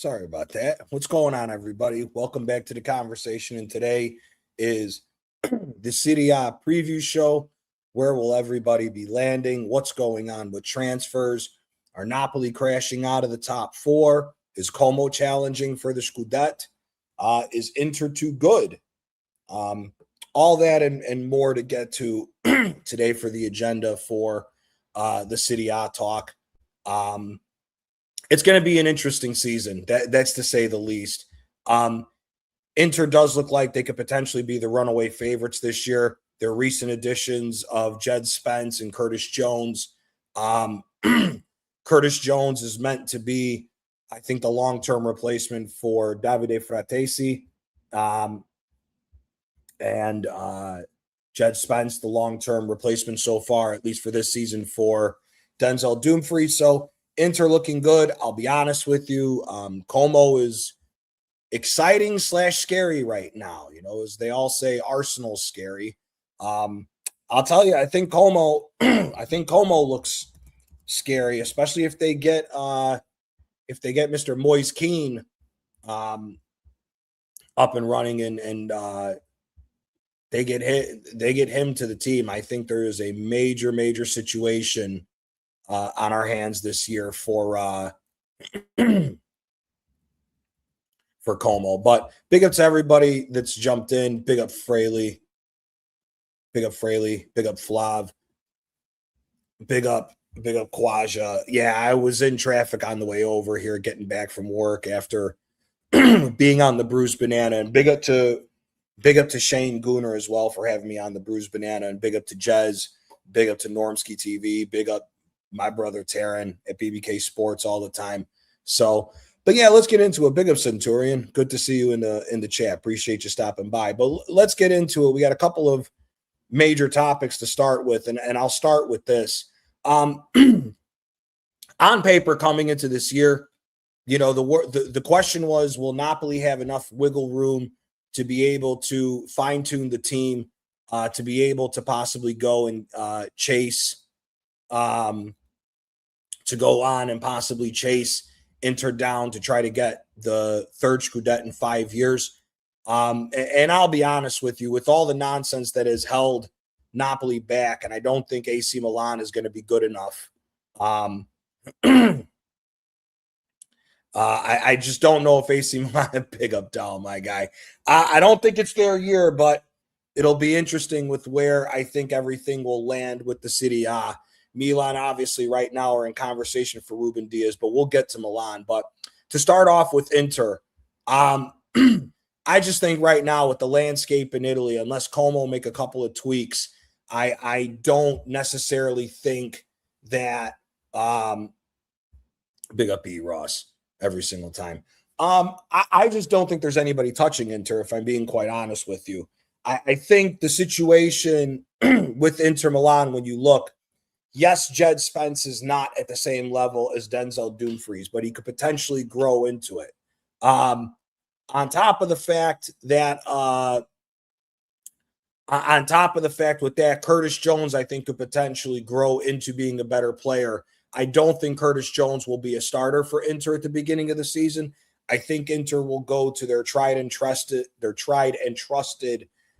Sorry about that. What's going on, everybody? Welcome back to the conversation. And today is the Serie A preview show. Where will everybody be landing? What's going on with transfers? Are Napoli crashing out of the top four? Is Como challenging for the Scudetto? Is Inter too good? All that and more to get to today for the agenda for the Serie A talk. It's going to be an interesting season. That's to say the least. Inter does look like they could potentially be the runaway favorites this year. Their recent additions of Jed Spence and Curtis Jones. Curtis Jones is meant to be, I think, the long-term replacement for Davide Fratesi. And Jed Spence, the long-term replacement so far, at least for this season, for Denzel Dumfries. So Inter looking good. I'll be honest with you. Como is exciting / scary right now. You know, as they all say, Arsenal's scary. I'll tell you, I think Como looks scary, especially if they get Mr. Moise Keane up and running and they get him to the team. I think there is a major situation on our hands this year for Como. But big up to everybody that's jumped in. Big up Fraley. Big up Flav. Big up Quaja. Yeah, I was in traffic on the way over here, getting back from work after being on the Bruised Banana. And big up to Shane Gooner as well for having me on the Bruised Banana. And big up to Jez. Big up to Normsky TV. Big up my brother Taryn at BBK Sports all the time. So, but yeah, let's get into it. Big up Centurion. Good to see you in the chat. Appreciate you stopping by. But let's get into it. We got a couple of major topics to start with, and I'll start with this. On paper, coming into this year, you know, the question was, will Napoli have enough wiggle room to be able to fine-tune the team, to be able to possibly go and chase Inter down to try to get the third Scudetto in 5 years. And I'll be honest with you, with all the nonsense that has held Napoli back, and I don't think AC Milan is going to be good enough. I just don't know if AC Milan big up Dal, my guy. I don't think it's their year, but it'll be interesting with where I think everything will land with the Serie A. Milan, obviously, right now are in conversation for Ruben Diaz, but we'll get to Milan. But to start off with Inter, I just think right now with the landscape in Italy, unless Como make a couple of tweaks, I don't necessarily think that big up E. Ross every single time. I just don't think there's anybody touching Inter, if I'm being quite honest with you. I think the situation with Inter Milan, when you look, yes, Jed Spence is not at the same level as Denzel Dumfries, but he could potentially grow into it. On top of the fact with that, Curtis Jones, I think, could potentially grow into being a better player. I don't think Curtis Jones will be a starter for Inter at the beginning of the season. I think Inter will go to their tried and trusted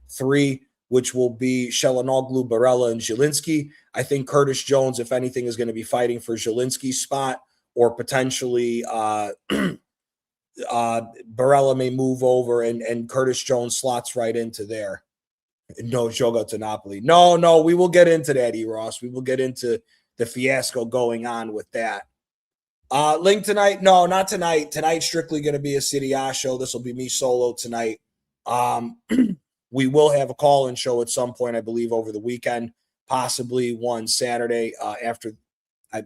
three, which will be Shalanoglu, Barella, and Zielinski. I think Curtis Jones, if anything, is going to be fighting for Zielinski's spot, or potentially Barella may move over and Curtis Jones slots right into there. No, Joga to Napoli. No, we will get into that, E-Ross. We will get into the fiasco going on with that. Link tonight? No, not tonight. Tonight's strictly going to be a Serie A show. This will be me solo tonight. We will have a call-in show at some point, I believe, over the weekend, possibly one Saturday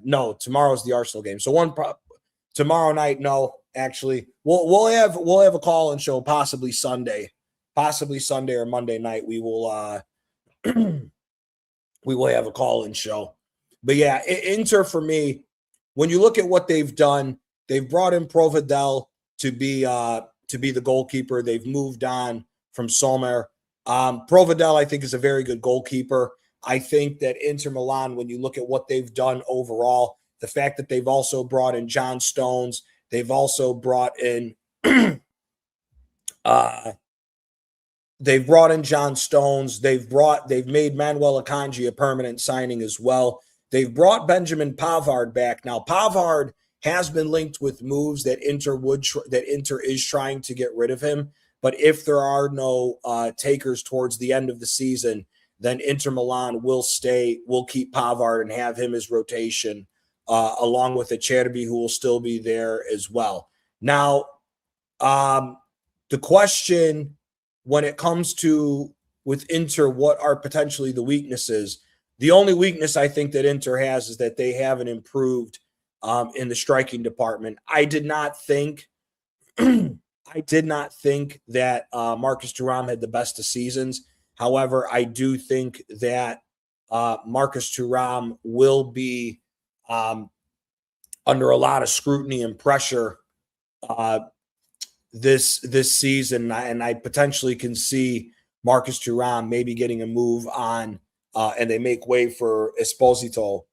no, tomorrow's the Arsenal game. So tomorrow night, no, actually. We'll have a call-in show possibly Sunday or Monday night. We will have a call-in show. But yeah, Inter for me, when you look at what they've done, they've brought in Provedel to be the goalkeeper. They've moved on from Sommer. Provedel, I think, is a very good goalkeeper. I think that Inter Milan, when you look at what they've done overall, the fact that they've also brought in John Stones, They've also brought in uh, they've brought in John Stones. They've made Manuel Akanji a permanent signing as well. They've brought Benjamin Pavard back. Now Pavard has been linked with moves that Inter is trying to get rid of him. But if there are no takers towards the end of the season, then Inter Milan will keep Pavard and have him as rotation, along with Acerbi, who will still be there as well. Now, the question when it comes to with Inter, what are potentially the weaknesses? The only weakness I think that Inter has is that they haven't improved in the striking department. I did not think that Marcus Thuram had the best of seasons. However, I do think that Marcus Thuram will be under a lot of scrutiny and pressure this season, and I potentially can see Marcus Thuram maybe getting a move on, and they make way for Esposito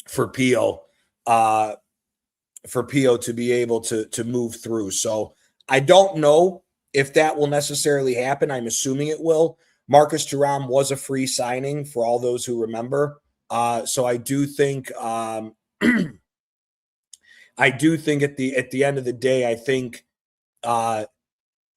for Pio to be able to move through. So I don't know if that will necessarily happen. I'm assuming it will. Marcus Thuram was a free signing for all those who remember. So I do think I do think at the end of the day, I think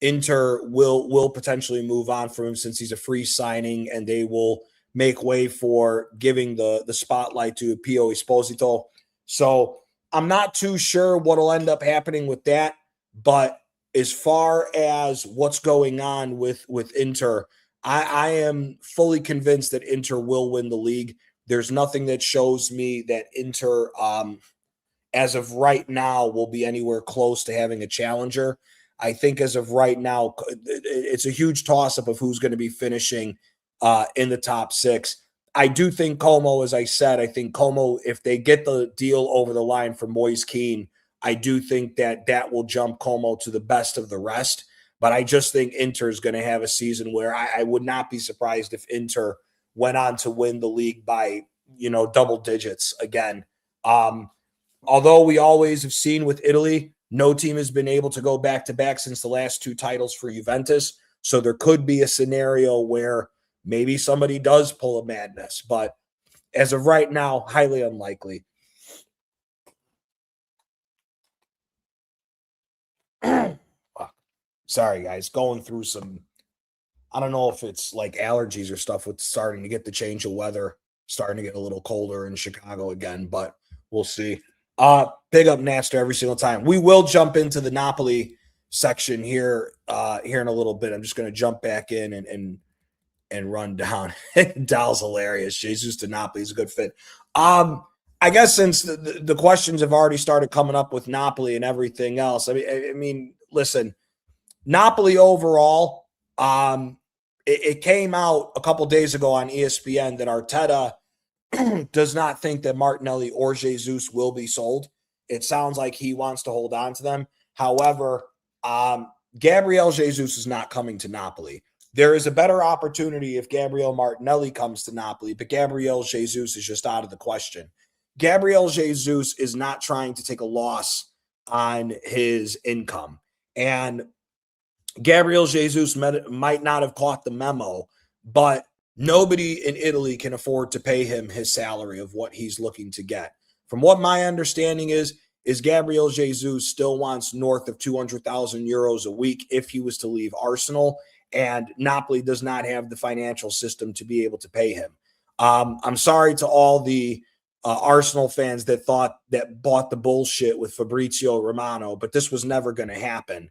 Inter will potentially move on from him since he's a free signing, and they will make way for giving the spotlight to Pio Esposito. So I'm not too sure what'll end up happening with that, but as far as what's going on with Inter, I am fully convinced that Inter will win the league. There's nothing that shows me that Inter, as of right now, will be anywhere close to having a challenger. I think as of right now, it's a huge toss-up of who's going to be finishing in the top six. I do think Como, as I said, I think Como, if they get the deal over the line for Moise Kean, I do think that will jump Como to the best of the rest. But I just think Inter is going to have a season where I would not be surprised if Inter went on to win the league by, double digits again. Although we always have seen with Italy, no team has been able to go back-to-back since the last two titles for Juventus. So there could be a scenario where maybe somebody does pull a madness. But as of right now, highly unlikely. Sorry, guys. Going through some, I don't know if it's like allergies or stuff with starting to get the change of weather, starting to get a little colder in Chicago again, but we'll see. Big up Naster every single time. We will jump into the Napoli section here in a little bit. I'm just going to jump back in and run down. Dal's hilarious. Jesus to Napoli is a good fit. I guess since the questions have already started coming up with Napoli and everything else, I mean, listen, Napoli overall, it came out a couple days ago on ESPN that Arteta does not think that Martinelli or Jesus will be sold. It sounds like he wants to hold on to them. However, Gabriel Jesus is not coming to Napoli. There is a better opportunity if Gabriel Martinelli comes to Napoli, but Gabriel Jesus is just out of the question. Gabriel Jesus is not trying to take a loss on his income. And Gabriel Jesus might not have caught the memo, but nobody in Italy can afford to pay him his salary of what he's looking to get. From what my understanding is Gabriel Jesus still wants north of 200,000 euros a week if he was to leave Arsenal, and Napoli does not have the financial system to be able to pay him. I'm sorry to all the Arsenal fans that bought the bullshit with Fabrizio Romano, but this was never going to happen.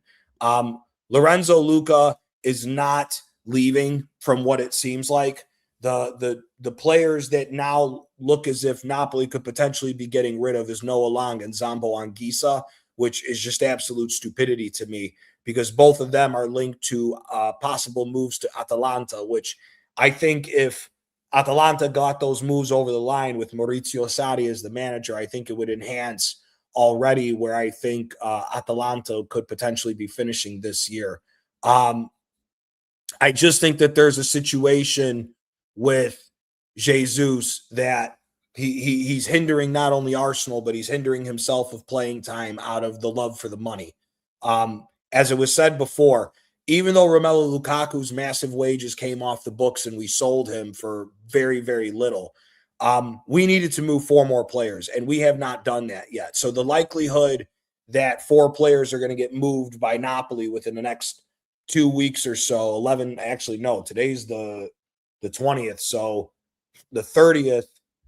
Lorenzo Luca is not leaving from what it seems like. The players that now look as if Napoli could potentially be getting rid of is Noah Long and Zambo Anguissa, which is just absolute stupidity to me because both of them are linked to possible moves to Atalanta, which I think if Atalanta got those moves over the line with Maurizio Sarri as the manager, I think it would enhance already where I think Atalanta could potentially be finishing this year. I just think that there's a situation with Jesus that He's hindering not only Arsenal, but he's hindering himself of playing time out of the love for the money. As it was said before, even though Romelu Lukaku's massive wages came off the books and we sold him for very, very little, we needed to move 4 more players, and we have not done that yet. So the likelihood that 4 players are going to get moved by Napoli within the next 2 weeks or so, 11, actually, no, today's the 20th. So the 30th,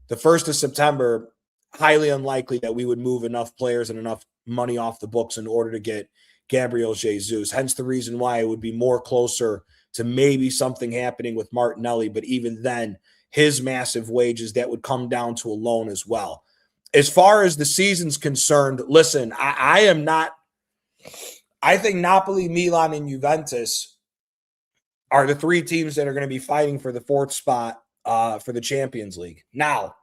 the 1st of September, highly unlikely that we would move enough players and enough money off the books in order to get Gabriel Jesus. Hence the reason why it would be more closer to maybe something happening with Martinelli. But even then, his massive wages, that would come down to a loan as well. As far as the season's concerned, listen, I am not. I think Napoli, Milan, and Juventus are the 3 teams that are going to be fighting for the 4th spot for the Champions League. Now,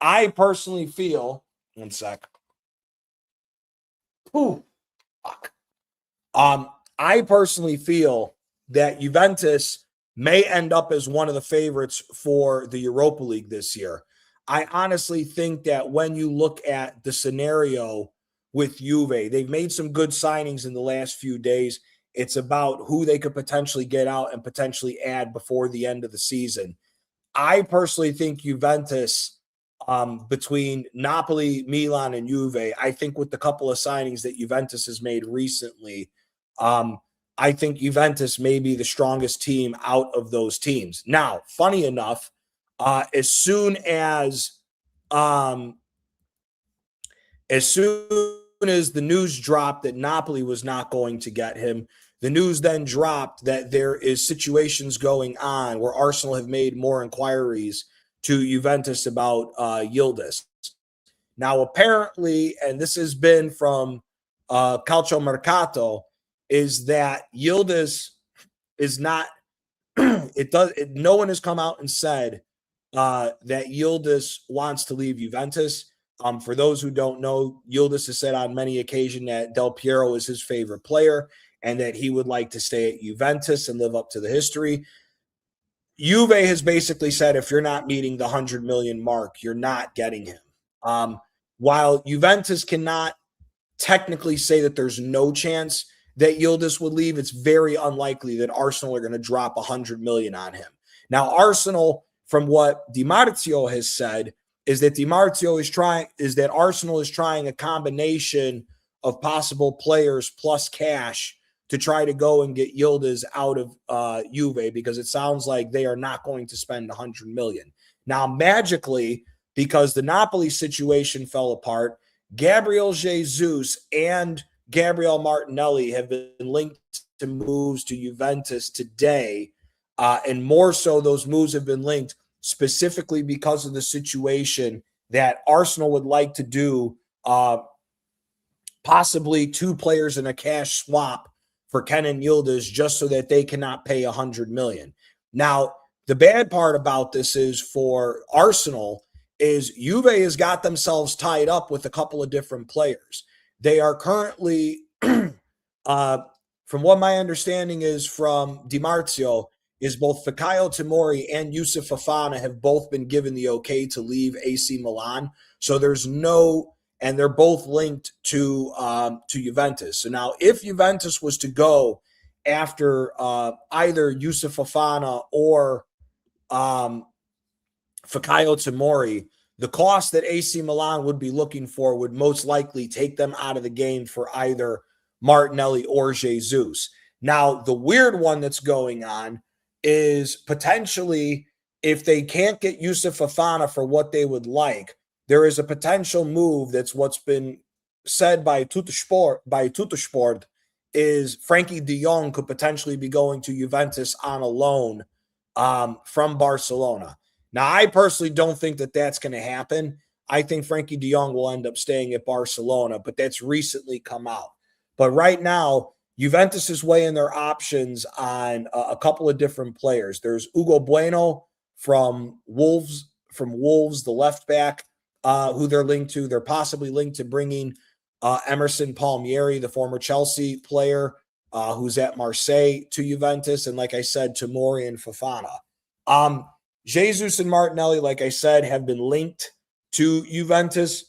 I personally feel, one sec. Ooh, fuck. I personally feel that Juventus may end up as one of the favorites for the Europa League this year. I honestly think that when you look at the scenario with Juve, they've made some good signings in the last few days. It's about who they could potentially get out and potentially add before the end of the season. I personally think Juventus, between Napoli, Milan, and Juve, I think with the couple of signings that Juventus has made recently, I think Juventus may be the strongest team out of those teams. Now, funny enough, as soon as the news dropped that Napoli was not going to get him, the news then dropped that there is situations going on where Arsenal have made more inquiries to Juventus about Yildiz. Now, apparently, and this has been from Calcio Mercato, is that Yildiz is not. No one has come out and said that Yildiz wants to leave Juventus. For those who don't know, Yildiz has said on many occasions that Del Piero is his favorite player and that he would like to stay at Juventus and live up to the history. Juve has basically said if you're not meeting the 100 million mark, you're not getting him. While Juventus cannot technically say that there's no chance that Yildiz would leave, it's very unlikely that Arsenal are going to drop 100 million on him. Now, Arsenal, from what Di Marzio has said, is that Arsenal is trying a combination of possible players plus cash to try to go and get Yildiz out of Juve, because it sounds like they are not going to spend 100 million. Now, magically, because the Napoli situation fell apart, Gabriel Jesus and Gabriel Martinelli have been linked to moves to Juventus today. And more so, those moves have been linked specifically because of the situation that Arsenal would like to do, possibly 2 players in a cash swap for Kenan Yildiz, just so that they cannot pay 100 million. Now, the bad part about this is for Arsenal is Juve has got themselves tied up with a couple of different players. They are currently, from what my understanding is from Di Marzio, is both Fikayo Tomori and Yusuf Fofana have both been given the okay to leave AC Milan. So there's no, and they're both linked to Juventus. So now, if Juventus was to go after either Yusuf Fofana or Fikayo Tomori, the cost that AC Milan would be looking for would most likely take them out of the game for either Martinelli or Jesus. Now, the weird one that's going on is potentially, if they can't get Yusuf Fofana for what they would like, there is a potential move that's what's been said by Tuttosport, is Frankie de Jong could potentially be going to Juventus on a loan from Barcelona. Now, I personally don't think that that's going to happen. I think Frankie de Jong will end up staying at Barcelona, but that's recently come out. But right now, Juventus is weighing their options on a couple of different players. There's Hugo Bueno from Wolves, the left back, who they're linked to. They're possibly linked to bringing Emerson Palmieri, the former Chelsea player, who's at Marseille, to Juventus. And like I said, Tomori and Fofana. Jesus and Martinelli, like I said, have been linked to Juventus.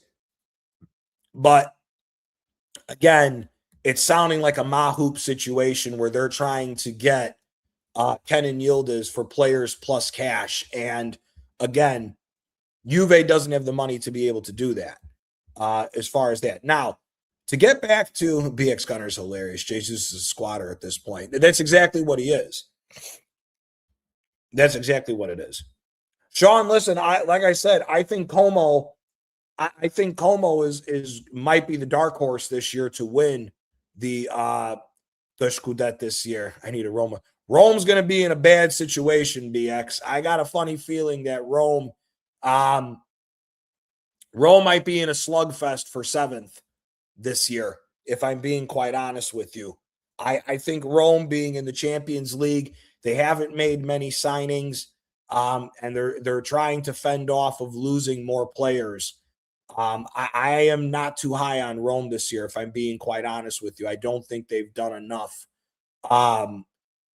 But again, it's sounding like a Mahoop situation where they're trying to get Kenan Yildiz for players plus cash. And again, Juve doesn't have the money to be able to do that as far as that. Now, to get back to BX Gunner's hilarious. Jesus is a squatter at this point. That's exactly what he is. That's exactly what it is. Sean, listen, like I said, I think Como is might be the dark horse this year to win the Scudetto this year. I need a Roma. Rome's going to be in a bad situation, BX. I got a funny feeling that Rome might be in a slugfest for 7th this year, if I'm being quite honest with you. I think Rome being in the Champions League, they haven't made many signings, and they're trying to fend off of losing more players. I am not too high on Rome this year, if I'm being quite honest with you. I don't think they've done enough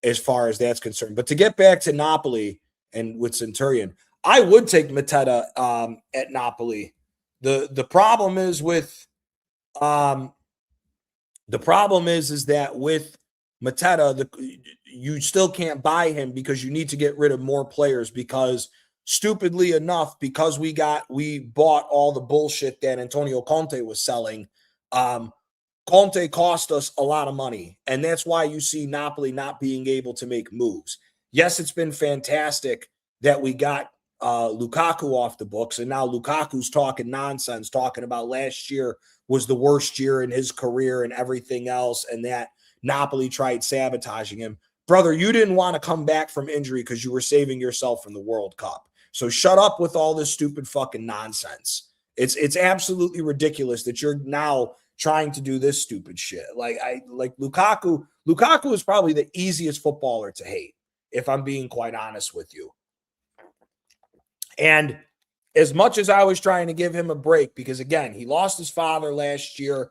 as far as that's concerned. But to get back to Napoli and with Centurion, I would take Mateta at Napoli. The problem is with that with Mateta, you still can't buy him because you need to get rid of more players, because stupidly enough, because we bought all the bullshit that Antonio Conte was selling, Conte cost us a lot of money, and that's why you see Napoli not being able to make moves. Yes, it's been fantastic that we got Lukaku off the books, and now Lukaku's talking nonsense, talking about last year was the worst year in his career and everything else, and that Napoli tried sabotaging him. Brother, you didn't want to come back from injury because you were saving yourself from the World Cup. So shut up with all this stupid fucking nonsense. It's absolutely ridiculous that you're now trying to do this stupid shit. Like Lukaku is probably the easiest footballer to hate, if I'm being quite honest with you. And as much as I was trying to give him a break, because again, he lost his father last year,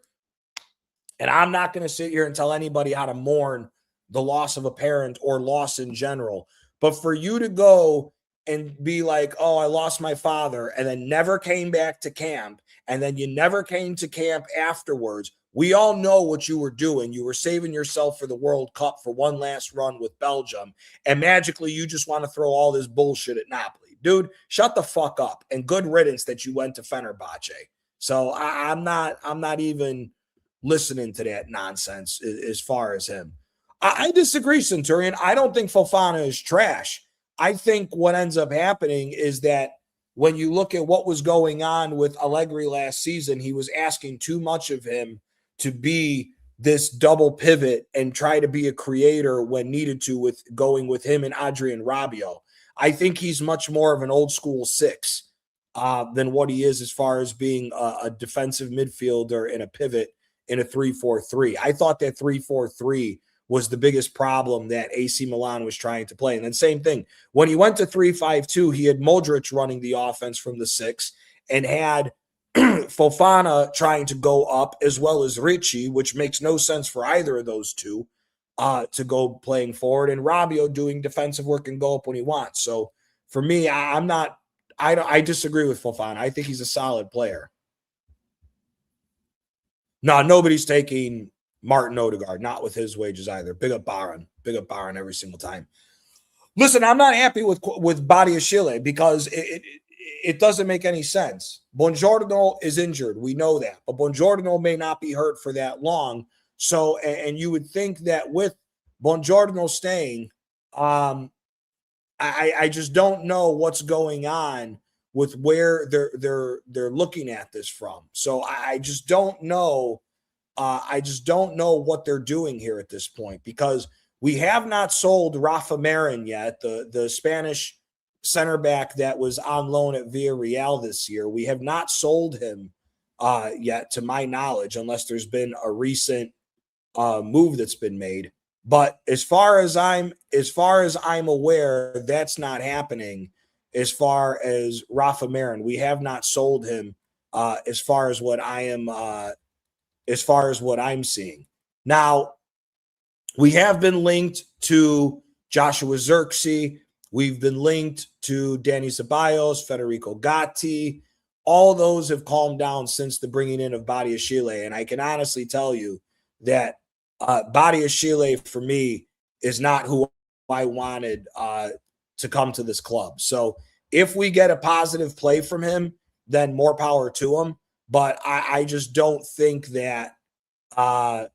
and I'm not going to sit here and tell anybody how to mourn the loss of a parent or loss in general. But for you to go and be like, oh, I lost my father, and then never came back to camp, and then you never came to camp afterwards, we all know what you were doing. You were saving yourself for the World Cup for one last run with Belgium, and magically you just want to throw all this bullshit at Napoli. Dude, shut the fuck up, and good riddance that you went to Fenerbahce. So I'm not even listening to that nonsense as far as him. I disagree, Centurion. I don't think Fofana is trash. I think what ends up happening is that when you look at what was going on with Allegri last season, he was asking too much of him to be this double pivot and try to be a creator when needed to, with going with him and Adrian Rabiot. I think he's much more of an old school 6 than what he is as far as being a defensive midfielder and a pivot in a 3-4-3. I thought that 3-4-3 was the biggest problem that AC Milan was trying to play. And then same thing, when he went to 3-5-2, he had Modric running the offense from the 6 and had Fofana trying to go up, as well as Ricci, which makes no sense for either of those two to go playing forward, and Rabiot doing defensive work and go up when he wants. So for me, I disagree with Fofana. I think he's a solid player. No, nobody's taking Martin Odegaard, not with his wages either. Big up Byron every single time. Listen, I'm not happy with Badiashile because it doesn't make any sense. Buongiorno is injured. We know that. But Buongiorno may not be hurt for that long. So, and you would think that with Buongiorno staying, I just don't know what's going on with where they're looking at this from. So I just don't know. I just don't know what they're doing here at this point, because we have not sold Rafa Marin yet, the Spanish center back that was on loan at Villarreal this year. We have not sold him yet, to my knowledge, unless there's been a recent move that's been made. But as far as I'm aware, that's not happening. As far as Rafa Marin, we have not sold him. As far as what I'm seeing now, we have been linked to Joshua Zirkzee. We've been linked to Danny Ceballos, Federico Gatti. all those have calmed down since the bringing in of Badiashile. And I can honestly tell you that Badiashile, for me, is not who I wanted to come to this club. So if we get a positive play from him, then more power to him. But I just don't think that I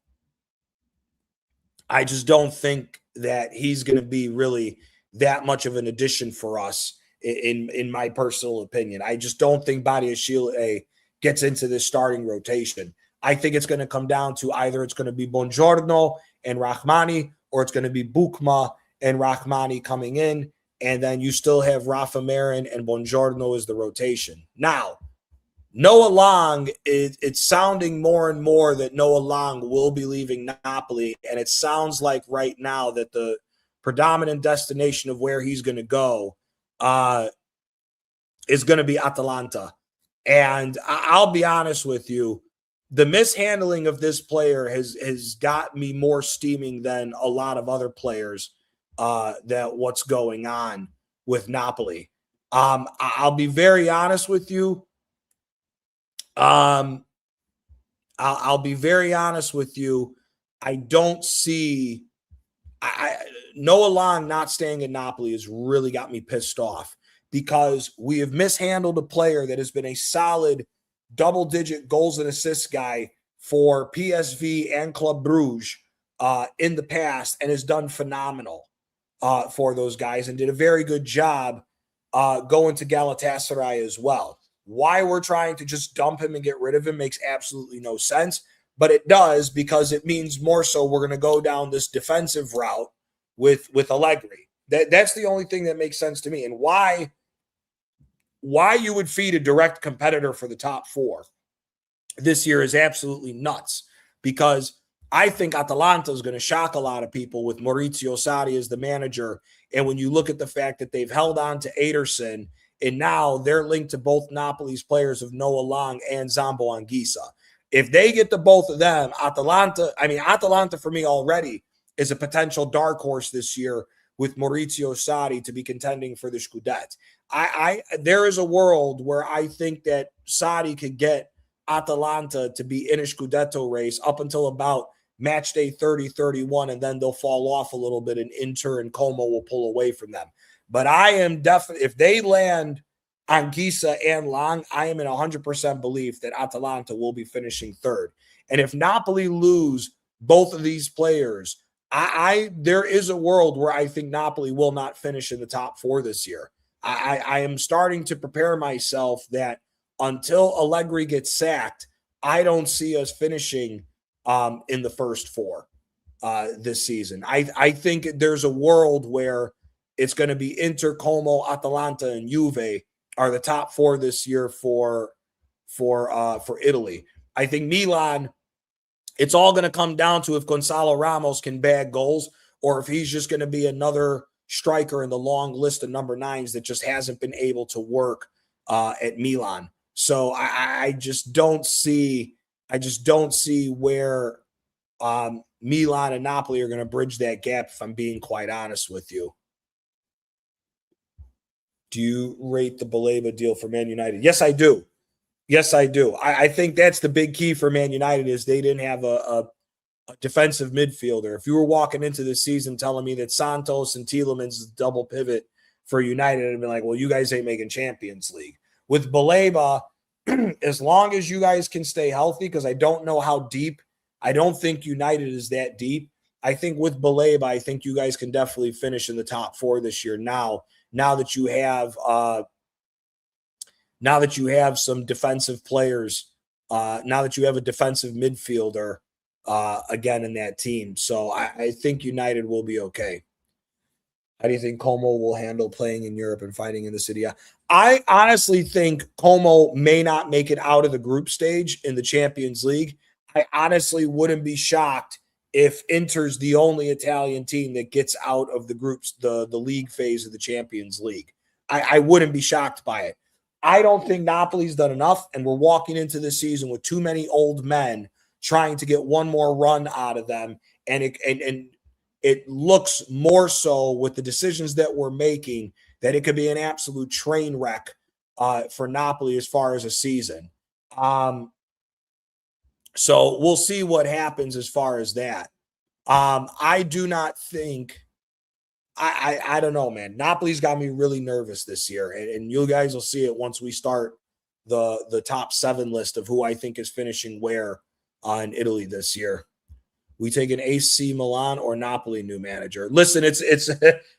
just don't think that he's going to be really that much of an addition for us, in my personal opinion. I just don't think Badiashile gets into this starting rotation. I think it's going to come down to either it's going to be Buongiorno and Rahmani, or it's going to be Bukma and Rahmani coming in, and then you still have Rafa Marin and Buongiorno as the rotation. Now, Noah Long, it's sounding more and more that Noah Long will be leaving Napoli, and it sounds like right now that the predominant destination of where he's going to go is going to be Atalanta. And I'll be honest with you, the mishandling of this player has got me more steaming than a lot of other players that what's going on with Napoli. I'll be very honest with you. I'll be very honest with you. I don't see Noah Long not staying in Napoli has really got me pissed off, because we have mishandled a player that has been a solid double-digit goals and assists guy for PSV and Club Bruges in the past, and has done phenomenal for those guys, and did a very good job going to Galatasaray as well. Why we're trying to just dump him and get rid of him makes absolutely no sense, but it does, because it means more so we're going to go down this defensive route with Allegri. That's the only thing that makes sense to me. And why you would feed a direct competitor for the top four this year is absolutely nuts, because I think Atalanta is going to shock a lot of people with Maurizio Sarri as the manager. And when you look at the fact that they've held on to Ederson, and now they're linked to both Napoli's players of Noah Long and Zambo Anguissa. If they get to both of them, Atalanta for me already is a potential dark horse this year with Maurizio Sarri to be contending for the Scudetto. There is a world where I think that Sarri could get Atalanta to be in a Scudetto race up until about match day 30, 31, and then they'll fall off a little bit, and Inter and Como will pull away from them. But I am definitely, if they land Anguissa and Long, I am in 100% belief that Atalanta will be finishing third. And if Napoli lose both of these players, there is a world where I think Napoli will not finish in the top four this year. I am starting to prepare myself that until Allegri gets sacked, I don't see us finishing in the first four this season. I think there's a world where it's going to be Inter, Como, Atalanta, and Juve are the top four this year for Italy. I think Milan, it's all going to come down to if Gonzalo Ramos can bag goals, or if he's just going to be another striker in the long list of number nines that just hasn't been able to work at Milan. So I just don't see where Milan and Napoli are going to bridge that gap, if I'm being quite honest with you. Do you rate the Baleba deal for Man United? Yes, I do. I think that's the big key for Man United, is they didn't have a defensive midfielder. If you were walking into the season telling me that Santos and Tielemans is a double pivot for United, I'd be like, well, you guys ain't making Champions League. With Baleba, as long as you guys can stay healthy, because I don't know how deep, I don't think United is that deep. I think with Baleba, I think you guys can definitely finish in the top four this year. Now that you have some defensive players, now that you have a defensive midfielder again in that team. So I think United will be okay. How do you think Como will handle playing in Europe and fighting in the city? I honestly think Como may not make it out of the group stage in the Champions League. I honestly wouldn't be shocked if Inter's the only Italian team that gets out of the groups, the league phase of the Champions League. I wouldn't be shocked by it. I don't think Napoli's done enough, and we're walking into this season with too many old men trying to get one more run out of them. And it looks more so with the decisions that we're making that it could be an absolute train wreck for Napoli as far as a season. So we'll see what happens as far as that. I do not think I don't know, man. Napoli's got me really nervous this year, and you guys will see it once we start the top 7 list of who I think is finishing where in Italy this year. We take an AC Milan or Napoli new manager. Listen, it's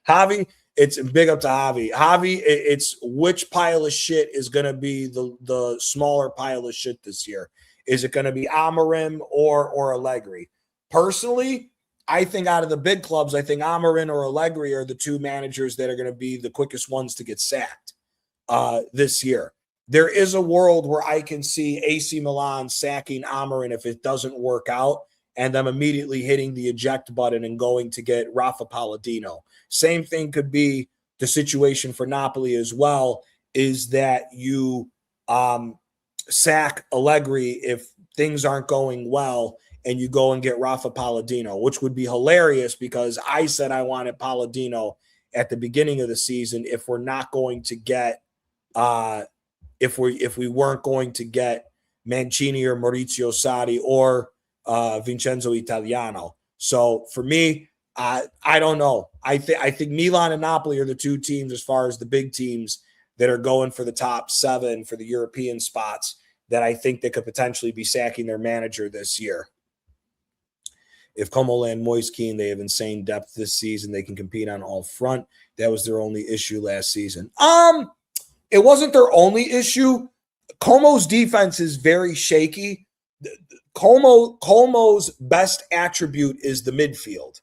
Javi. It's big up to Javi. Javi, it's which pile of shit is going to be the smaller pile of shit this year? Is it going to be Amorim or Allegri? Personally, I think out of the big clubs, I think Amorim or Allegri are the 2 managers that are going to be the quickest ones to get sacked this year. There is a world where I can see AC Milan sacking Amorim if it doesn't work out, and them immediately hitting the eject button and going to get Rafa Palladino. Same thing could be the situation for Napoli as well, is that you sack Allegri if things aren't going well and you go and get Rafa Palladino, which would be hilarious because I said I wanted Palladino at the beginning of the season if we're not going to get if we weren't going to get Mancini or Maurizio Sarri or Vincenzo Italiano. So for me, I don't know. I think Milan and Napoli are the 2 teams as far as the big teams that are going for the top 7 for the European spots that I think they could potentially be sacking their manager this year. If Como land Moise Kean, they have insane depth this season. They can compete on all front. That was their only issue last season. It wasn't their only issue. Como's defense is very shaky. Como's best attribute is the midfield.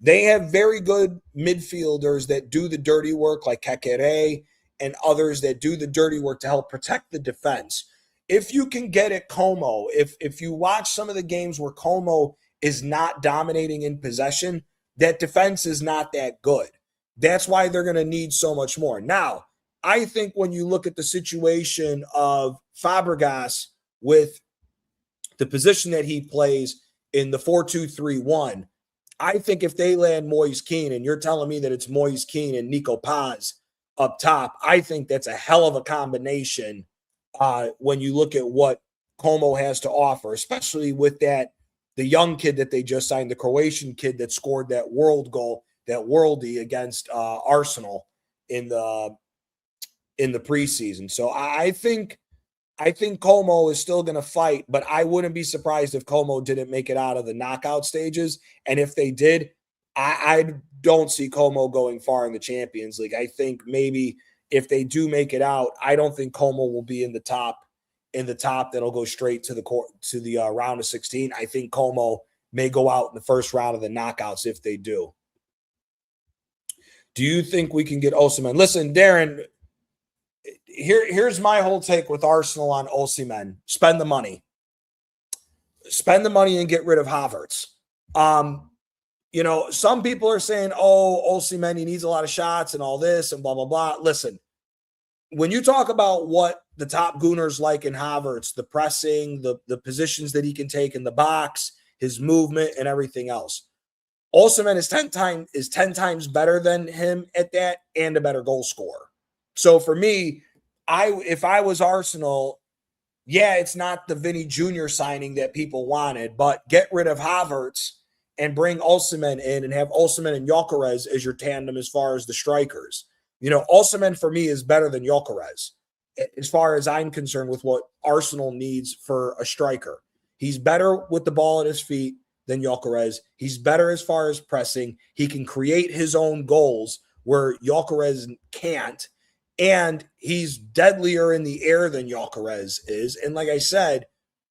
They have very good midfielders that do the dirty work, like Kekere and others that do the dirty work to help protect the defense. If you can get at Como, if you watch some of the games where Como is not dominating in possession, that defense is not that good. That's why they're going to need so much more. Now, I think when you look at the situation of Fabregas with the position that he plays in the 4-2-3-1, I think if they land Moise Kean, and you're telling me that it's Moise Kean and Nico Paz up top, I think that's a hell of a combination when you look at what Como has to offer, especially with the young kid that they just signed, the Croatian kid that scored that world goal, that worldie against Arsenal in the preseason. So I think Como is still going to fight, but I wouldn't be surprised if Como didn't make it out of the knockout stages. And if they did, I don't see Como going far in the Champions League. I think maybe if they do make it out, I don't think Como will be in the top that'll go straight to the round of 16. I think Como may go out in the first round of the knockouts if they do. Do you think we can get Osimhen? Listen, Darren, here's my whole take with Arsenal on Osimhen. Spend the money. Spend the money and get rid of Havertz. Some people are saying, Osimhen, he needs a lot of shots and all this and blah, blah, blah. Listen, when you talk about what the top gooners like in Havertz, the pressing, the positions that he can take in the box, his movement and everything else, Osimhen is 10 times better than him at that and a better goal scorer. So for me, if I was Arsenal, it's not the Vinny Jr. signing that people wanted, but get rid of Havertz and bring Osimhen in and have Osimhen and Gyökeres as your tandem as far as the strikers. Osimhen for me is better than Gyökeres as far as I'm concerned with what Arsenal needs for a striker. He's better with the ball at his feet than Gyökeres. He's better as far as pressing. He can create his own goals where Gyökeres can't. And he's deadlier in the air than Gyökeres is. And like I said,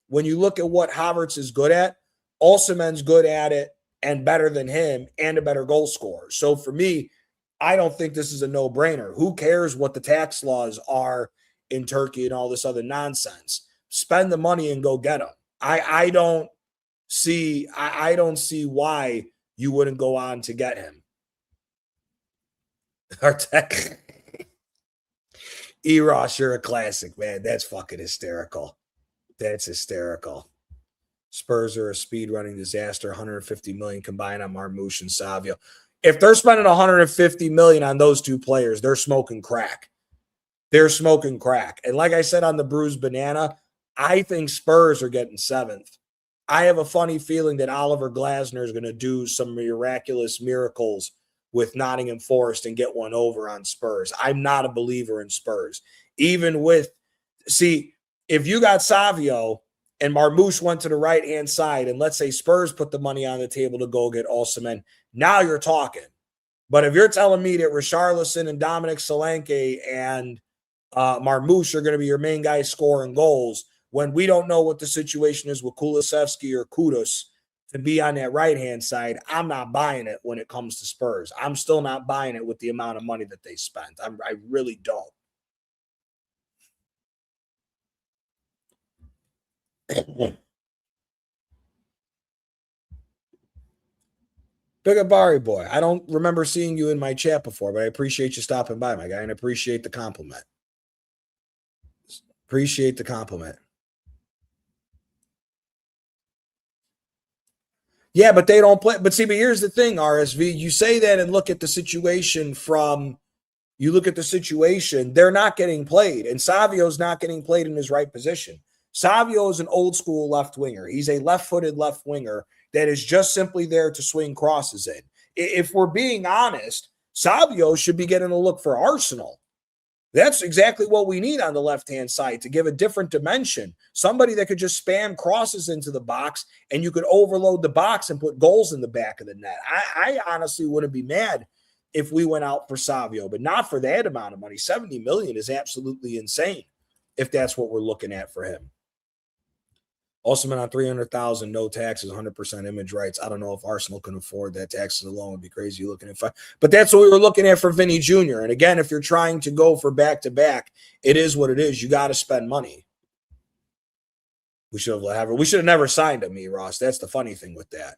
when you look at what Havertz is good at, Osimhen's good at it and better than him and a better goal scorer. So for me, I don't think this is a no-brainer. Who cares what the tax laws are in Turkey and all this other nonsense? Spend the money and go get them. I don't see why you wouldn't go on to get him. Arteta. Eros, you're a classic, man. That's fucking hysterical. That's hysterical. Spurs are a speed-running disaster. 150 million combined on Marmoush and Savio. If they're spending 150 million on those 2 players, they're smoking crack. they're smoking crack. And like I said on the Bruised Banana, I think Spurs are getting 7th. I have a funny feeling that Oliver Glasner is going to do some miraculous miracles with Nottingham Forest and get one over on Spurs. I'm not a believer in Spurs. Even with, see, if you got Savio and Marmouche went to the right-hand side, and let's say Spurs put the money on the table to go get Osimhen, now you're talking. But if you're telling me that Richarlison and Dominic Solanke and Marmouche are going to be your main guys scoring goals when we don't know what the situation is with Kulusevski or Kudus to be on that right-hand side, I'm not buying it when it comes to Spurs. I'm still not buying it with the amount of money that they spent. I really don't. Big up Barry boy. I don't remember seeing you in my chat before, but I appreciate you stopping by, my guy, and appreciate the compliment. Appreciate the compliment. Yeah, but they don't play. But see, but here's the thing, RSV. You say that and look at the situation from you look at the situation, they're not getting played, and Savio's not getting played in his right position. Savio is an old school left winger. He's a left-footed left winger that is just simply there to swing crosses in. If we're being honest, Savio should be getting a look for Arsenal. That's exactly what we need on the left-hand side to give a different dimension. Somebody that could just spam crosses into the box and you could overload the box and put goals in the back of the net. I honestly wouldn't be mad if we went out for Savio, but not for that amount of money. 70 million is absolutely insane if that's what we're looking at for him. Osimhen on 300,000, no taxes, 100% image rights. I don't know if Arsenal can afford that. Taxes alone would be crazy looking at. But that's what we were looking at for Vinny Jr. And again, if you're trying to go for back-to-back, it is what it is. You got to spend money. We should have never signed him, Ross. That's the funny thing with that.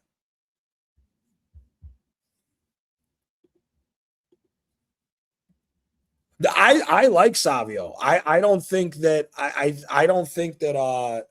I like Savio. I don't think that I don't think that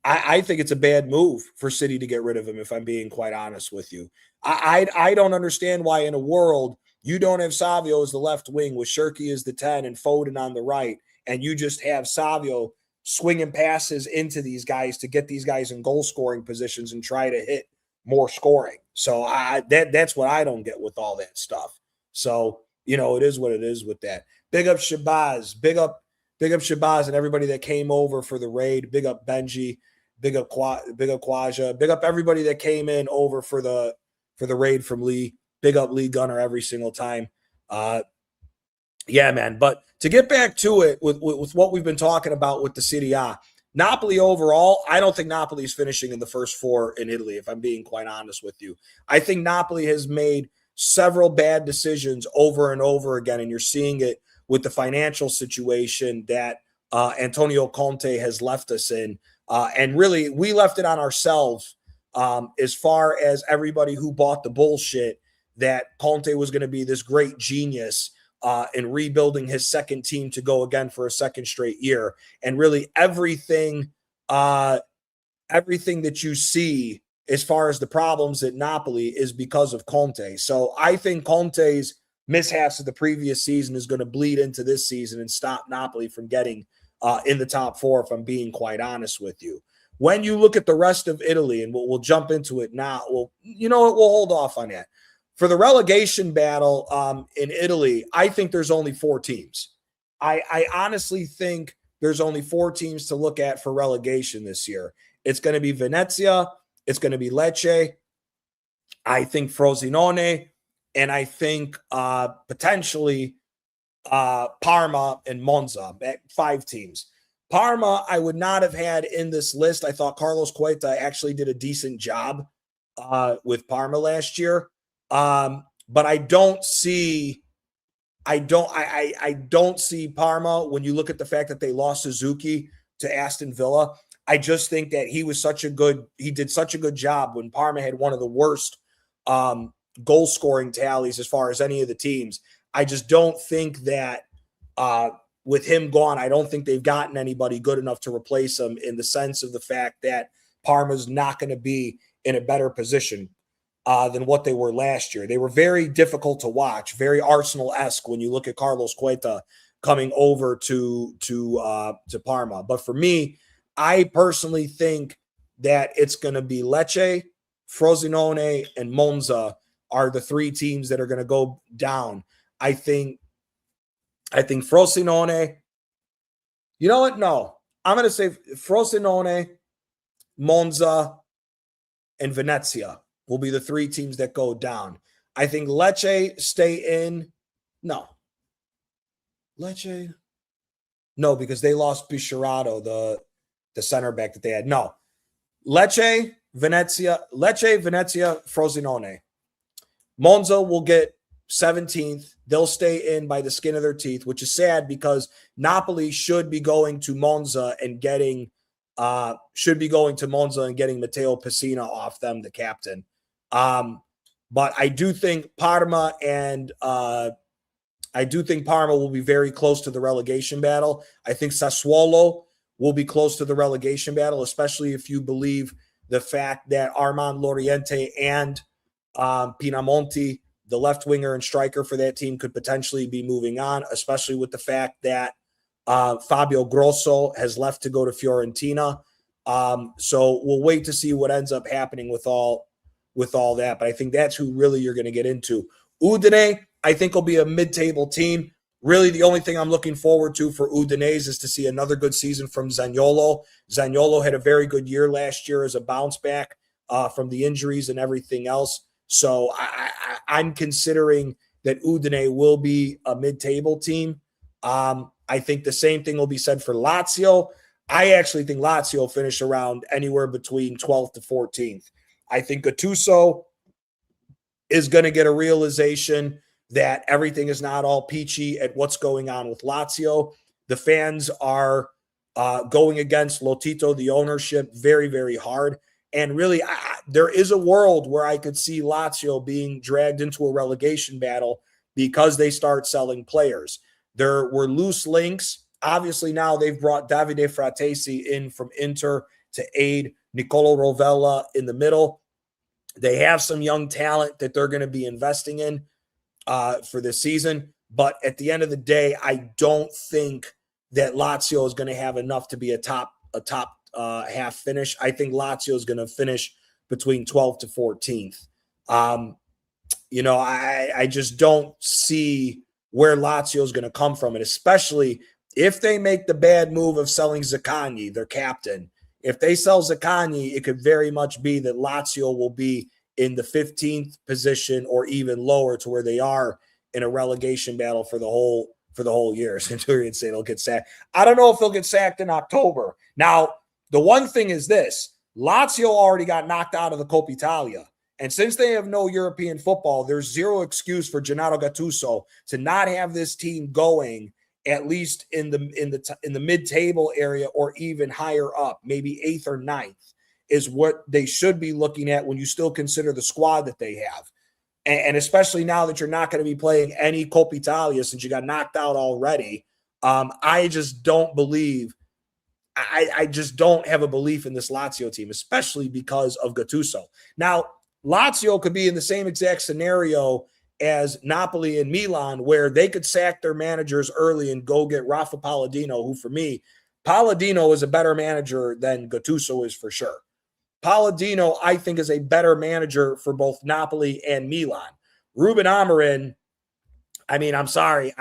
I think it's a bad move for City to get rid of him, if I'm being quite honest with you. I don't understand why in a world you don't have Savio as the left wing with Shirky as the 10 and Foden on the right, and you just have Savio swinging passes into these guys to get these guys in goal scoring positions and try to hit more scoring. So that's what I don't get with all that stuff. So, it is what it is with that. Big up Shabazz. Big up Shabazz and everybody that came over for the raid. Big up Benji. Big up Quaja. Big up everybody that came in over for the raid from Lee. Big up Lee Gunner every single time. Yeah, man. But to get back to it with what we've been talking about with the Serie A, Napoli overall, I don't think Napoli is finishing in the first 4 in Italy, if I'm being quite honest with you. I think Napoli has made several bad decisions over and over again, and you're seeing it with the financial situation that Antonio Conte has left us in. And really, we left it on ourselves as far as everybody who bought the bullshit that Conte was going to be this great genius in rebuilding his second team to go again for a second straight year. And really everything that you see as far as the problems at Napoli is because of Conte. So I think Conte's mishaps of the previous season is going to bleed into this season and stop Napoli from getting in the top 4, if I'm being quite honest with you. When you look at the rest of Italy, and we'll jump into it now, we'll hold off on that. For the relegation battle in Italy, I think there's only 4 teams. I honestly think there's only 4 teams to look at for relegation this year. It's going to be Venezia, it's going to be Lecce, I think Frosinone, and I think potentially Parma and Monza, 5 teams. Parma, I would not have had in this list. I thought Carlos Cueta actually did a decent job with Parma last year. But I don't see Parma when you look at the fact that they lost Suzuki to Aston Villa. I just think that he did such a good job when Parma had one of the worst goal scoring tallies as far as any of the teams. I just don't think that with him gone, I don't think they've gotten anybody good enough to replace him, in the sense of the fact that Parma's not going to be in a better position than what they were last year. They were very difficult to watch, very Arsenal-esque when you look at Carlos Cueta coming over to Parma. But for me, I personally think that it's going to be Lecce, Frosinone, and Monza are the three teams that are going to go down. I think Frosinone. You know what? No, I'm going to say Frosinone, Monza, and Venezia will be the three teams that go down. I think Lecce stay in. No. Lecce? No, because they lost Bisharato, the center back that they had. No. Lecce, Venezia, Frosinone. Monza will get 17th. They'll stay in by the skin of their teeth, which is sad because Napoli should be going to Monza and getting Matteo Pessina off them, the captain. But I do think Parma will be very close to the relegation battle. I think Sassuolo will be close to the relegation battle, especially if you believe the fact that Armand Loriente and Pinamonti, the left winger and striker for that team, could potentially be moving on, especially with the fact that Fabio Grosso has left to go to Fiorentina. So we'll wait to see what ends up happening with all that. But I think that's who really you're going to get into. Udine, I think, will be a mid-table team. Really, the only thing I'm looking forward to for Udinese is to see another good season from Zaniolo. Zaniolo had a very good year last year as a bounce back from the injuries and everything else. So I'm considering that Udine will be a mid-table team. I think the same thing will be said for Lazio. I actually think Lazio will finish around anywhere between 12th to 14th. I think Gattuso is going to get a realization that everything is not all peachy at what's going on with Lazio. The fans are going against Lotito, the ownership, very, very hard. And really, there is a world where I could see Lazio being dragged into a relegation battle because they start selling players. There were loose links. Obviously, now they've brought Davide Fratesi in from Inter to aid Nicolo Rovella in the middle. They have some young talent that they're going to be investing in for this season. But at the end of the day, I don't think that Lazio is going to have enough to be a top half finish. I think Lazio is going to finish between 12th to 14th. I just don't see where Lazio is going to come from, and especially if they make the bad move of selling Zaccagni, their captain. If they sell Zaccagni, it could very much be that Lazio will be in the 15th position or even lower to where they are in a relegation battle for the whole year. Centurion say they'll get sacked. I don't know if they'll get sacked in October. Now, the one thing is this: Lazio already got knocked out of the Coppa Italia. And since they have no European football, there's zero excuse for Gennaro Gattuso to not have this team going at least in the mid-table area or even higher up, maybe 8th or 9th, is what they should be looking at when you still consider the squad that they have. And especially now that you're not going to be playing any Coppa Italia since you got knocked out already. I just don't believe – I just don't have a belief in this Lazio team, especially because of Gattuso. Now, Lazio could be in the same exact scenario as Napoli and Milan, where they could sack their managers early and go get Rafa Palladino, who for me, Palladino is a better manager than Gattuso is for sure. Palladino, I think, is a better manager for both Napoli and Milan. Ruben Amorim, I mean, I'm sorry.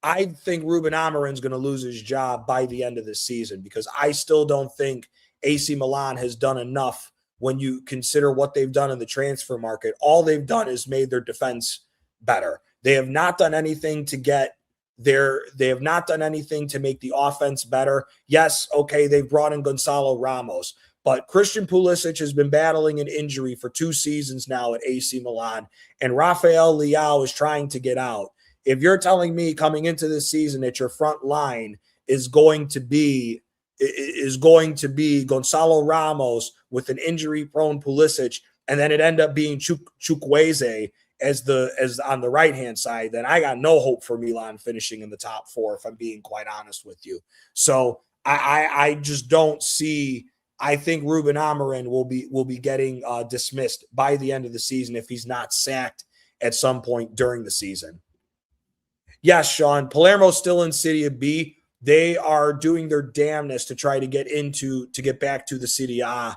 I think Ruben Amorim's going to lose his job by the end of this season because I still don't think AC Milan has done enough when you consider what they've done in the transfer market. All they've done is made their defense better. They have not done anything to they have not done anything to make the offense better. Yes, okay, they've brought in Gonzalo Ramos, but Christian Pulisic has been battling an injury for 2 seasons now at AC Milan, and Rafael Leao is trying to get out. If you're telling me coming into this season that your front line is going to be Gonzalo Ramos with an injury-prone Pulisic, and then it end up being Chukwueze as on the right-hand side, then I got no hope for Milan finishing in the top 4, if I'm being quite honest with you. So I just don't see. I think Ruben Amorim will be getting dismissed by the end of the season if he's not sacked at some point during the season. Yes, Sean. Palermo's still in Serie B. They are doing their damnness to try to get back to the Serie A.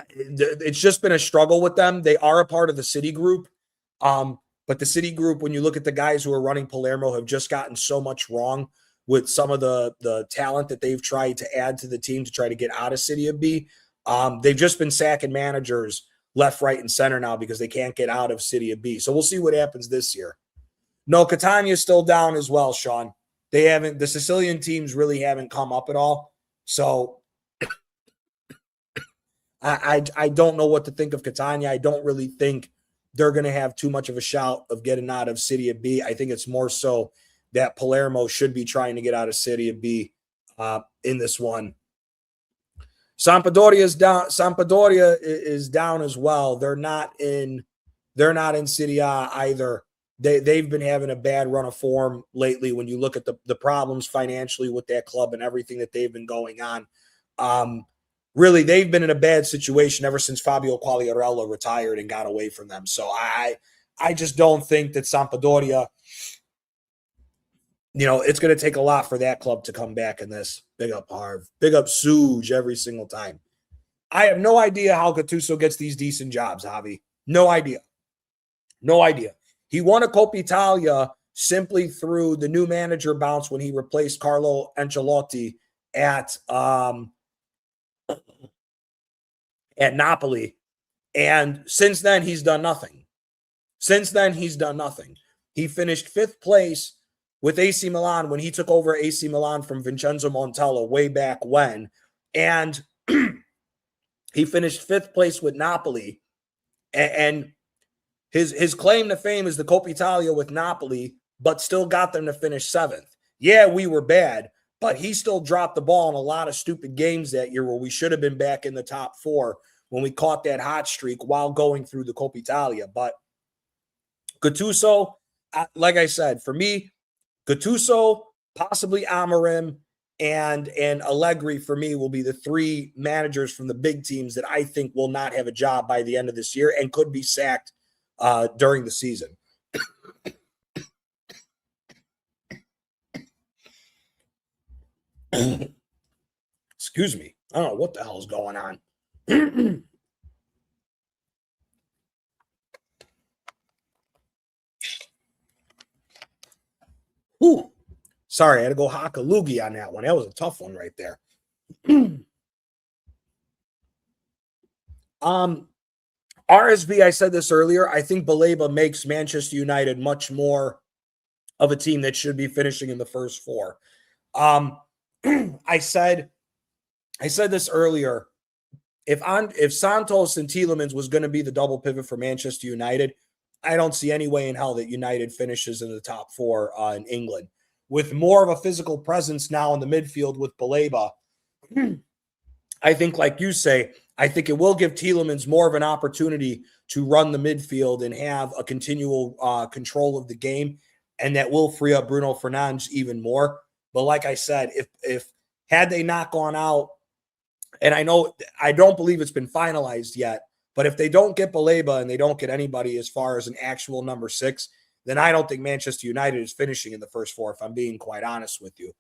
It's just been a struggle with them. They are a part of the City Group, but the City Group, when you look at the guys who are running Palermo, have just gotten so much wrong with some of the talent that they've tried to add to the team to try to get out of City of B. They've just been sacking managers left, right, and center now because they can't get out of City of B. So we'll see what happens this year. No, Catania is still down as well, Sean. The Sicilian teams really haven't come up at all. So I don't know what to think of Catania. I don't really think they're going to have too much of a shout of getting out of City of B. I think it's more so that Palermo should be trying to get out of City of B in this one. Sampdoria is down. Sampdoria is down as well. They're not in Serie A either. They've been having a bad run of form lately when you look at the problems financially with that club and everything that they've been going on. Really, they've been in a bad situation ever since Fabio Quagliarella retired and got away from them. So I just don't think that Sampdoria, it's going to take a lot for that club to come back in this. Big up Harv. Big up Suge every single time. I have no idea how Gattuso gets these decent jobs, Javi. No idea. No idea. He won a Coppa Italia simply through the new manager bounce when he replaced Carlo Ancelotti at Napoli. And since then, he's done nothing. He finished fifth place with AC Milan when he took over AC Milan from Vincenzo Montella way back when. And he finished fifth place with Napoli. And his claim to fame is the Coppa Italia with Napoli, but still got them to finish seventh. Yeah, we were bad, but he still dropped the ball in a lot of stupid games that year where we should have been back in the top four when we caught that hot streak while going through the Coppa Italia. But Gattuso, like I said, for me, Gattuso, possibly Amorim, and Allegri for me will be the three managers from the big teams that I think will not have a job by the end of this year and could be sacked during the season. Excuse me. I don't know what the hell is going on. Whew. Sorry, I had to go hock a loogie on that one. That was a tough one right there. RSV, I said this earlier. I think Baleba makes Manchester United much more of a team that should be finishing in the first four. I said this earlier. If Santos and Tielemans was going to be the double pivot for Manchester United, I don't see any way in hell that United finishes in the top four in England. With more of a physical presence now in the midfield with Baleba, I think, like you say, I think it will give Tielemans more of an opportunity to run the midfield and have a continual control of the game, and that will free up Bruno Fernandes even more. But like I said, if had they not gone out, and I don't believe it's been finalized yet, but if they don't get Baleba and they don't get anybody as far as an actual number 6, then I don't think Manchester United is finishing in the first four, if I'm being quite honest with you.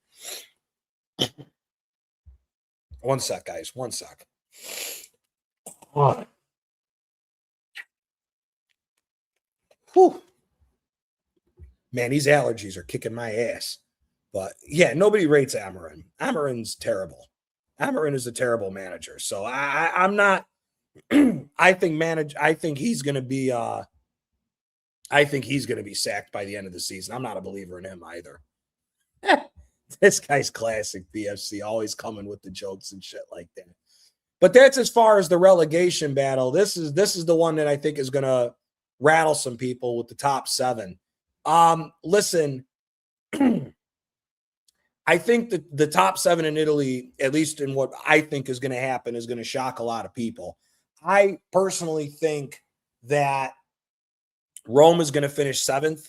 One sec, guys. One sec. Whew. Man, these allergies are kicking my ass. But yeah, nobody rates Amorim. Amorim's terrible. Amorim is a terrible manager. So I'm not. I think he's going to be. I think he's going to be sacked by the end of the season. I'm not a believer in him either. This guy's classic BFC, always coming with the jokes and shit like that. But that's as far as the relegation battle. This is the one that I think is going to rattle some people with the top 7. Listen, I think that the top 7 in Italy, at least in what I think is going to happen, is going to shock a lot of people. I personally think that Rome is going to finish 7th.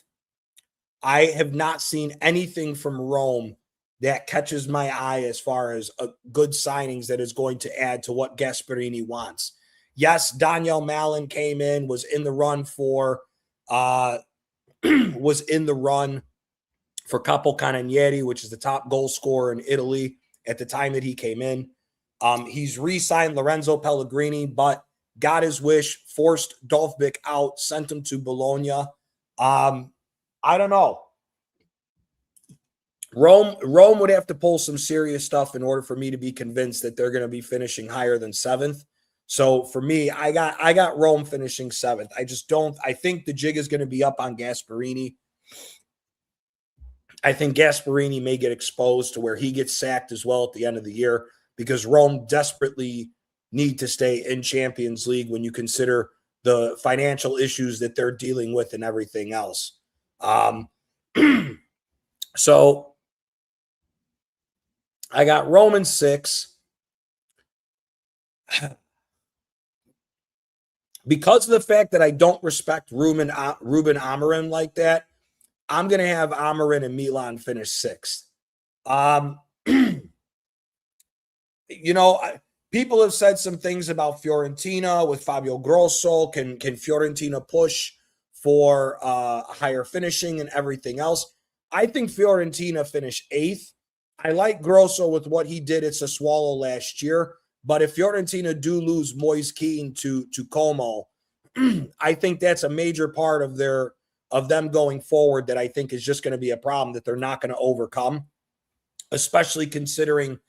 I have not seen anything from Rome that catches my eye as far as a good signings that is going to add to what Gasperini wants. Yes, Daniel Malin came in, was in the run for was in the run for Capo Canonieri, which is the top goal scorer in Italy at the time that he came in. He's re-signed Lorenzo Pellegrini, but got his wish, forced Dovbyk out, sent him to Bologna. I don't know. Rome would have to pull some serious stuff in order for me to be convinced that they're going to be finishing higher than 7th. So for me, I got Rome finishing 7th. I think the jig is going to be up on Gasperini. I think Gasperini may get exposed to where he gets sacked as well at the end of the year, because Rome desperately need to stay in Champions League when you consider the financial issues that they're dealing with and everything else. So I got Rome in 6. Because of the fact that I don't respect Ruben Amorim like that, I'm going to have Amorim and Milan finish 6th. People have said some things about Fiorentina with Fabio Grosso. Can Fiorentina push for higher finishing and everything else? I think Fiorentina finish 8th. I like Grosso with what he did at Sassuolo last year, but if Fiorentina do lose Moise Kean to Como, I think that's a major part of them going forward that I think is just going to be a problem that they're not going to overcome, especially considering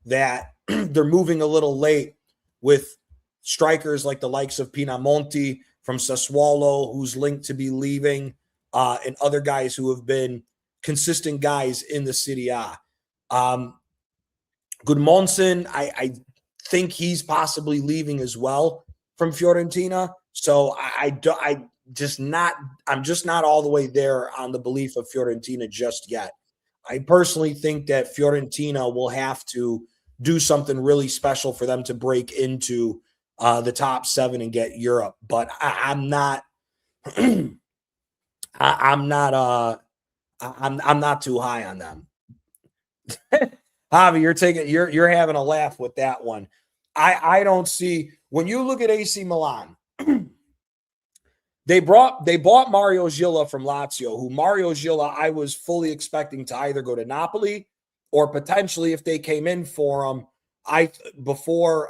that they're moving a little late with strikers like the likes of Pinamonti from Sassuolo, who's linked to be leaving, and other guys who have been consistent guys in the Serie A. Gudmundsson, I think he's possibly leaving as well from Fiorentina. So I'm just not all the way there on the belief of Fiorentina just yet. I personally think that Fiorentina will have to do something really special for them to break into the top 7 and get Europe. But I'm not too high on them. Javi, you're having a laugh with that one. I don't see, when you look at AC Milan, they bought Mario Gilla from Lazio, who Mario Gilla I was fully expecting to either go to Napoli or potentially, if they came in for him, before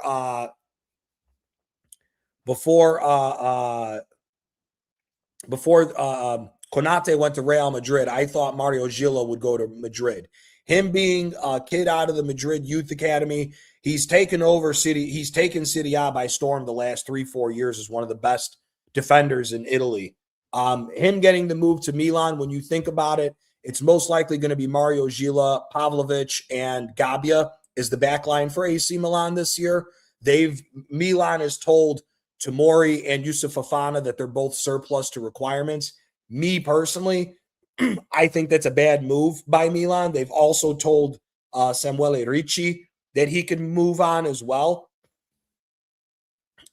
Konate went to Real Madrid, I thought Mario Gilla would go to Madrid. Him being a kid out of the Madrid Youth Academy, he's taken over City. He's taken Serie A by storm the last 3-4 years as one of the best defenders in Italy. Him getting the move to Milan, when you think about it, it's most likely going to be Mario Gila, Pavlovic, and Gabbia is the back line for AC Milan this year. Milan has told Tomori and Yusuf Fofana that they're both surplus to requirements. Me personally, I think that's a bad move by Milan. They've also told Samuele Ricci that he can move on as well.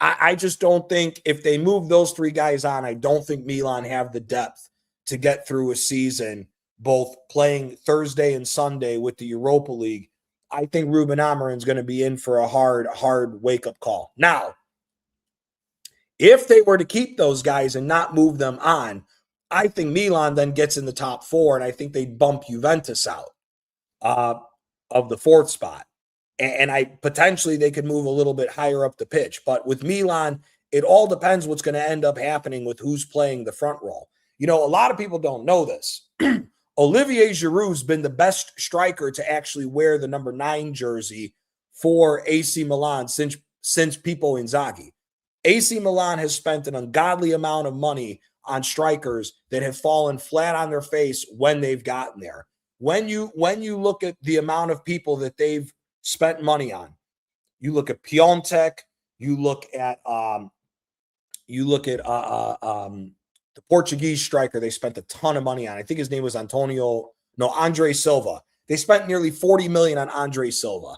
I just don't think if they move those 3 guys on, I don't think Milan have the depth to get through a season, both playing Thursday and Sunday with the Europa League. I think Ruben Amorim is going to be in for a hard wake-up call. Now, if they were to keep those guys and not move them on, I think Milan then gets in the top 4, and I think they'd bump Juventus out of the 4th spot. And potentially they could move a little bit higher up the pitch. But with Milan, it all depends what's going to end up happening with who's playing the front row. A lot of people don't know this. Olivier Giroud's been the best striker to actually wear the number 9 jersey for AC Milan since Pippo Inzaghi. AC Milan has spent an ungodly amount of money on strikers that have fallen flat on their face when they've gotten there. When you look at the amount of people that they've spent money on, you look at Piontek, you look at the Portuguese striker they spent a ton of money on. I think his name was Andre Silva. They spent nearly 40 million on Andre Silva.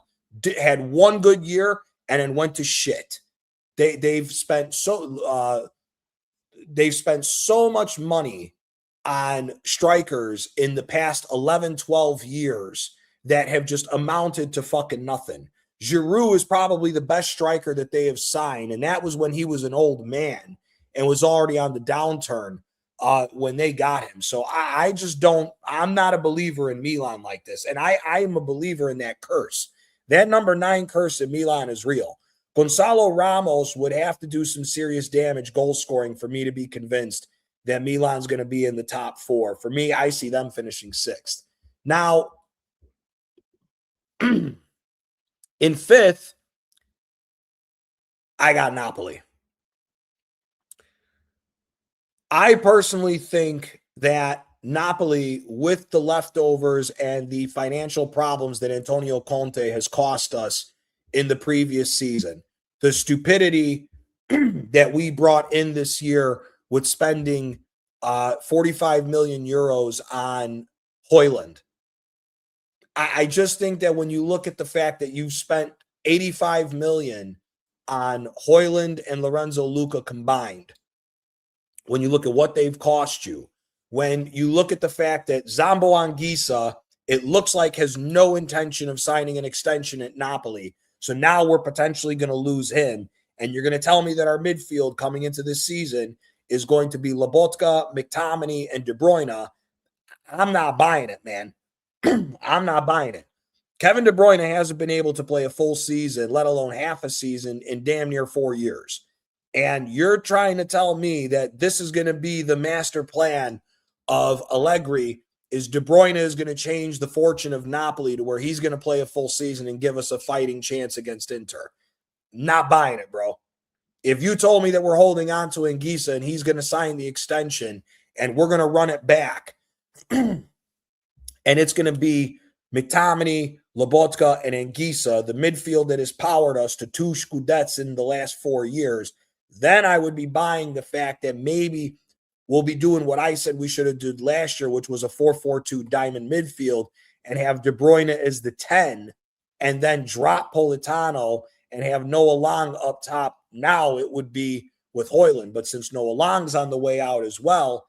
Had one good year and then went to shit. They've spent so much money on strikers in the past 11, 12 years that have just amounted to fucking nothing. Giroud is probably the best striker that they have signed, and that was when he was an old man and was already on the downturn. when they got him. So I just don't, I'm not a believer in Milan like this. And I am a believer in that curse. That number 9 curse in Milan is real. Gonzalo Ramos would have to do some serious damage goal scoring for me to be convinced that Milan's going to be in the top 4. For me, I see them finishing 6th. Now, in 5th, I got Napoli. I personally think that Napoli, with the leftovers and the financial problems that Antonio Conte has cost us in the previous season, the stupidity that we brought in this year with spending 45 million euros on Højlund. I just think that when you look at the fact that you've spent 85 million on Højlund and Lorenzo Luca combined, when you look at what they've cost you, when you look at the fact that Zambo Anguissa, it looks like has no intention of signing an extension at Napoli. So now we're potentially going to lose him. And you're going to tell me that our midfield coming into this season is going to be Lobotka, McTominay, and De Bruyne. I'm not buying it, man. I'm not buying it. Kevin De Bruyne hasn't been able to play a full season, let alone half a season, in damn near 4 years. And you're trying to tell me that this is going to be the master plan of Allegri, is De Bruyne is going to change the fortune of Napoli to where he's going to play a full season and give us a fighting chance against Inter. Not buying it, bro. If you told me that we're holding on to Anguissa and he's going to sign the extension and we're going to run it back and it's going to be McTominay, Lobotka, and Anguissa, the midfield that has powered us to 2 Scudettes in the last 4 years, then I would be buying the fact that maybe we'll be doing what I said we should have done last year, which was a 4-4-2 diamond midfield, and have De Bruyne as the 10, and then drop Politano and have Noah Long up top. Now it would be with Højlund. But since Noah Long's on the way out as well,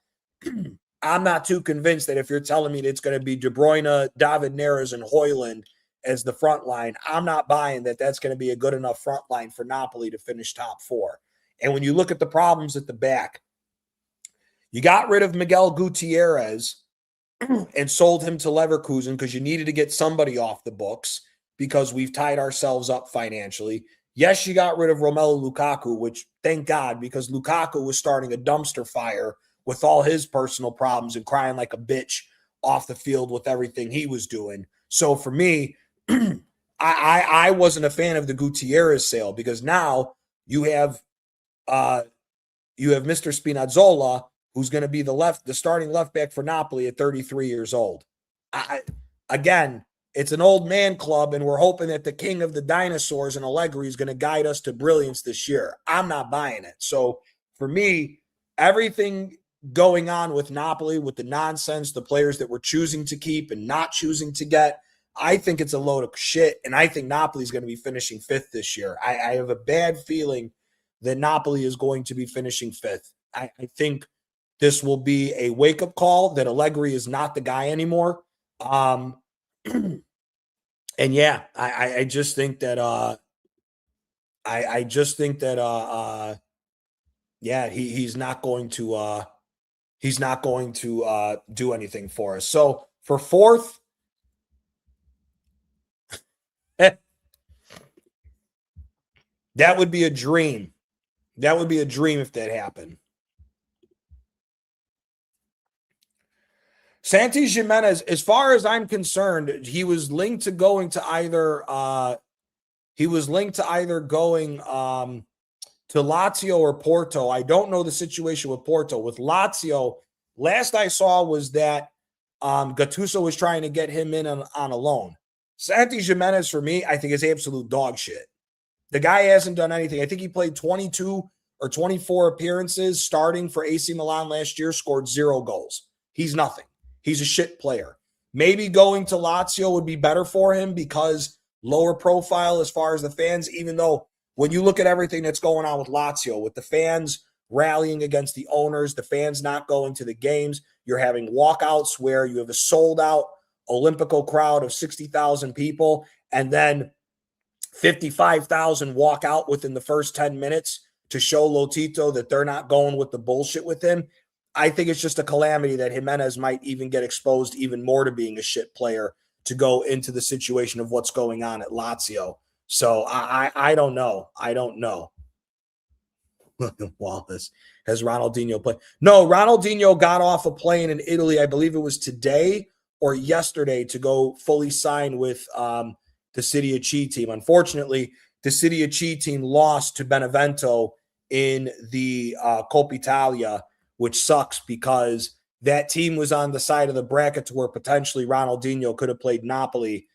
I'm not too convinced that if you're telling me that it's going to be De Bruyne, David Neres, and Højlund as the front line, I'm not buying that that's going to be a good enough front line for Napoli to finish top 4. And when you look at the problems at the back, you got rid of Miguel Gutierrez and sold him to Leverkusen because you needed to get somebody off the books because we've tied ourselves up financially. Yes, you got rid of Romelu Lukaku, which thank God, because Lukaku was starting a dumpster fire with all his personal problems and crying like a bitch off the field with everything he was doing. So for me, I wasn't a fan of the Gutierrez sale because now you have Mr. Spinazzola, who's going to be the starting left back for Napoli at 33 years old. Again, it's an old man club, and we're hoping that the king of the dinosaurs and Allegri is going to guide us to brilliance this year. I'm not buying it. So for me, everything going on with Napoli, with the nonsense, the players that we're choosing to keep and not choosing to get, I think it's a load of shit, and I think Napoli is going to be finishing 5th this year. I have a bad feeling that Napoli is going to be finishing 5th. I think this will be a wake-up call that Allegri is not the guy anymore. And yeah, I just think that yeah, he's not going to do anything for us. So for 4th, that would be a dream. That would be a dream if that happened. Santi Jimenez, as far as I'm concerned, he was linked to going to either going to Lazio or Porto. I don't know the situation with Porto. With Lazio, last I saw was that Gattuso was trying to get him in on a loan. Santi Jimenez, for me, I think is absolute dog shit. The guy hasn't done anything. I think he played 22 or 24 appearances starting for AC Milan last year, scored 0 goals. He's nothing. He's a shit player. Maybe going to Lazio would be better for him because lower profile as far as the fans, even though when you look at everything that's going on with Lazio, with the fans rallying against the owners, the fans not going to the games, you're having walkouts where you have a sold-out Olympico crowd of 60,000 people, and then 55,000 walk out within the first 10 minutes to show Lotito that they're not going with the bullshit with him. I think it's just a calamity that Jimenez might even get exposed even more to being a shit player to go into the situation of what's going on at Lazio. So I don't know. I don't know. Wallace, has Ronaldinho played? No, Ronaldinho got off a plane in Italy. I believe it was today or yesterday to go fully sign with the Serie C team. Unfortunately, the Serie C team lost to Benevento in the Coppa Italia, which sucks because that team was on the side of the bracket to where potentially Ronaldinho could have played Napoli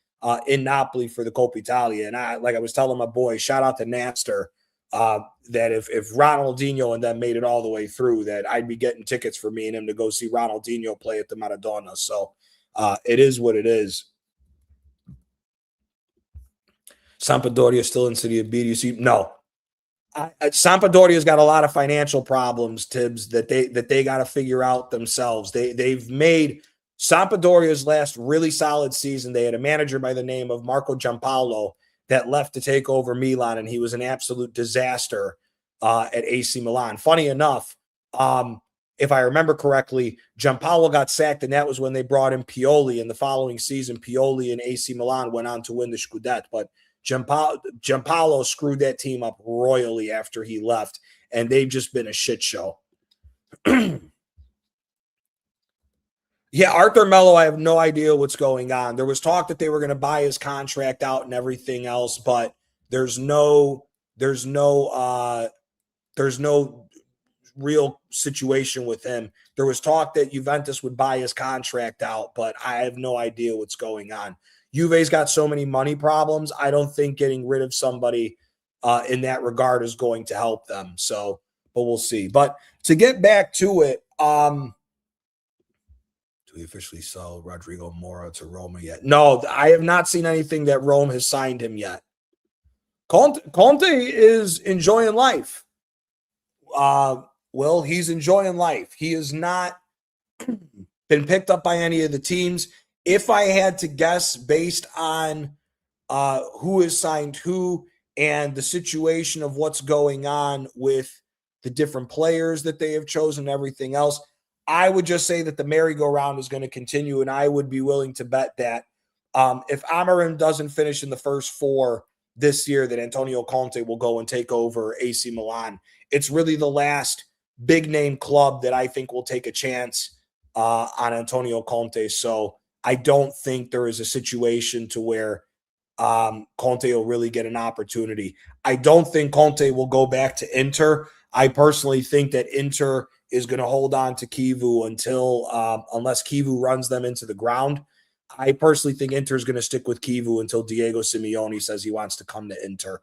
in Napoli for the Coppa Italia. And I was telling my boy, shout out to Napster, that if Ronaldinho and them made it all the way through, that I'd be getting tickets for me and him to go see Ronaldinho play at the Maradona. So it is what it is. Sampdoria still in Serie B. Do you see? No. Sampdoria's got a lot of financial problems, Tibbs, that they got to figure out themselves. They've made Sampdoria's last really solid season. They had a manager by the name of Marco Giampaolo that left to take over Milan, and he was an absolute disaster at AC Milan. Funny enough, if I remember correctly, Giampaolo got sacked, and that was when they brought in Pioli. In the following season, Pioli and AC Milan went on to win the Scudetto, but Giampaolo screwed that team up royally after he left, and they've just been a shit show. Yeah, Arthur Melo, I have no idea what's going on. There was talk that they were going to buy his contract out and everything else, but there's no real situation with him. There was talk that Juventus would buy his contract out, but I have no idea what's going on. Juve's got so many money problems. I don't think getting rid of somebody in that regard is going to help them. So, but we'll see. But to get back to it, we officially sell Rodrigo Mora to Roma yet? No, I have not seen anything that Rome has signed him yet. Conte is enjoying life. Well, he's enjoying life. He has not been picked up by any of the teams. If I had to guess based on who has signed who and the situation of what's going on with the different players that they have chosen and everything else, I would just say that the merry-go-round is going to continue, and I would be willing to bet that if Amorim doesn't finish in the first four this year, that Antonio Conte will go and take over AC Milan. It's really the last big-name club that I think will take a chance on Antonio Conte. So I don't think there is a situation to where Conte will really get an opportunity. I don't think Conte will go back to Inter. I personally think that Inter is going to hold on to Kivu until, unless Kivu runs them into the ground. I personally think Inter is going to stick with Kivu until Diego Simeone says he wants to come to Inter.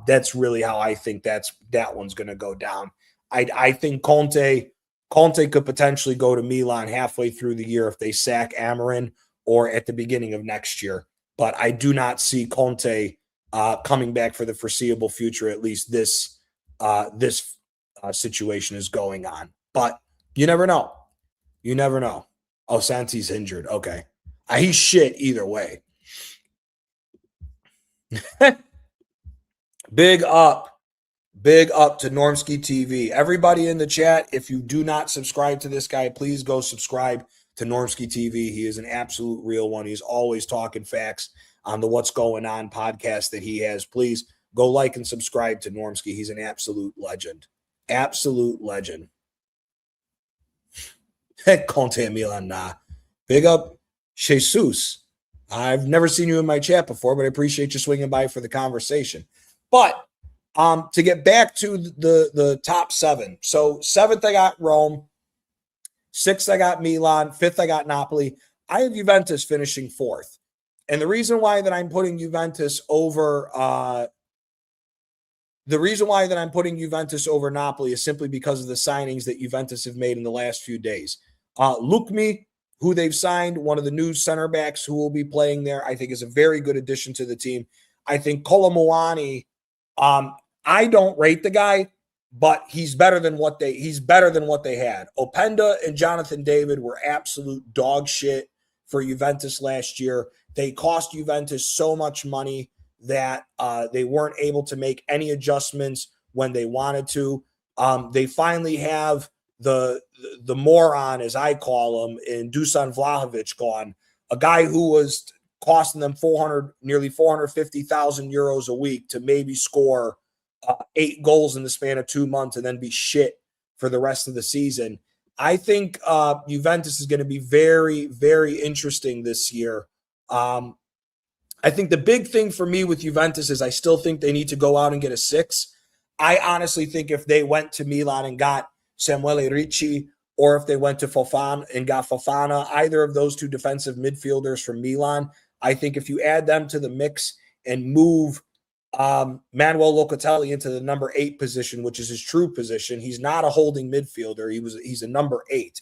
That's really how I think that one's going to go down. I think Conte could potentially go to Milan halfway through the year if they sack Amorim or at the beginning of next year. But I do not see Conte coming back for the foreseeable future, at least this situation is going on. But you never know. You never know. Oh, Santi's injured. Okay. He's shit either way. Big up to Normski TV. Everybody in the chat, if you do not subscribe to this guy, please go subscribe to Normski TV. He is an absolute real one. He's always talking facts on the What's Going On podcast that he has. Please go like and subscribe to Normski. He's an absolute legend. Absolute legend. Conte Milan, nah. Big up Jesus. I've never seen you in my chat before, but I appreciate you swinging by for the conversation. But to get back to the top seven. So 7th, I got Rome. 6th, I got Milan. 5th, I got Napoli. I have Juventus finishing 4th. And the reason why that I'm putting Juventus over Napoli is simply because of the signings that Juventus have made in the last few days. Lukmi, who they've signed, one of the new center backs who will be playing there, I think is a very good addition to the team. I think Kolomuani, I don't rate the guy, but he's better than what they had. Openda and Jonathan David were absolute dog shit for Juventus last year. They cost Juventus so much money that they weren't able to make any adjustments when they wanted to. They finally have the moron, as I call him, in Dusan Vlahovic gone, a guy who was costing them nearly 450,000 euros a week to maybe score 8 goals in the span of 2 months and then be shit for the rest of the season. I think Juventus is going to be very, very interesting this year. I think the big thing for me with Juventus is I still think they need to go out and get a 6. I honestly think if they went to Milan and got Samuele Ricci, or if they went to Fofana and got Fofana, either of those two defensive midfielders from Milan, I think if you add them to the mix and move Manuel Locatelli into the number 8 position, which is his true position, he's not a holding midfielder. He's a number 8.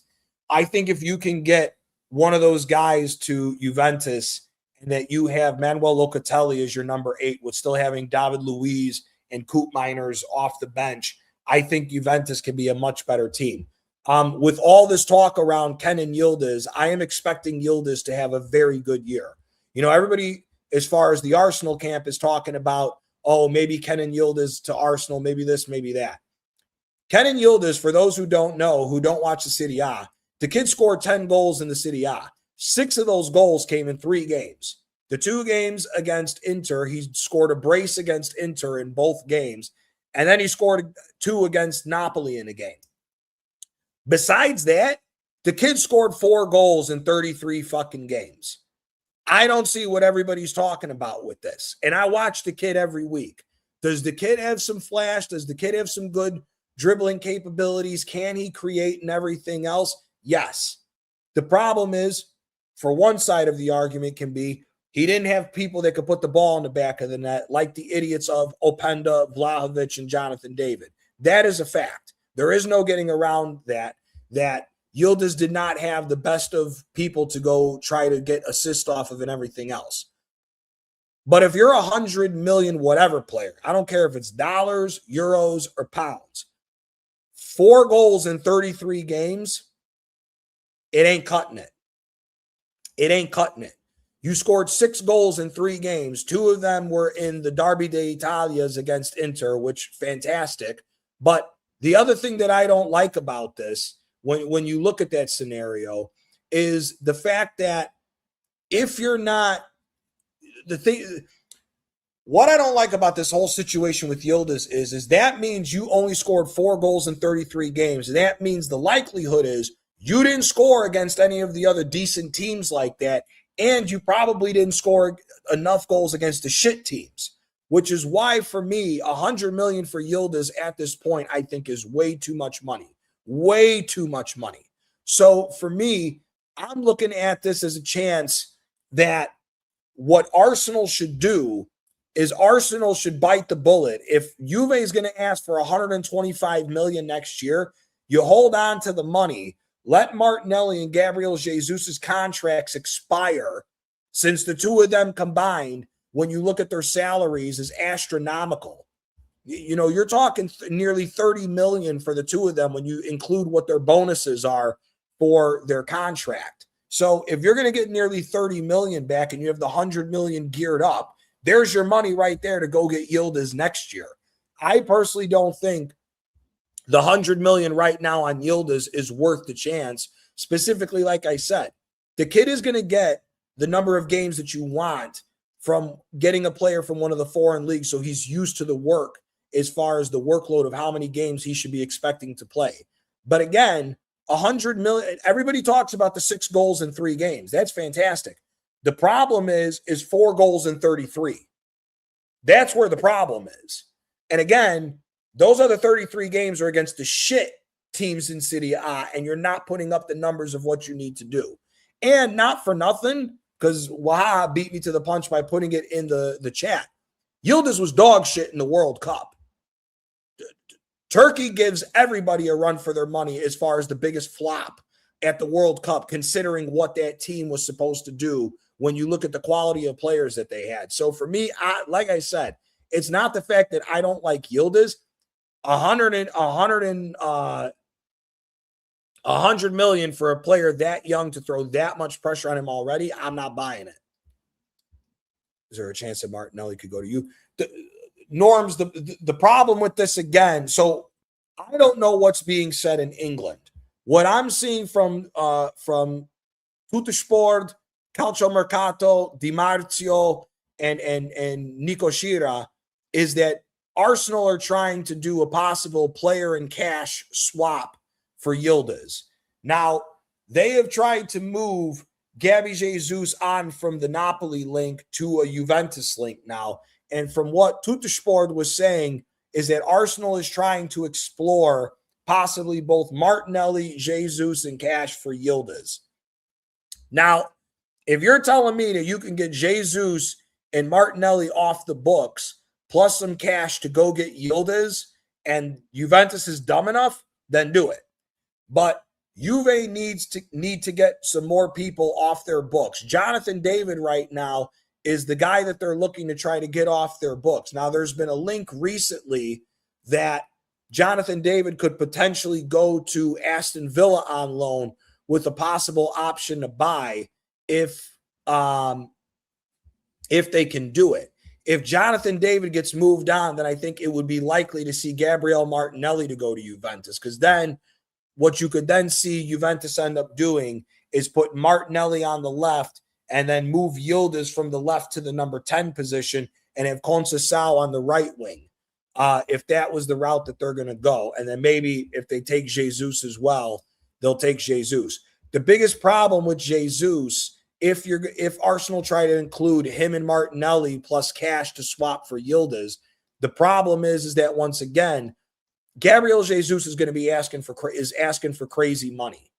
I think if you can get one of those guys to Juventus and that you have Manuel Locatelli as your number 8 with still having David Luiz and Koop Miners off the bench, I think Juventus can be a much better team. With all this talk around Kenan Yildiz, I am expecting Yildiz to have a very good year. Everybody, as far as the Arsenal camp, is talking about, oh, maybe Kenan Yildiz to Arsenal, maybe this, maybe that. Kenan Yildiz, for those who don't know, who don't watch the Serie A, the kid scored 10 goals in the Serie A. 6 of those goals came in 3 games. The 2 games against Inter, he scored a brace against Inter in both games, and then he scored 2 against Napoli in a game. Besides that, the kid scored 4 goals in 33 fucking games. I don't see what everybody's talking about with this. And I watch the kid every week. Does the kid have some flash? Does the kid have some good dribbling capabilities? Can he create and everything else? Yes. The problem is, for one side of the argument can be, he didn't have people that could put the ball in the back of the net like the idiots of Openda, Vlahovic, and Jonathan David. That is a fact. There is no getting around that Yildiz did not have the best of people to go try to get assist off of and everything else. But if you're 100 million whatever player, I don't care if it's dollars, euros, or pounds, 4 goals in 33 games, it ain't cutting it. It ain't cutting it. You scored 6 goals in 3 games. 2 of them were in the Derby d'Italias against Inter, which fantastic. But the other thing that I don't like about this, when you look at that scenario, is the fact that if you're not what I don't like about this whole situation with Yildiz is that means you only scored 4 goals in 33 games. That means the likelihood is you didn't score against any of the other decent teams like that, and you probably didn't score enough goals against the shit teams, which is why, for me, 100 million for Yildiz at this point, I think, is way too much money. Way too much money. So for me, I'm looking at this as a chance that what Arsenal should do is Arsenal should bite the bullet. If Juve is going to ask for 125 million next year, you hold on to the money. Let Martinelli and Gabriel Jesus' contracts expire, since the 2 of them combined, when you look at their salaries, is astronomical. You're talking nearly 30 million for the 2 of them when you include what their bonuses are for their contract. So if you're going to get nearly 30 million back and you have the 100 million geared up, there's your money right there to go get Yildiz next year. I personally don't think the 100 million right now on Yildiz is worth the chance. Specifically, like I said, the kid is going to get the number of games that you want from getting a player from one of the foreign leagues, so he's used to the work as far as the workload of how many games he should be expecting to play. But again, 100 million, everybody talks about the 6 goals in 3 games. That's fantastic. The problem is 4 goals in 33. That's where the problem is. And again, those other 33 games are against the shit teams in Serie A, and you're not putting up the numbers of what you need to do. And not for nothing, because Waha beat me to the punch by putting it in the chat. Yildiz was dog shit in the World Cup. Turkey gives everybody a run for their money as far as the biggest flop at the World Cup, considering what that team was supposed to do when you look at the quality of players that they had. So for me, like I said, it's not the fact that I don't like Yildiz. 100 million for a player that young to throw that much pressure on him already, I'm not buying it. Is there a chance that Martinelli could go to you? Norms, the problem with this again, so I don't know what's being said in England. What I'm seeing from Tuttosport, Calciomercato, Di Marzio, and Nico Schira is that Arsenal are trying to do a possible player and cash swap for Yildiz. Now, they have tried to move Gabby Jesus on from the Napoli link to a Juventus link now. And from what Tuttosport was saying, is that Arsenal is trying to explore possibly both Martinelli, Jesus, and cash for Yildiz. Now, if you're telling me that you can get Jesus and Martinelli off the books, plus some cash to go get Yildiz, and Juventus is dumb enough, then do it. But Juve need to get some more people off their books. Jonathan David right now is the guy that they're looking to try to get off their books. Now, there's been a link recently that Jonathan David could potentially go to Aston Villa on loan with a possible option to buy if they can do it. If Jonathan David gets moved on, then I think it would be likely to see Gabriel Martinelli to go to Juventus, because then what you could then see Juventus end up doing is put Martinelli on the left and then move Yildiz from the left to the number 10 position and have Conceição on the right wing, if that was the route that they're going to go. And then maybe if they take Jesus as well, they'll take Jesus. The biggest problem with Jesus, if Arsenal try to include him and Martinelli plus cash to swap for Yildiz, the problem is that once again, Gabriel Jesus is going to be asking for crazy money.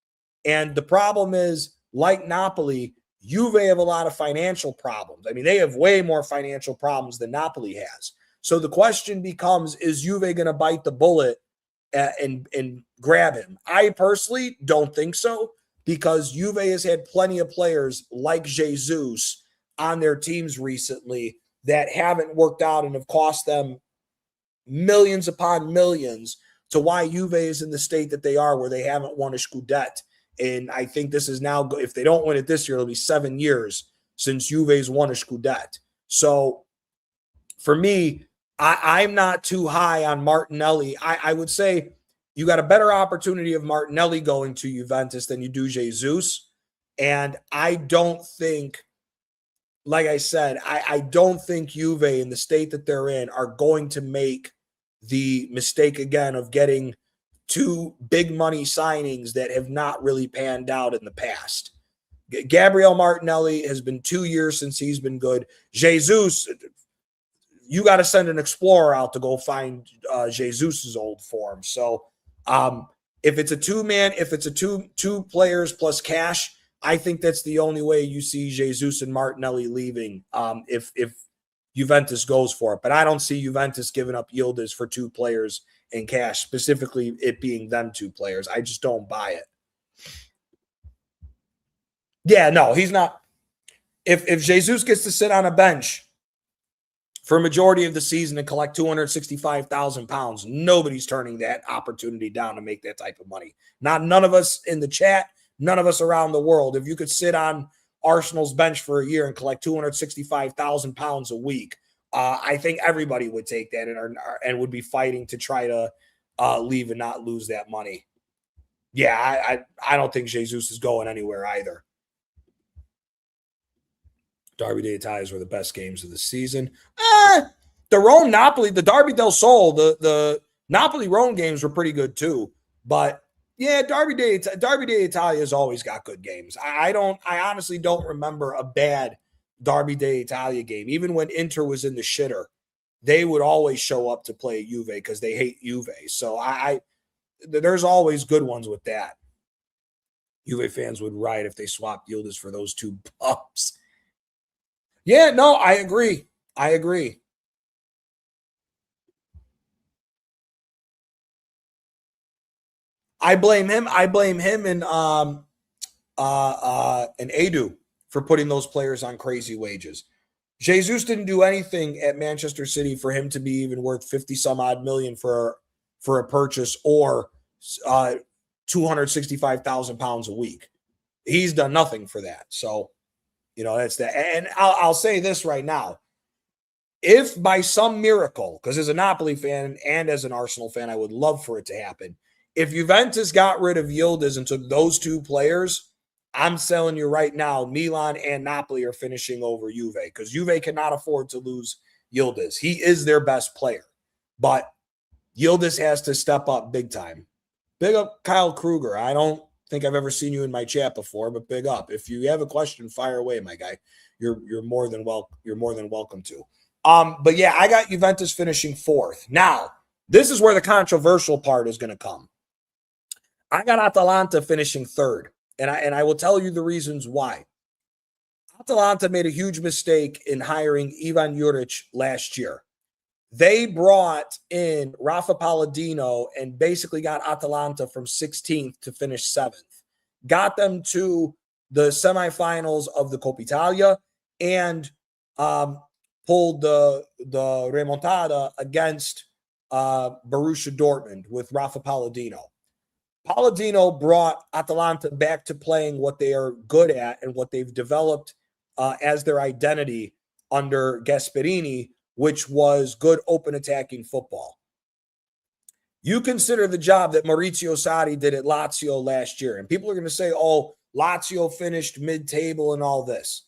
And the problem is, like Napoli, Juve have a lot of financial problems. I mean, they have way more financial problems than Napoli has. So the question becomes, is Juve going to bite the bullet and grab him? I personally don't think so, because Juve has had plenty of players like Jesus on their teams recently that haven't worked out and have cost them millions upon millions, to why Juve is in the state that they are, where they haven't won a Scudetto. And I think this is now, if they don't win it this year, it'll be 7 years since Juve's won a Scudetto. So for me, I'm not too high on Martinelli. I would say you got a better opportunity of Martinelli going to Juventus than you do Jesus. And I don't think, like I said, I don't think Juve in the state that they're in are going to make the mistake again of getting two big money signings that have not really panned out in the past. Gabriel Martinelli has been 2 years since he's been good. Jesus, you got to send an explorer out to go find Jesus's old form. So if it's a two players plus cash, I think that's the only way you see Jesus and Martinelli leaving, if Juventus goes for it. But I don't see Juventus giving up Yildiz for two players in cash, specifically it being them two players. I just don't buy it. Yeah, no, he's not. If Jesus gets to sit on a bench for a majority of the season and collect £265,000, nobody's turning that opportunity down to make that type of money. None of us in the chat, none of us around the world. If you could sit on Arsenal's bench for a year and collect £265,000 a week, I think everybody would take that and would be fighting to try to leave and not lose that money. Yeah, I don't think Jesus is going anywhere either. Derby d'Italia were the best games of the season. The Rome Napoli, the Derby del Sol, the Napoli Rome games were pretty good too. But yeah, Derby d'Italia has always got good games. I honestly don't remember a bad Derby d'Italia game. Even when Inter was in the shitter, they would always show up to play Juve because they hate Juve. So there's always good ones with that. Juve fans would riot if they swapped Yildiz for those two pups. Yeah, no, I agree. I blame him. And Edu for putting those players on crazy wages. Jesus didn't do anything at Manchester City for him to be even worth 50 some odd million for a purchase, or £265,000 a week. He's done nothing for that. So, that's that. And I'll say this right now. if by some miracle, because as a Napoli fan and as an Arsenal fan, I would love for it to happen. If Juventus got rid of Yildiz and took those two players, I'm telling you right now, Milan and Napoli are finishing over Juve because Juve cannot afford to lose Yildiz. He is their best player, but Yildiz has to step up big time. Big up Kyle Kruger. I don't think I've ever seen you in my chat before, but big up. If you have a question, fire away, my guy. You're more than welcome to. But yeah, I got Juventus finishing fourth. Now, this is where the controversial part is going to come. I got Atalanta finishing third, and I will tell you the reasons why. Atalanta made a huge mistake in hiring Ivan Juric last year. They brought in Rafa Palladino and basically got Atalanta from 16th to finish 7th. Got them to the semifinals of the Coppa Italia and pulled the remontada against Borussia Dortmund with Rafa Palladino. Palladino brought Atalanta back to playing what they are good at and what they've developed as their identity under Gasperini, which was good open attacking football. You consider the job that Maurizio Sarri did at Lazio last year, and people are going to say, oh, Lazio finished mid-table and all this.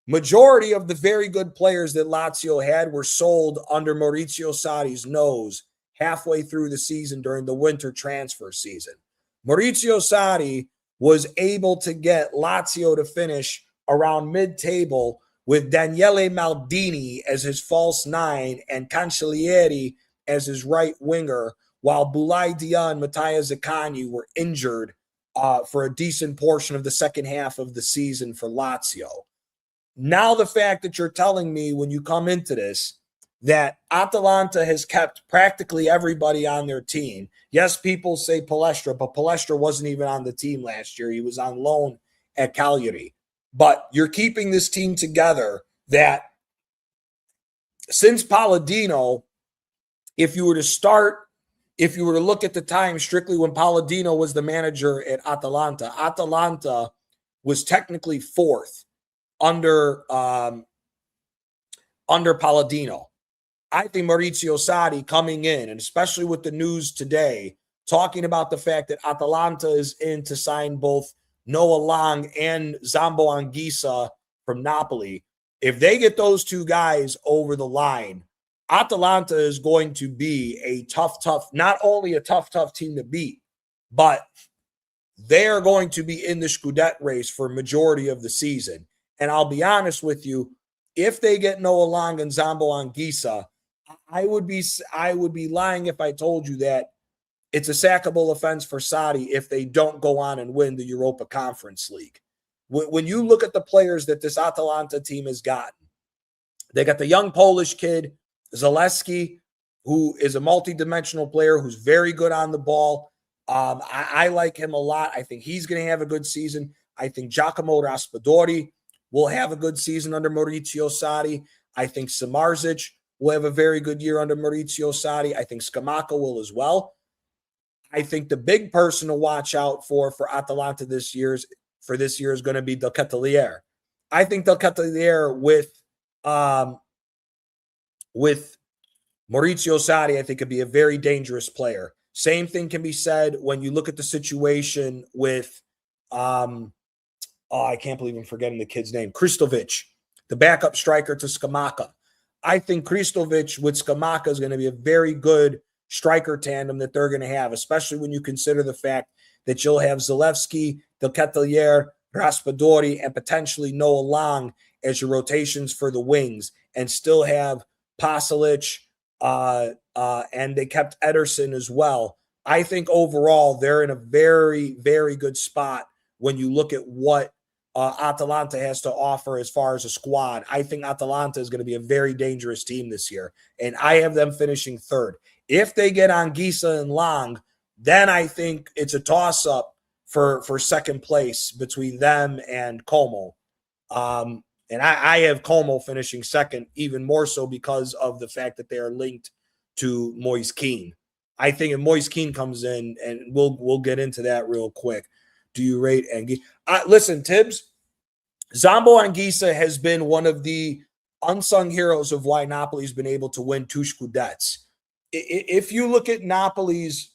Majority of the very good players that Lazio had were sold under Maurizio Sarri's nose halfway through the season during the winter transfer season. Maurizio Sarri was able to get Lazio to finish around mid-table with Daniele Maldini as his false nine and Cancellieri as his right winger, while Boulaye Dia and Mattia Zaccagni were injured for a decent portion of the second half of the season for Lazio. Now the fact that you're telling me when you come into this that Atalanta has kept practically everybody on their team. Yes, people say Palestra, but Palestra wasn't even on the team last year. He was on loan at Cagliari. But you're keeping this team together that since Palladino, if you were to look at the time strictly when Palladino was the manager at Atalanta, Atalanta was technically fourth under Palladino. I think Maurizio Sarri coming in, and especially with the news today, talking about the fact that Atalanta is in to sign both Noah Lang and Zambo Anguissa from Napoli. If they get those two guys over the line, Atalanta is going to be a tough, not only a tough team to beat, but they are going to be in the Scudetto race for a majority of the season. And I'll be honest with you, if they get Noah Lang and Zambo Anguissa, I would be lying if I told you that it's a sackable offense for Sarri if they don't go on and win the Europa Conference League. When you look at the players that this Atalanta team has gotten, they got the young Polish kid, Zaleski, who is a multi-dimensional player who's very good on the ball. I like him a lot. I think he's going to have a good season. I think Giacomo Raspadori will have a good season under Maurizio Sarri. I think Samardzic will have a very good year under Maurizio Sarri. I think Scamacca will as well. I think the big person to watch out for Atalanta this year is going to be Del Cataliere. I think Del Cataliere with Maurizio Sarri, I think could be a very dangerous player. Same thing can be said when you look at the situation with I can't believe I'm forgetting the kid's name, Kristovic, the backup striker to Scamacca. I think Kristovic with Scamacca is going to be a very good striker tandem that they're going to have, especially when you consider the fact that you'll have Zalewski, Del Cataliere, Raspadori, and potentially Noah Lang as your rotations for the wings, and still have Pasalic, and they kept Ederson as well. I think overall they're in a very, very good spot when you look at what Atalanta has to offer as far as a squad. I think Atalanta is going to be a very dangerous team this year, and I have them finishing third. If they get Anguissa and Lang, then I think it's a toss-up for second place between them and Como. And I have Como finishing second, even more so because of the fact that they are linked to Moise Kean. I think if Moise Kean comes in, and we'll get into that real quick. Do you rate Anguissa? Listen, Tibbs, Zambo Anguissa has been one of the unsung heroes of why Napoli's been able to win 2 Scudettes. If you look at Napoli's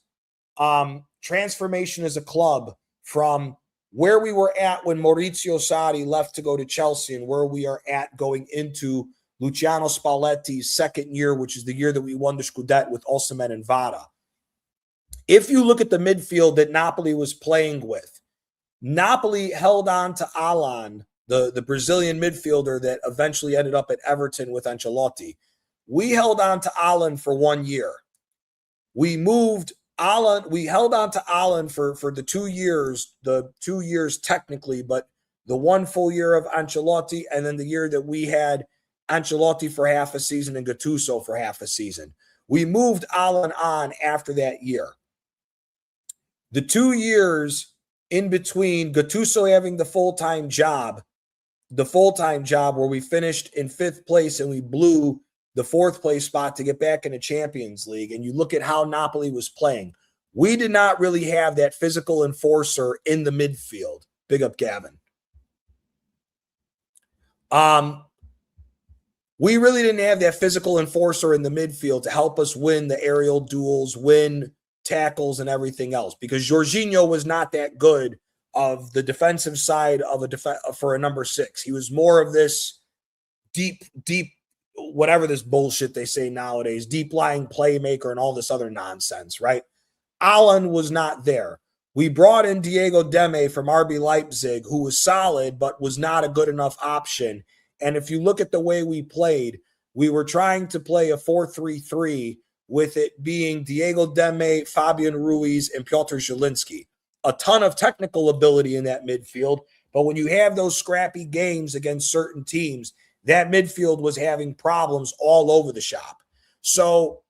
transformation as a club from where we were at when Maurizio Sarri left to go to Chelsea and where we are at going into Luciano Spalletti's second year, which is the year that we won the Scudetto with Osimhen and Vada. If you look at the midfield that Napoli was playing with, Napoli held on to Alan, the Brazilian midfielder that eventually ended up at Everton with Ancelotti. We held on to Alan for 1 year. We moved Alan, we held on to Alan for the 2 years technically, but the 1 full year of Ancelotti, and then the year that we had Ancelotti for half a season and Gattuso for half a season. We moved Alan on after that year. The 2 years in between Gattuso having the full-time job where we finished in 5th place and we blew the 4th place spot to get back in the Champions League, and you look at how Napoli was playing, we did not really have that physical enforcer in the midfield. Big up, Gavin. We really didn't have that physical enforcer in the midfield to help us win the aerial duels, win tackles, and everything else, because Jorginho was not that good of the defensive side of for a number 6. He was more of this deep, whatever this bullshit they say nowadays, deep lying playmaker and all this other nonsense, right? Alan was not there. We brought in Diego Demme from RB Leipzig, who was solid, but was not a good enough option. And if you look at the way we played, we were trying to play a 4-3-3 with it being Diego Demme, Fabian Ruiz, and Piotr Zielinski. A ton of technical ability in that midfield, but when you have those scrappy games against certain teams, that midfield was having problems all over the shop. So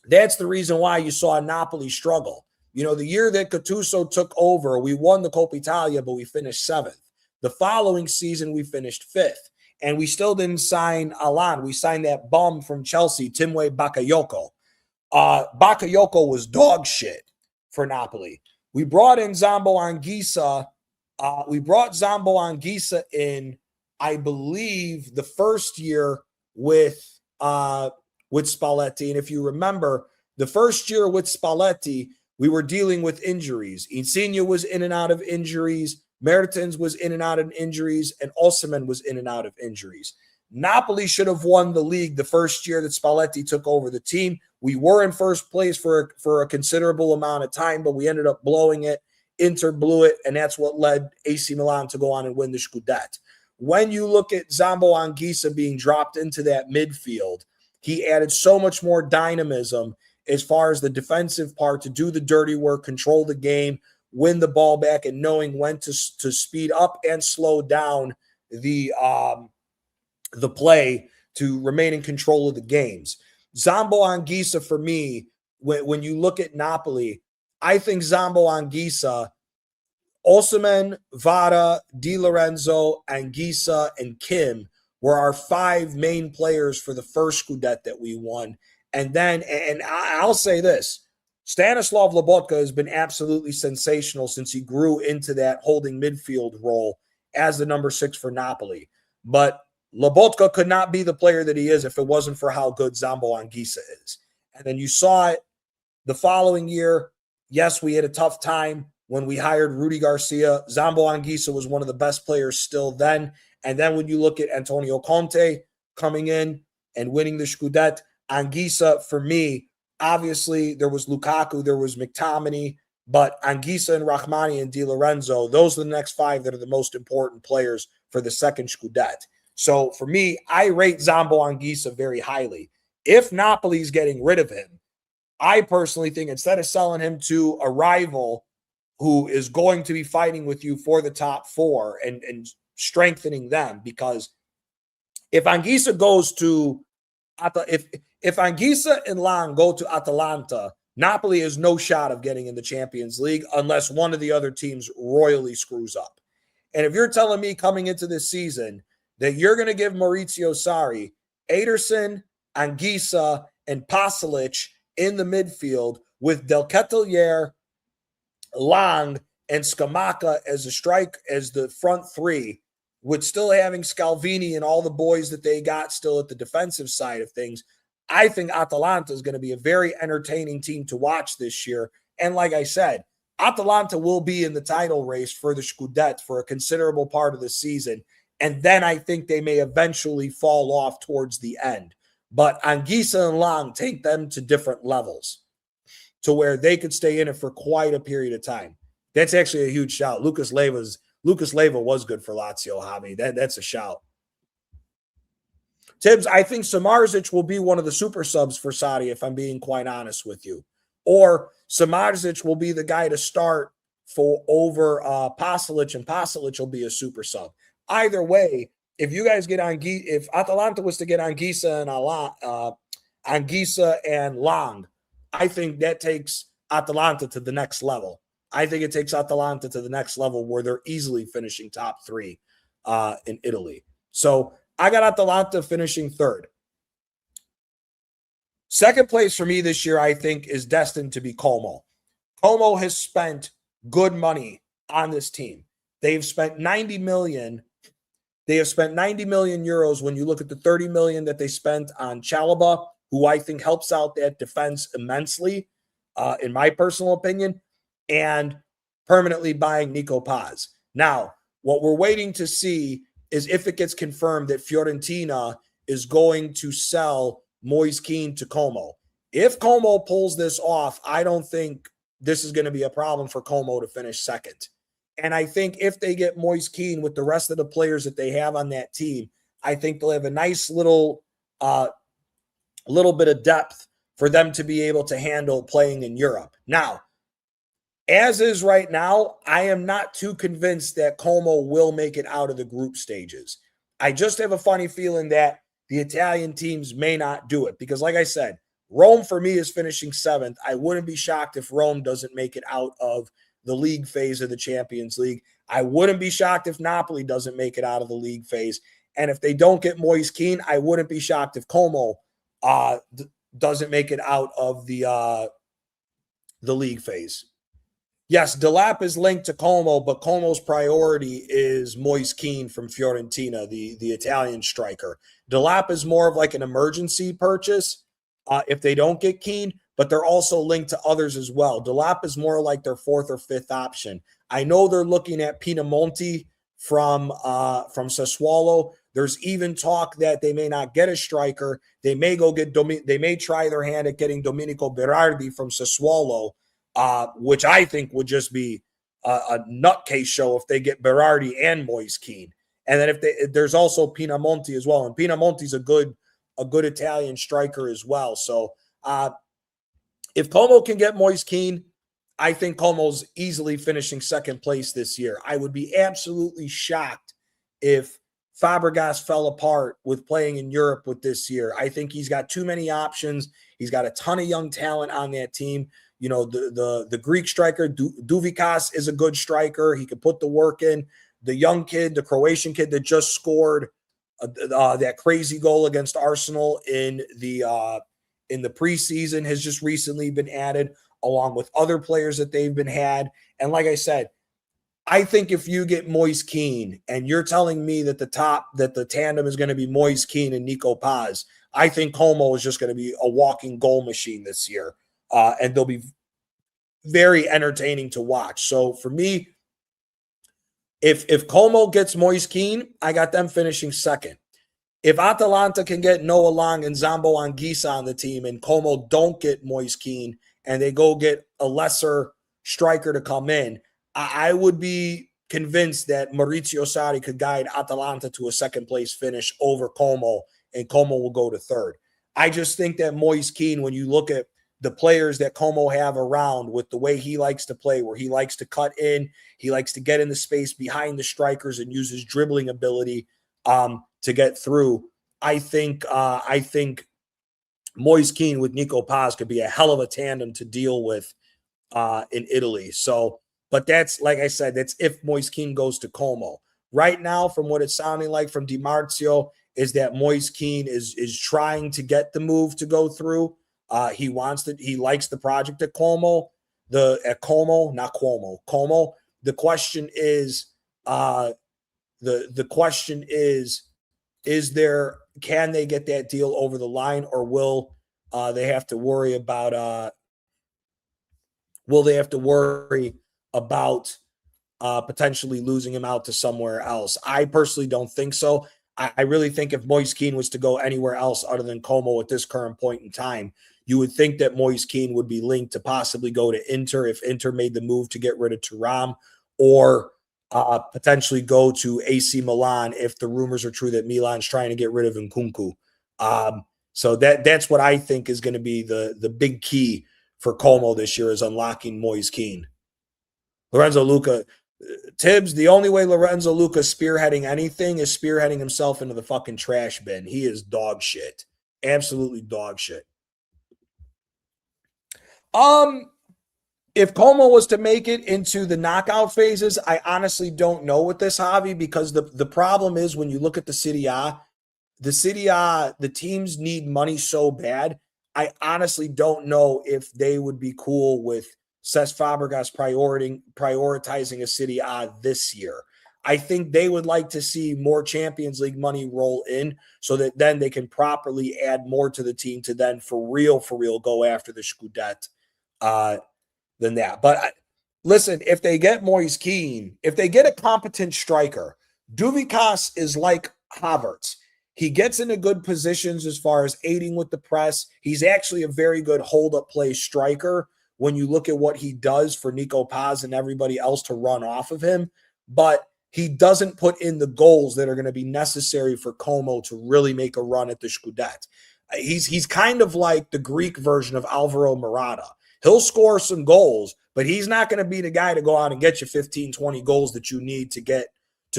that's the reason why you saw Napoli struggle. You know, the year that Gattuso took over, we won the Coppa Italia, but we finished 7th. The following season, we finished 5th. And we still didn't sign Alan. We signed that bum from Chelsea, Timwe Bakayoko. Bakayoko was dog shit for Napoli. We brought in Zambo Anguissa. In, I believe, the first year with Spalletti. And if you remember, the first year with Spalletti, we were dealing with injuries. Insigne was in and out of injuries. Mertens was in and out of injuries, and Osimhen was in and out of injuries. Napoli should have won the league the first year that Spalletti took over the team. We were in first place for a considerable amount of time, but we ended up blowing it. Inter blew it, and that's what led AC Milan to go on and win the Scudetto. When you look at Zambo Anguissa being dropped into that midfield, he added so much more dynamism as far as the defensive part to do the dirty work, control the game, win the ball back, and knowing when to speed up and slow down the play to remain in control of the games. Zambo Anguissa, for me, when you look at Napoli, I think Zambo Anguissa, Osimhen, Vada, Di Lorenzo, Anguissa, and Kim were our 5 main players for the first Scudetto that we won. And then, and I'll say this, Stanislav Lobotka has been absolutely sensational since he grew into that holding midfield role as the number 6 for Napoli. But Lobotka could not be the player that he is if it wasn't for how good Zambo Anguissa is. And then you saw it the following year. Yes, we had a tough time when we hired Rudy Garcia. Zambo Anguissa was one of the best players still then. And then when you look at Antonio Conte coming in and winning the Scudetto, Anguissa, for me, obviously there was Lukaku, there was McTominay, but Anguissa and Rahmani and Di Lorenzo, those are the next 5 that are the most important players for the second Scudetto. So for me, I rate Zambo Anguissa very highly. If Napoli's getting rid of him, I personally think instead of selling him to a rival who is going to be fighting with you for the top 4 and strengthening them, because if Anguissa goes to if Anguissa and Lang go to Atalanta, Napoli has no shot of getting in the Champions League unless one of the other teams royally screws up. And if you're telling me coming into this season that you're going to give Maurizio Sarri, Ederson, Anguissa, and Pasalic in the midfield with Del Ketelaere, Lang, and Scamacca as the front 3, with still having Scalvini and all the boys that they got still at the defensive side of things, I think Atalanta is going to be a very entertaining team to watch this year. And like I said, Atalanta will be in the title race for the Scudetto for a considerable part of the season. And then I think they may eventually fall off towards the end. But Anguissa and Lang take them to different levels to where they could stay in it for quite a period of time. That's actually a huge shout. Lucas Leiva was good for Lazio, Javi. That's a shout. Tibbs, I think Samardzic will be one of the super subs for Sarri, if I'm being quite honest with you. Or Samardzic will be the guy to start for over Pasalic, and Pasalic will be a super sub. Either way, if you guys get if Atalanta was to get Anguissa and Lang, I think that takes Atalanta to the next level. I think it takes Atalanta to the next level where they're easily finishing top 3 in Italy. So I got Atalanta finishing third. Second place for me this year, I think, is destined to be Como. Como has spent good money on this team. They've spent 90 million. They have spent 90 million euros when you look at the 30 million that they spent on Chalobah, who I think helps out that defense immensely, in my personal opinion, and permanently buying Nico Paz. Now, what we're waiting to see is if it gets confirmed that Fiorentina is going to sell Moise Kean to Como. If Como pulls this off, I don't think this is going to be a problem for Como to finish second. And I think if they get Moise Kean with the rest of the players that they have on that team, I think they'll have a nice little bit of depth for them to be able to handle playing in Europe. Now, as is right now, I am not too convinced that Como will make it out of the group stages. I just have a funny feeling that the Italian teams may not do it because, like I said, Rome for me is finishing 7th. I wouldn't be shocked if Rome doesn't make it out of the league phase of the Champions League. I wouldn't be shocked if Napoli doesn't make it out of the league phase. And if they don't get Moise Kean, I wouldn't be shocked if Como doesn't make it out of the league phase. Yes, Delap is linked to Como, but Como's priority is Moise Kean from Fiorentina, the Italian striker. Delap is more of like an emergency purchase if they don't get Kean, but they're also linked to others as well. Delap is more like their 4th or 5th option. I know they're looking at Pinamonti from Sassuolo. There's even talk that they may not get a striker. They may try their hand at getting Domenico Berardi from Sassuolo, which I think would just be a nutcase show if they get Berardi and Moise Kean. And then there's also Pinamonti as well, and Pinamonti's a good Italian striker as well. So if Como can get Moise Kean, I think Como's easily finishing second place this year. I would be absolutely shocked if Fabregas fell apart with playing in Europe with this year. I think he's got too many options. He's got a ton of young talent on that team. You know, the Greek striker, Duvikas, is a good striker. He can put the work in. The young kid, the Croatian kid that just scored that crazy goal against Arsenal in the preseason has just recently been added, along with other players that they've been had. And like I said, I think if you get Moise Kean and you're telling me that the tandem is going to be Moise Kean and Nico Paz, I think Como is just going to be a walking goal machine this year. And they'll be very entertaining to watch. So for me, if Como gets Moise Kean, I got them finishing second. If Atalanta can get Noah Lang and Zambo Anguissa on the team and Como don't get Moise Kean and they go get a lesser striker to come in, I would be convinced that Maurizio Sarri could guide Atalanta to a second place finish over Como, and Como will go to third. I just think that Moise Kean, when you look at the players that Como have around with the way he likes to play, where he likes to cut in, he likes to get in the space behind the strikers and use his dribbling ability to get through. I think Moise Kean with Nico Paz could be a hell of a tandem to deal with in Italy. So, but that's, like I said, that's if Moise Kean goes to Como. Right now, from what it's sounding like from Di Marzio, is that Moise Kean is trying to get the move to go through. He likes the project at Como. Como. The question is, The question is can they get that deal over the line, or will they have to worry about potentially losing him out to somewhere else? I personally don't think so. I really think if Moise Keane was to go anywhere else other than Como at this current point in time, you would think that Moise Keane would be linked to possibly go to Inter if Inter made the move to get rid of Thuram, or potentially go to AC Milan if the rumors are true that Milan's trying to get rid of Nkunku. So that's what I think is going to be the big key for Como this year, is unlocking Moise Keane. Lorenzo Luca, Tibbs, the only way Lorenzo Luca's spearheading anything is spearheading himself into the fucking trash bin. He is dog shit. Absolutely dog shit. If Como was to make it into the knockout phases, I honestly don't know with this, Javi, because the problem is when you look at the Serie A, the teams need money so bad. I honestly don't know if they would be cool with Cesc Fabregas prioritizing a Serie A this year. I think they would like to see more Champions League money roll in so that then they can properly add more to the team to then for real go after the Scudetto than that. But listen, if they get Moise Keane, if they get a competent striker, Duvikas is like Havertz. He gets into good positions as far as aiding with the press. He's actually a very good hold-up play striker when you look at what he does for Nico Paz and everybody else to run off of him. But he doesn't put in the goals that are going to be necessary for Como to really make a run at the Scudetto. He's kind of like the Greek version of Alvaro Morata. He'll score some goals, but he's not going to be the guy to go out and get you 15, 20 goals that you need to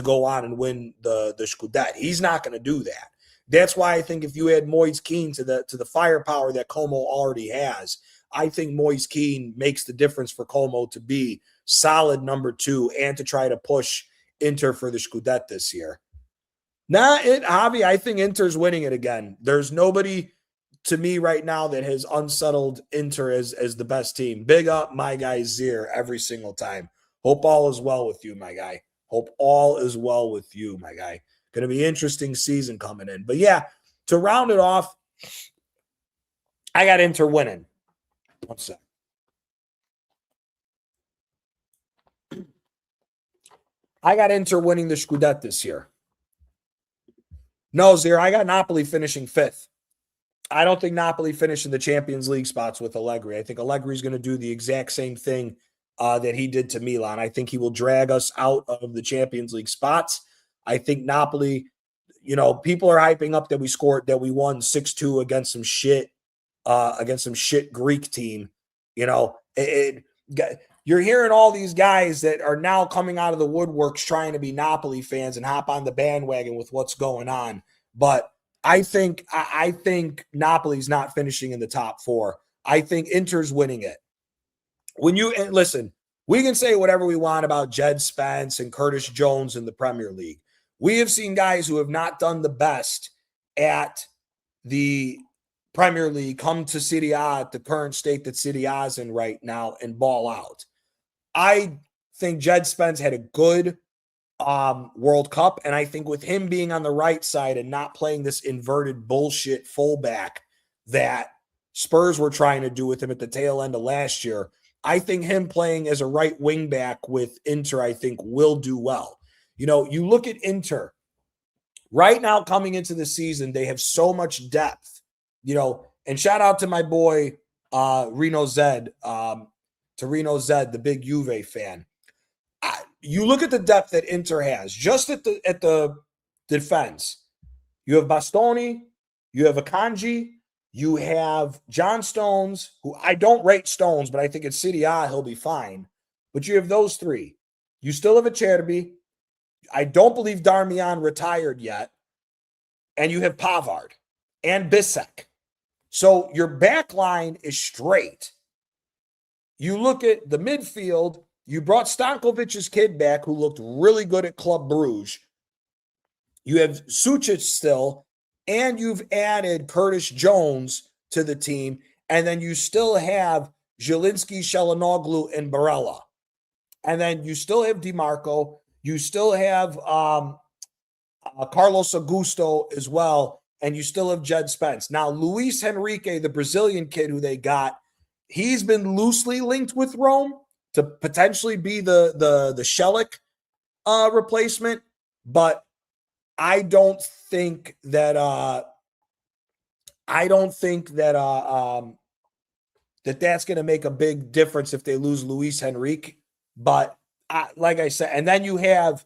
go on and win the Scudetto. He's not going to do that. That's why I think if you add Moise Keane to the firepower that Como already has, I think Moise Keane makes the difference for Como to be solid number 2 and to try to push Inter for the Scudetto this year. Javi, I think Inter's winning it again. There's nobody to me right now that has unsettled Inter as the best team. Big up my guy Zier every single time. Hope all is well with you, my guy. Hope all is well with you, my guy. Going to be interesting season coming in. But yeah, to round it off, I got Inter winning. One sec. I got Inter winning the Scudetto this year. No, Zier, I got Napoli finishing 5th. I don't think Napoli finished in the Champions League spots with Allegri. I think Allegri is going to do the exact same thing that he did to Milan. I think he will drag us out of the Champions League spots. I think Napoli, people are hyping up that we won 6-2 against some shit Greek team. You're hearing all these guys that are now coming out of the woodworks trying to be Napoli fans and hop on the bandwagon with what's going on. But I think Napoli's not finishing in the top 4. I think Inter's winning it. Listen, we can say whatever we want about Jed Spence and Curtis Jones in the Premier League. We have seen guys who have not done the best at the Premier League come to Serie A at the current state that Serie A is in right now and ball out. I think Jed Spence had a good World Cup, and I think with him being on the right side and not playing this inverted bullshit fullback that Spurs were trying to do with him at the tail end of last year, I think him playing as a right wing back with Inter, I think will do well. You look at Inter right now coming into the season, they have so much depth, and shout out to my boy Reno Zed, the big Juve fan. You look at the depth that Inter has, just at the defense. You have Bastoni, you have Akanji, you have John Stones, who I don't rate Stones, but I think at Serie A he'll be fine. But you have those 3. You still have Acerbi. I don't believe Darmian retired yet. And you have Pavard and Bissek. So your back line is straight. You look at the midfield. You brought Stankovic's kid back who looked really good at Club Brugge. You have Sucic still, and you've added Curtis Jones to the team, and then you still have Zielinski, Shalanoglu, and Barella. And then you still have DiMarco. You still have Carlos Augusto as well, and you still have Jed Spence. Now, Luis Henrique, the Brazilian kid who they got, he's been loosely linked with Rome to potentially be the Shelik replacement, but I don't think that that's going to make a big difference if they lose Luis Henrique. But like I said, and then you have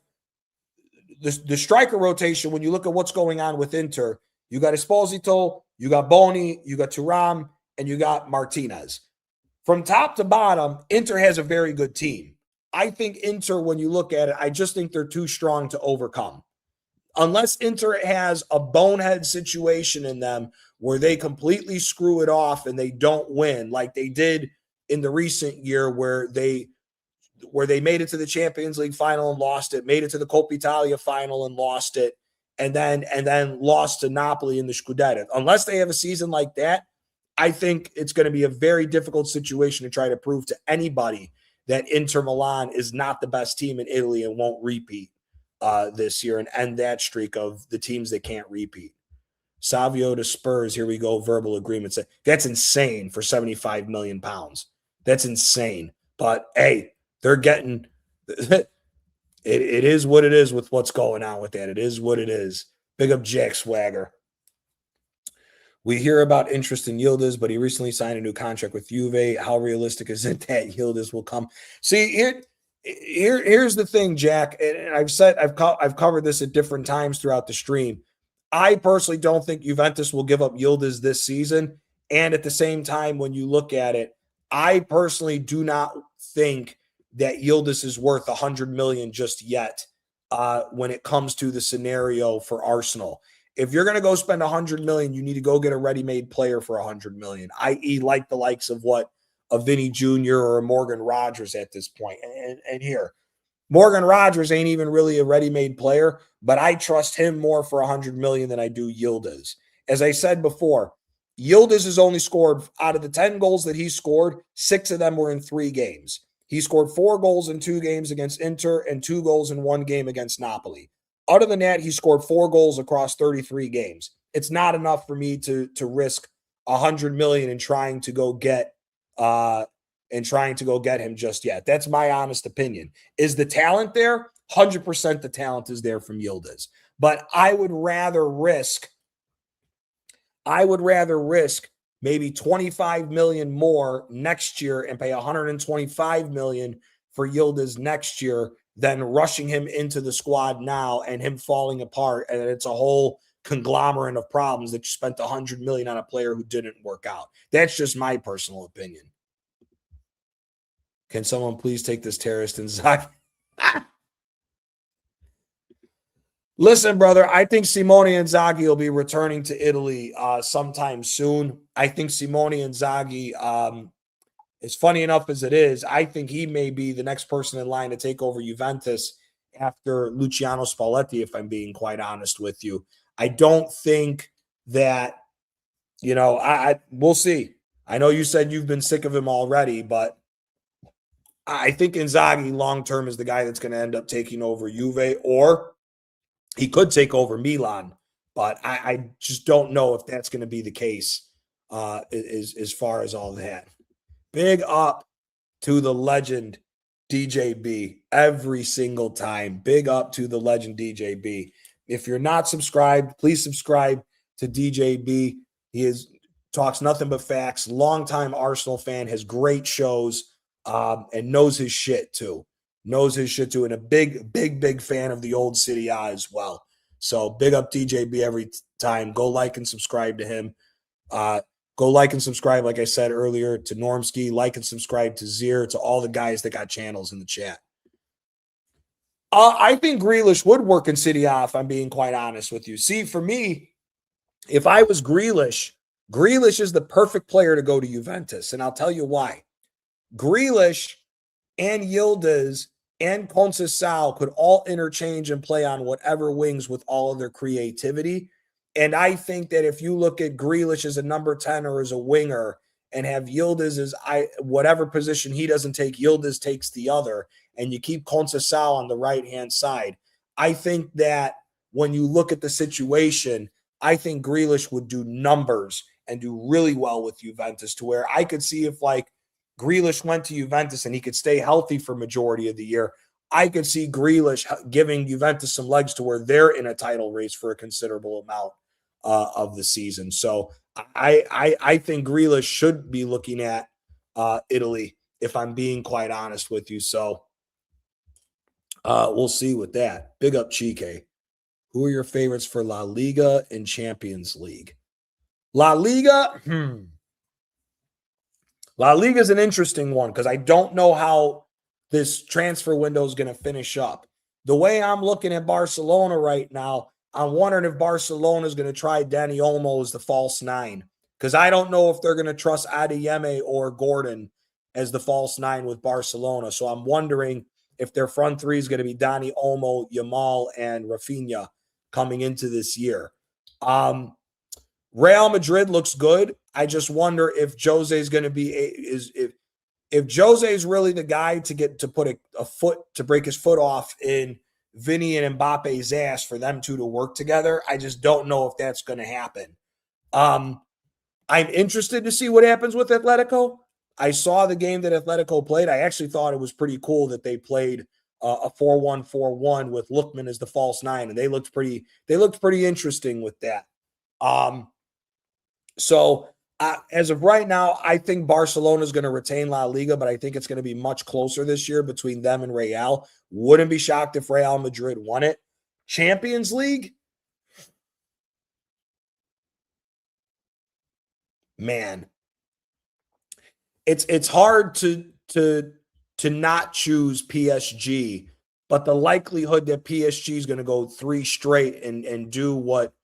the striker rotation. When you look at what's going on with Inter, you got Esposito, you got Boni, you got Thuram, and you got Martinez. From top to bottom, Inter has a very good team. I think Inter, when you look at it, I just think they're too strong to overcome. Unless Inter has a bonehead situation in them where they completely screw it off and they don't win, like they did in the recent year where they made it to the Champions League final and lost it, made it to the Coppa Italia final and lost it, and then lost to Napoli in the Scudetto. Unless they have a season like that, I think it's going to be a very difficult situation to try to prove to anybody that Inter Milan is not the best team in Italy and won't repeat this year and end that streak of the teams that can't repeat. Savio to Spurs, here we go, verbal agreements. That's insane for 75 million pounds. That's insane. But hey, they're getting it is what it is with what's going on with that. It is what it is. Big up Jack Swagger. We hear about interest in Yildiz, but he recently signed a new contract with Juve. How realistic is it that Yildiz will come? See, here's the thing, Jack. And I've covered this at different times throughout the stream. I personally don't think Juventus will give up Yildiz this season. And at the same time, when you look at it, I personally do not think that Yildiz is worth 100 million just yet when it comes to the scenario for Arsenal. If you're going to go spend 100 million, you need to go get a ready-made player for 100 million, i.e. like the likes of what a Vinny Jr. or a Morgan Rogers at this point. And here, Morgan Rogers ain't even really a ready-made player, but I trust him more for 100 million than I do Yildiz. As I said before, Yildiz has only scored, out of the 10 goals that he scored, 6 of them were in 3 games. He scored 4 goals in 2 games against Inter and 2 goals in 1 game against Napoli. Other than that, he scored 4 goals across 33 games. It's not enough for me to risk 100 million in trying to go get him just yet. That's my honest opinion. Is the talent there? 100% the talent is there from Yildiz. But I would rather risk maybe 25 million more next year and pay 125 million for Yildiz next year than rushing him into the squad now and him falling apart. And it's a whole conglomerate of problems that you spent 100 million on a player who didn't work out. That's just my personal opinion. Can someone please take this terrorist Inzaghi? Listen, brother, I think Simone Inzaghi will be returning to Italy sometime soon. I think Simone Inzaghi, as funny enough as it is, I think he may be the next person in line to take over Juventus after Luciano Spalletti, if I'm being quite honest with you. I don't think that, we'll see. I know you said you've been sick of him already, but I think Inzaghi long-term is the guy that's going to end up taking over Juve, or he could take over Milan, but I just don't know if that's going to be the case as far as all that. Big up to the legend DJB every single time. Big up to the legend DJB. If you're not subscribed, please subscribe to DJB. He talks nothing but facts. Longtime Arsenal fan, has great shows, and knows his shit too. And a big fan of the old Serie A as well. So big up DJB every time. Go like and subscribe to him. Go like and subscribe, like I said earlier, to Normski. Like and subscribe to Zier, to all the guys that got channels in the chat. I think Grealish would work in Serie A, if I'm being quite honest with you. See, for me, if I was Grealish is the perfect player to go to Juventus, and I'll tell you why. Grealish and Yildiz and Conceição could all interchange and play on whatever wings with all of their creativity. And I think that if you look at Grealish as a number 10 or as a winger and have Yildiz as whatever position he doesn't take, Yildiz takes the other, and you keep Conceição on the right-hand side, I think that when you look at the situation, I think Grealish would do numbers and do really well with Juventus, to where I could see if like Grealish went to Juventus and he could stay healthy for majority of the year, I could see Grealish giving Juventus some legs to where they're in a title race for a considerable amount of the season. So I think Grealish should be looking at Italy, if I'm being quite honest with you. So we'll see with that. Big up Chike. Who are your favorites for La Liga and Champions League? La Liga, La Liga is an interesting one because I don't know how this transfer window is going to finish up. The way I'm looking at Barcelona right now, I'm wondering if Barcelona is going to try Dani Olmo as the false nine, because I don't know if they're going to trust Adeyemi or Gordon as the false nine with Barcelona. So I'm wondering if their front three is going to be Dani Olmo, Yamal, and Rafinha coming into this year. Real Madrid looks good. I just wonder if Jose is going to be if Jose is really the guy to put a foot to break his foot off in Vinny and Mbappe's ass for them two to work together. I just don't know if that's going to happen. I'm interested to see what happens with Atletico. I saw the game that Atletico played. I actually thought it was pretty cool that they played a 4-1-4-1 with Lookman as the false nine, and they looked pretty interesting with that. So as of right now, I think Barcelona is going to retain La Liga, but I think it's going to be much closer this year between them and Real. Wouldn't be shocked if Real Madrid won it. Champions League, man, it's hard to not choose PSG, but the likelihood that PSG is going to go 3 straight and do what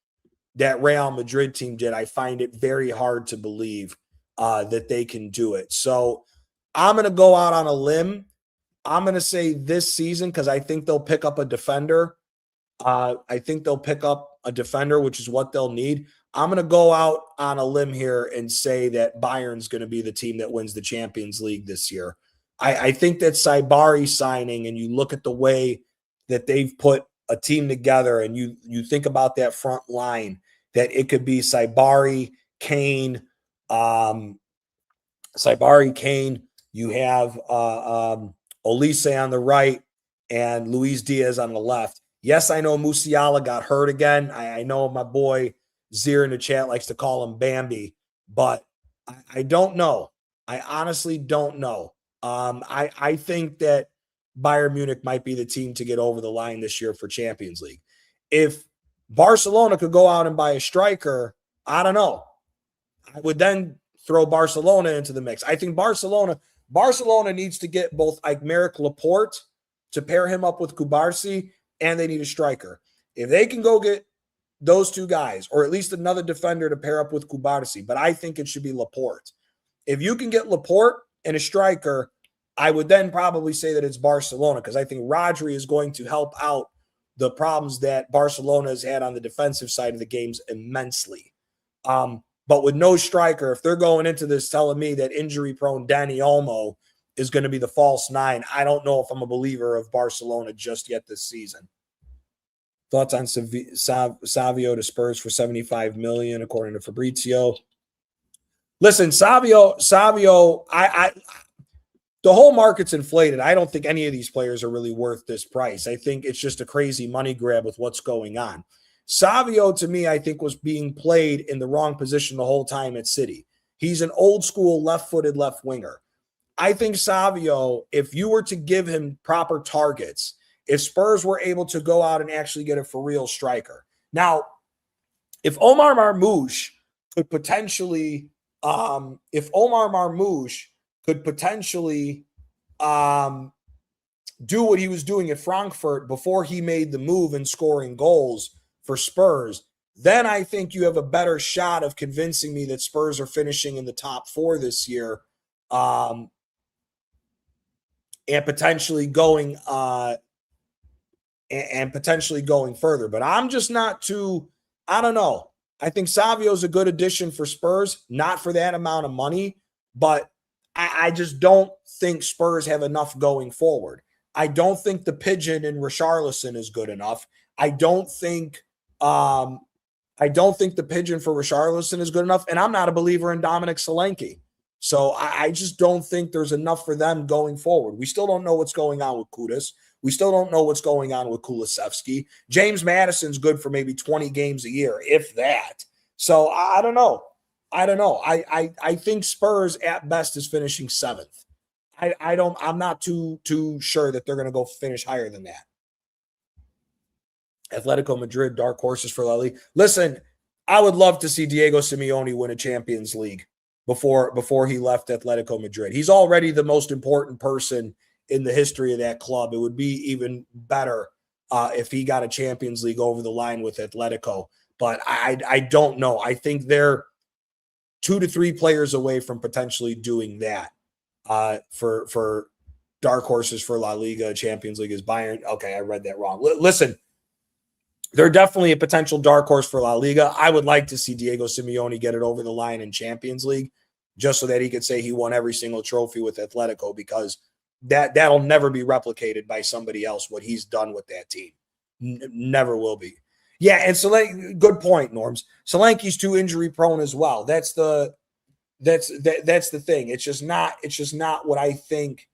that Real Madrid team did, I find it very hard to believe that they can do it. So I'm going to go out on a limb. I'm going to say this season, because I think they'll pick up a defender. I think they'll pick up a defender, which is what they'll need. I'm going to go out on a limb here and say that Bayern's going to be the team that wins the Champions League this year. I think that Saibari signing, and you look at the way that they've put a team together, and you think about that front line, that it could be Saibari, Kane, you have Olise on the right and Luis Diaz on the left. Yes, I know Musiala got hurt again. I know my boy Zier in the chat likes to call him Bambi, but I don't know. I honestly don't know. I think that Bayern Munich might be the team to get over the line this year for Champions League. If Barcelona could go out and buy a striker, I don't know. I would then throw Barcelona into the mix. I think Barcelona needs to get both Aymeric Laporte to pair him up with Kubarsi, and they need a striker. If they can go get those two guys, or at least another defender to pair up with Kubarsi, but I think it should be Laporte. If you can get Laporte and a striker, I would then probably say that it's Barcelona, because I think Rodri is going to help out the problems that Barcelona has had on the defensive side of the games immensely. But with no striker, if they're going into this telling me that injury-prone Dani Olmo is going to be the false nine, I don't know if I'm a believer of Barcelona just yet this season. Thoughts on Savio to Spurs for $75 million, according to Fabrizio. Listen, Savio, the whole market's inflated. I don't think any of these players are really worth this price. I think it's just a crazy money grab with what's going on. Savio, to me, I think was being played in the wrong position the whole time at City. He's an old school left-footed left winger. I think Savio, if you were to give him proper targets, if Spurs were able to go out and actually get a for real striker. Now, if Omar Marmoush could potentially do what he was doing at Frankfurt before he made the move and scoring goals for Spurs, then I think you have a better shot of convincing me that Spurs are finishing in the top 4 this year, and potentially going further. But I'm just not too, I don't know. I think Savio's a good addition for Spurs, not for that amount of money, but I just don't think Spurs have enough going forward. I don't think the pigeon in Richarlison is good enough. I don't think I don't think the pigeon for Richarlison is good enough, and I'm not a believer in Dominic Solanke. So I just don't think there's enough for them going forward. We still don't know what's going on with Kudus. We still don't know what's going on with Kulusevski. James Madison's good for maybe 20 games a year, if that. So I don't know. I don't know. I think Spurs at best is finishing seventh. I'm not too sure that they're going to go finish higher than that. Atletico Madrid, dark horses for La Liga. Listen, I would love to see Diego Simeone win a Champions League before he left Atletico Madrid. He's already the most important person in the history of that club. It would be even better if he got a Champions League over the line with Atletico. But I don't know. I think they're 2 to 3 players away from potentially doing that. For dark horses for La Liga, Champions League is Bayern. Okay, I read that wrong. Listen, they're definitely a potential dark horse for La Liga. I would like to see Diego Simeone get it over the line in Champions League just so that he could say he won every single trophy with Atletico, because that'll never be replicated by somebody else, what he's done with that team. Never will be. Yeah, and good point, Norms. Solanke's too injury prone as well. That's the thing. It's just not what I think.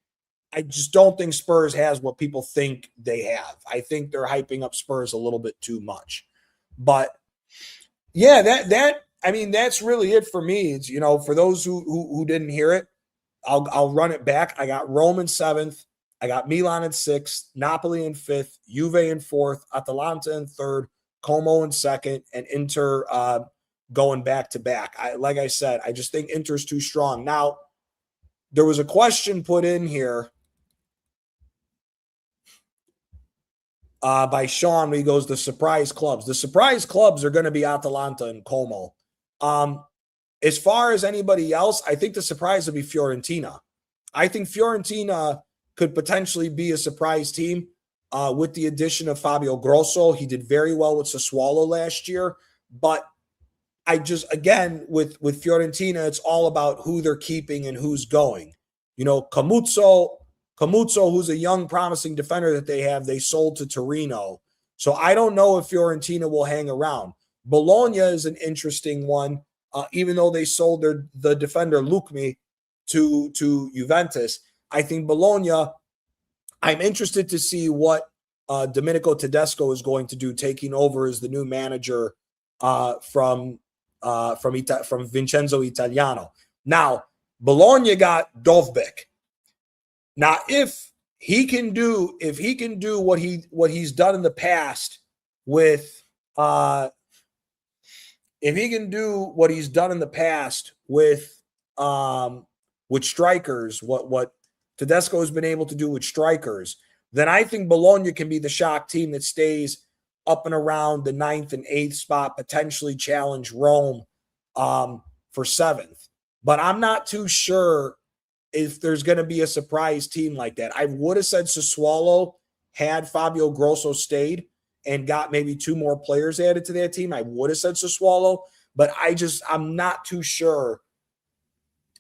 I just don't think Spurs has what people think they have. I think they're hyping up Spurs a little bit too much. But yeah, that's really it for me. It's, for those who didn't hear it, I'll run it back. I got Rome in 7th. I got Milan in 6th, Napoli in 5th, Juve in 4th, Atalanta in 3rd, Como in 2nd, and Inter going back to back. Like I said, I just think Inter's too strong. Now, there was a question put in here by Sean. He goes, the surprise clubs. The surprise clubs are going to be Atalanta and Como. As far as anybody else, I think the surprise will be Fiorentina. I think Fiorentina could potentially be a surprise team with the addition of Fabio Grosso. He did very well with Sassuolo last year, but again, with Fiorentina, it's all about who they're keeping and who's going. Camuzzo, who's a young, promising defender that they sold to Torino. So I don't know if Fiorentina will hang around. Bologna is an interesting one, even though they sold the defender Lucmi to Juventus. I think Bologna, I'm interested to see what Domenico Tedesco is going to do, taking over as the new manager from Vincenzo Italiano. Now, Bologna got Dovbek. Now, if he can do what he's done in the past with strikers, what Tedesco has been able to do with strikers, then I think Bologna can be the shock team that stays up and around the 9th and 8th spot, potentially challenge Rome for 7th. But I'm not too sure if there's going to be a surprise team like that. I would have said Sassuolo had Fabio Grosso stayed and got maybe 2 more players added to that team. I would have said Sassuolo, but I'm not too sure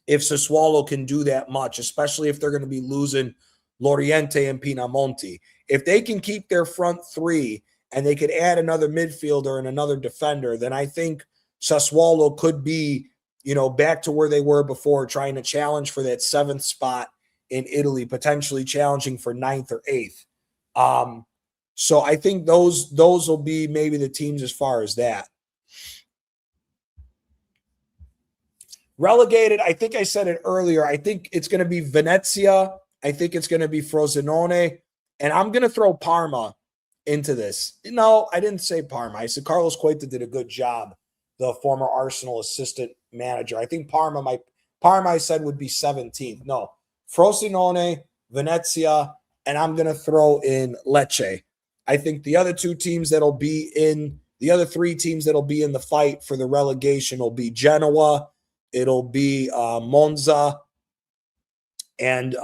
if Sassuolo can do that much, especially if they're going to be losing Loriente and Pinamonti. If they can keep their front 3 and they could add another midfielder and another defender, then I think Sassuolo could be, back to where they were before, trying to challenge for that 7th spot in Italy, potentially challenging for 9th or 8th. So I think those will be maybe the teams as far as that. Relegated, I think I said it earlier. I think it's going to be Venezia. I think it's going to be Frosinone. And I'm going to throw Parma into this. No, I didn't say Parma. I said Carlos Cueta did a good job, the former Arsenal assistant manager. I think Parma I said would be 17th. No, Frosinone, Venezia, and I'm going to throw in Lecce. I think the other 3 teams that'll be in the fight for the relegation will be Genoa, it'll be Monza, and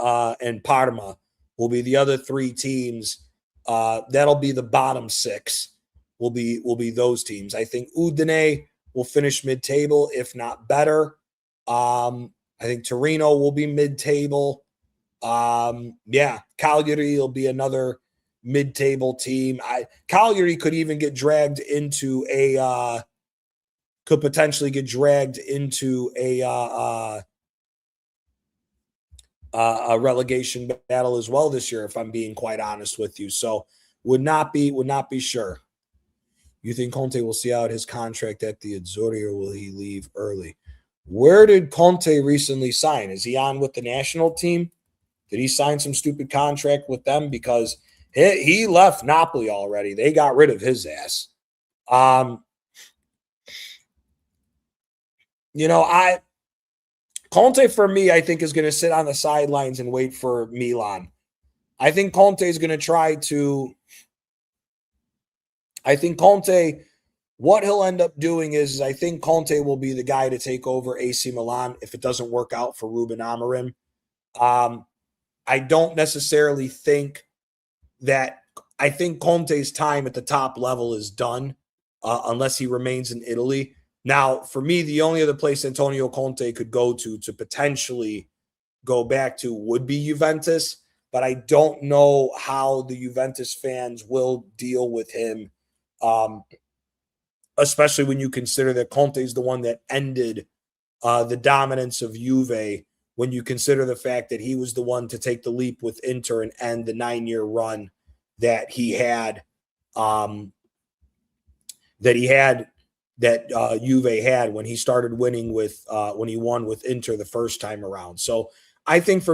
Parma will be the other 3 teams. That'll be the bottom 6. Will be those teams. I think Udine will finish mid-table, if not better. I think Torino will be mid-table. Cagliari will be another mid-table team. Cagliari could even get dragged into could potentially get dragged into a relegation battle as well this year, if I'm being quite honest with you. So would not be sure. You think Conte will see out his contract at the Azzurri, or will he leave early? Where did Conte recently sign? Is he on with the national team? Did he sign some stupid contract with them? Because he left Napoli already. They got rid of his ass. Conte for me, I think, is going to sit on the sidelines and wait for Milan. I think Conte is going to try to. I think Conte, what he'll end up doing is I think Conte will be the guy to take over AC Milan if it doesn't work out for Ruben Amorim. I don't necessarily think that. I think Conte's time at the top level is done unless he remains in Italy. Now, for me, the only other place Antonio Conte could go to potentially go back to would be Juventus, but I don't know how the Juventus fans will deal with him, especially when you consider that Conte is the one that ended the dominance of Juve, when you consider the fact that he was the one to take the leap with Inter and end the 9-year run that he had, that Juve had when he started winning when he won with Inter the first time around. So I think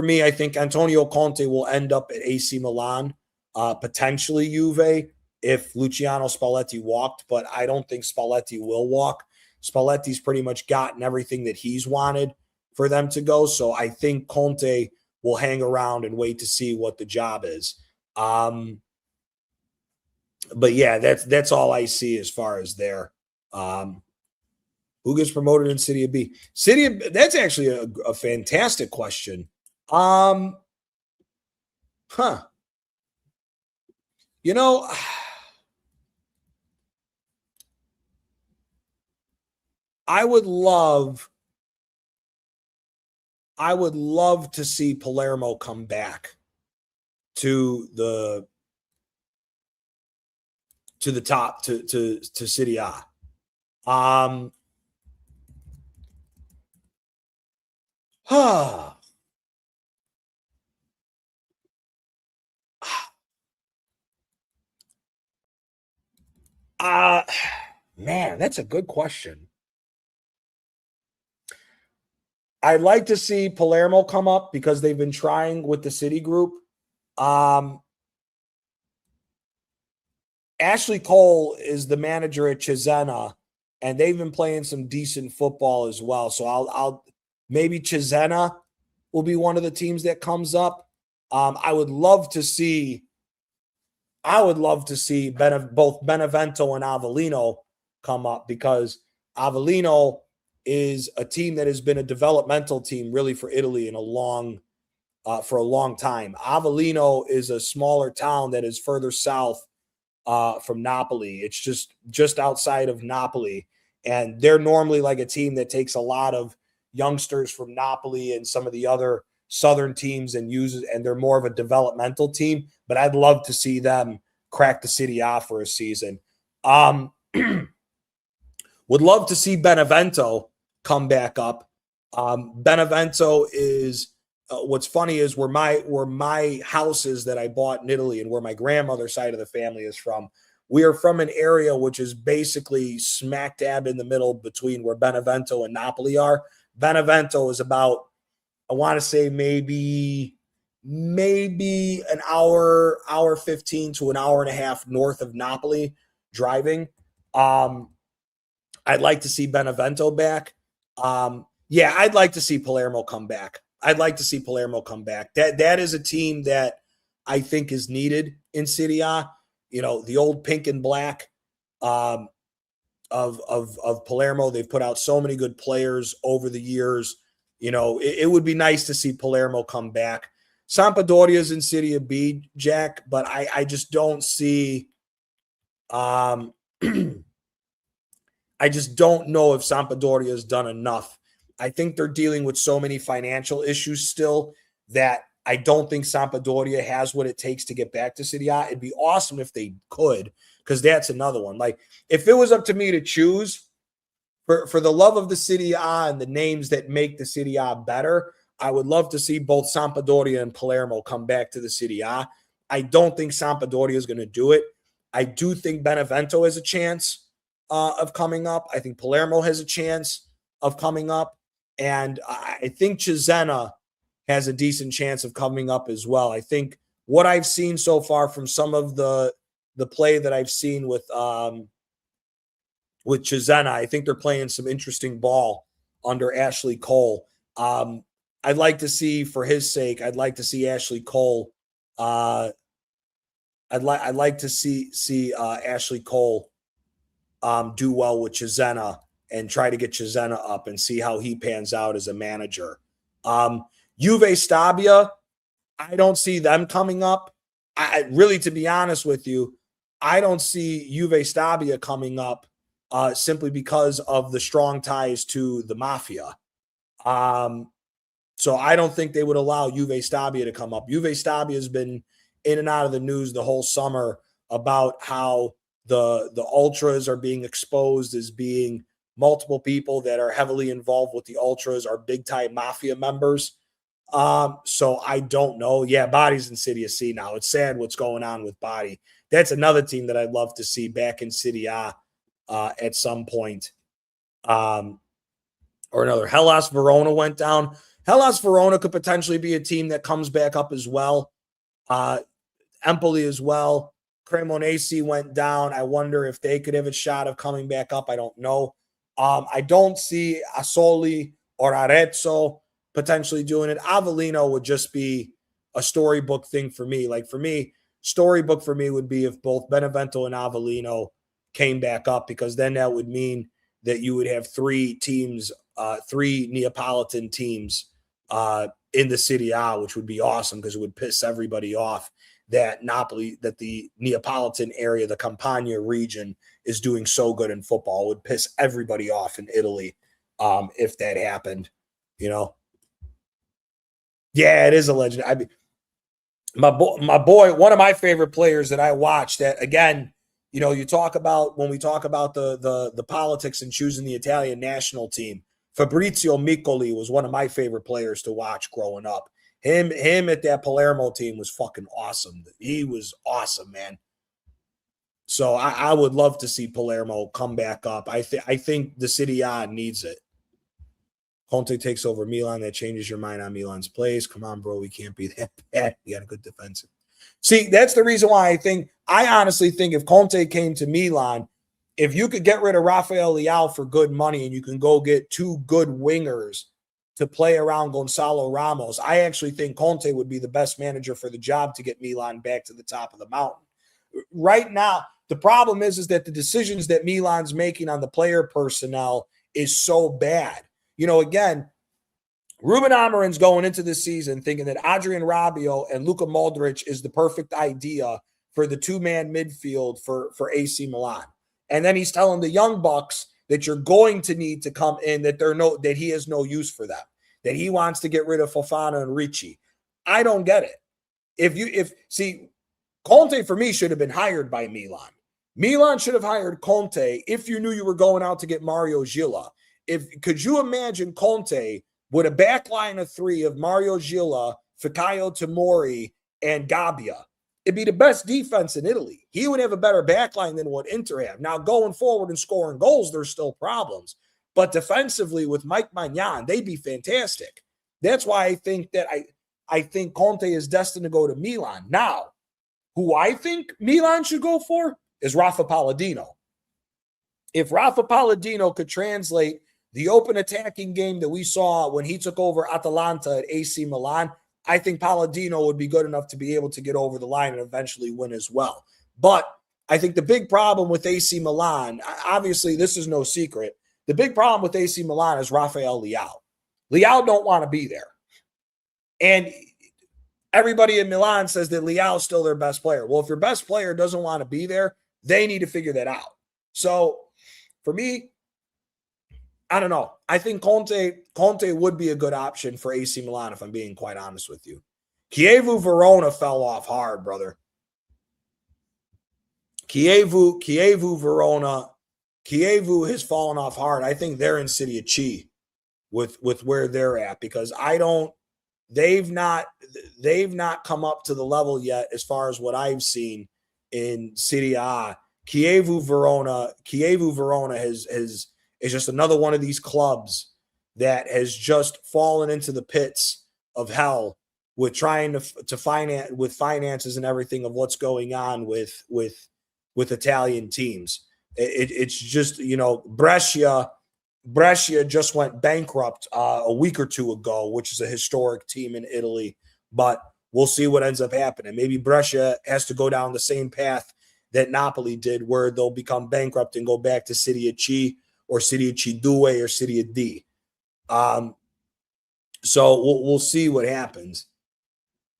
Antonio Conte will end up at AC Milan, potentially Juve if Luciano Spalletti walked, but I don't think Spalletti will walk. Spalletti's pretty much gotten everything that he's wanted for them to go. So I think Conte will hang around and wait to see what the job is. But yeah, that's all I see as far as there. Who gets promoted in Serie B? That's actually a fantastic question. I would love to see Palermo come back to the top to Serie A. Man, that's a good question. I'd like to see Palermo come up because they've been trying with the City Group. Ashley Cole is the manager at Cesena, and they've been playing some decent football as well. So I'll maybe Cesena will be one of the teams that comes up. I would love to see both Benevento and Avellino come up, because Avellino is a team that has been a developmental team really for Italy for a long time. Avellino is a smaller town that is further south from Napoli. It's just outside of Napoli, and they're normally like a team that takes a lot of youngsters from Napoli and some of the other southern teams and they're more of a developmental team. But I'd love to see them crack the Serie A for a season. Would love to see Benevento come back up. Benevento is what's funny is where my house is that I bought in Italy, and where my grandmother's side of the family is from. We are from an area which is basically smack dab in the middle between where Benevento and Napoli are. Benevento is about, I want to say maybe an hour 15 to an hour and a half north of Napoli driving. I'd like to see Benevento back. I'd like to see Palermo come back. That is a team that I think is needed in Serie A. The old pink and black of Palermo. They've put out so many good players over the years. It would be nice to see Palermo come back. Sampdoria's in Serie B, Jack, but I just don't see. I just don't know if Sampdoria has done enough. I think they're dealing with so many financial issues still that I don't think Sampdoria has what it takes to get back to Serie A. It'd be awesome if they could, because that's another one. Like, if it was up to me to choose, for the love of the Serie A and the names that make the Serie A better, I would love to see both Sampdoria and Palermo come back to the Serie A. I don't think Sampdoria is going to do it. I do think Benevento has a chance of coming up. I think Palermo has a chance of coming up. And I think Cesena has a decent chance of coming up as well. I think what I've seen so far from some of the play that I've seen with Cesena, I think they're playing some interesting ball under Ashley Cole. I'd like to see, for his sake, I'd like to see Ashley Cole. I'd like to see Ashley Cole do well with Cesena and try to get Cesena up and see how he pans out as a manager. Juve Stabia, I don't see them coming up. Really, to be honest with you, I don't see Juve Stabia coming up simply because of the strong ties to the mafia. So I don't think they would allow Juve Stabia to come up. Juve Stabia has been in and out of the news the whole summer about how the ultras are being exposed as being multiple people that are heavily involved with the ultras are big time mafia members. So I don't know. Yeah, Body's in Serie C now. It's sad what's going on with Body. That's another team that I'd love to see back in Serie A at some point. Or another. Hellas Verona went down. Hellas Verona could potentially be a team that comes back up as well. Empoli as well. Cremonese went down. I wonder if they could have a shot of coming back up. I don't know. I don't see Asoli or Arezzo potentially doing it. Avellino would just be a storybook thing for me. Like, for me, storybook for me would be if both Benevento and Avellino came back up, because then that would mean that you would have three teams, three Neapolitan teams in the Serie A, which would be awesome because it would piss everybody off that Napoli, that the Neapolitan area, the Campania region, is doing so good in football. It would piss everybody off in Italy if that happened, you know? Yeah, it is a legend. I mean, my boy, one of my favorite players that I watched, that, again, you know, you talk about, when we talk about the politics and choosing the Italian national team, Fabrizio Miccoli was one of my favorite players to watch growing up. Him at that Palermo team was fucking awesome. He was awesome, man. So I would love to see Palermo come back up. I think the Serie A needs it. Conte takes over Milan. That changes your mind on Milan's plays. Come on, bro. We can't be that bad. We got a good defensive. See, that's the reason why I honestly think if Conte came to Milan, if you could get rid of Rafael Leao for good money and you can go get two good wingers to play around Gonzalo Ramos, I actually think Conte would be the best manager for the job to get Milan back to the top of the mountain. Right now, the problem is that the decisions that Milan's making on the player personnel is so bad. You know, again, Ruben Amorim's going into this season thinking that Adrian Rabiot and Luka Modric is the perfect idea for the two-man midfield for AC Milan. And then he's telling the young bucks that you're going to need to come in, that he has no use for them, that he wants to get rid of Fofana and Ricci. I don't get it. See, Conte for me should have been hired by Milan. Milan should have hired Conte if you knew you were going out to get Mario Gila. Could you imagine Conte with a back line of three of Mario Gila, Fikayo Tomori, and Gabbia? It'd be the best defense in Italy. He would have a better back line than what Inter have. Now, going forward and scoring goals, there's still problems. But defensively, with Mike Maignan, they'd be fantastic. That's why I think that I think Conte is destined to go to Milan. Now, who I think Milan should go for is Rafa Palladino. If Rafa Palladino could translate the open attacking game that we saw when he took over Atalanta at AC Milan, I think Palladino would be good enough to be able to get over the line and eventually win as well. But I think the big problem with AC Milan, obviously this is no secret, the big problem with AC Milan is Rafael Leao. Leao don't want to be there. And everybody in Milan says that Leao is still their best player. Well, if your best player doesn't want to be there, they need to figure that out. So for me, I don't know. I think Conte would be a good option for AC Milan, if I'm being quite honest with you. Chievo Verona fell off hard, brother. Chievo Verona. Chievo has fallen off hard. I think they're in Serie C with where they're at, because they've not come up to the level yet as far as what I've seen in Serie A. Chievo Verona is just another one of these clubs that has just fallen into the pits of hell with trying to finance, with finances and everything of what's going on with Italian teams. It's just, Brescia just went bankrupt a week or two ago, which is a historic team in Italy. But we'll see what ends up happening. Maybe Brescia has to go down the same path that Napoli did, where they'll become bankrupt and go back to Serie C or Serie C2 or Serie D. So we'll see what happens.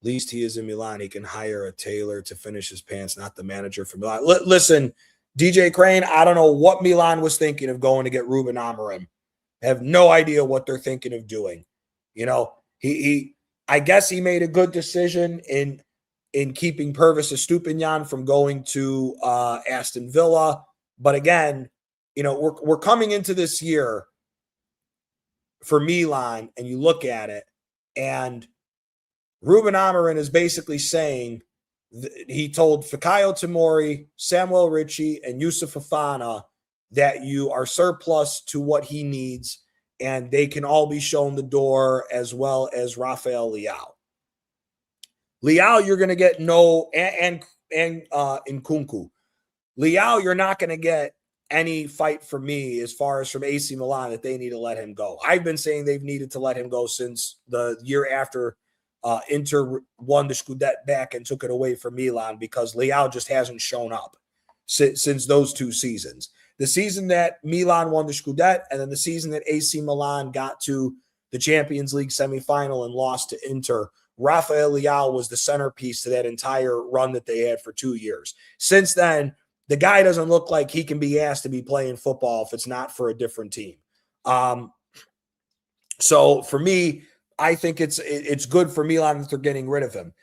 At least he is in Milan. He can hire a tailor to finish his pants, not the manager for Milan. Listen, DJ Crane, I don't know what Milan was thinking of going to get Ruben Amorim. I have no idea what they're thinking of doing. I guess he made a good decision in keeping Pervis Estupiñán from going to Aston Villa. But again, we're coming into this year for Milan, and you look at it, and Ruben Amorim is basically saying, he told Fikayo Tomori, Samuel Ricci, and Yusuf Fofana that you are surplus to what he needs, and they can all be shown the door, as well as Rafael Leao. Leao, you're going to get and Nkunku. Leao, you're not going to get any fight from me as far as from AC Milan that they need to let him go. I've been saying they've needed to let him go since the year after Inter won the Scudetto back and took it away from Milan, because Leao just hasn't shown up since those two seasons. The season that Milan won the Scudetto, and then the season that AC Milan got to the Champions League semifinal and lost to Inter, Rafael Leao was the centerpiece to that entire run that they had for 2 years. Since then, the guy doesn't look like he can be asked to be playing football if it's not for a different team. So for me, I think it's good for Milan that they're getting rid of him.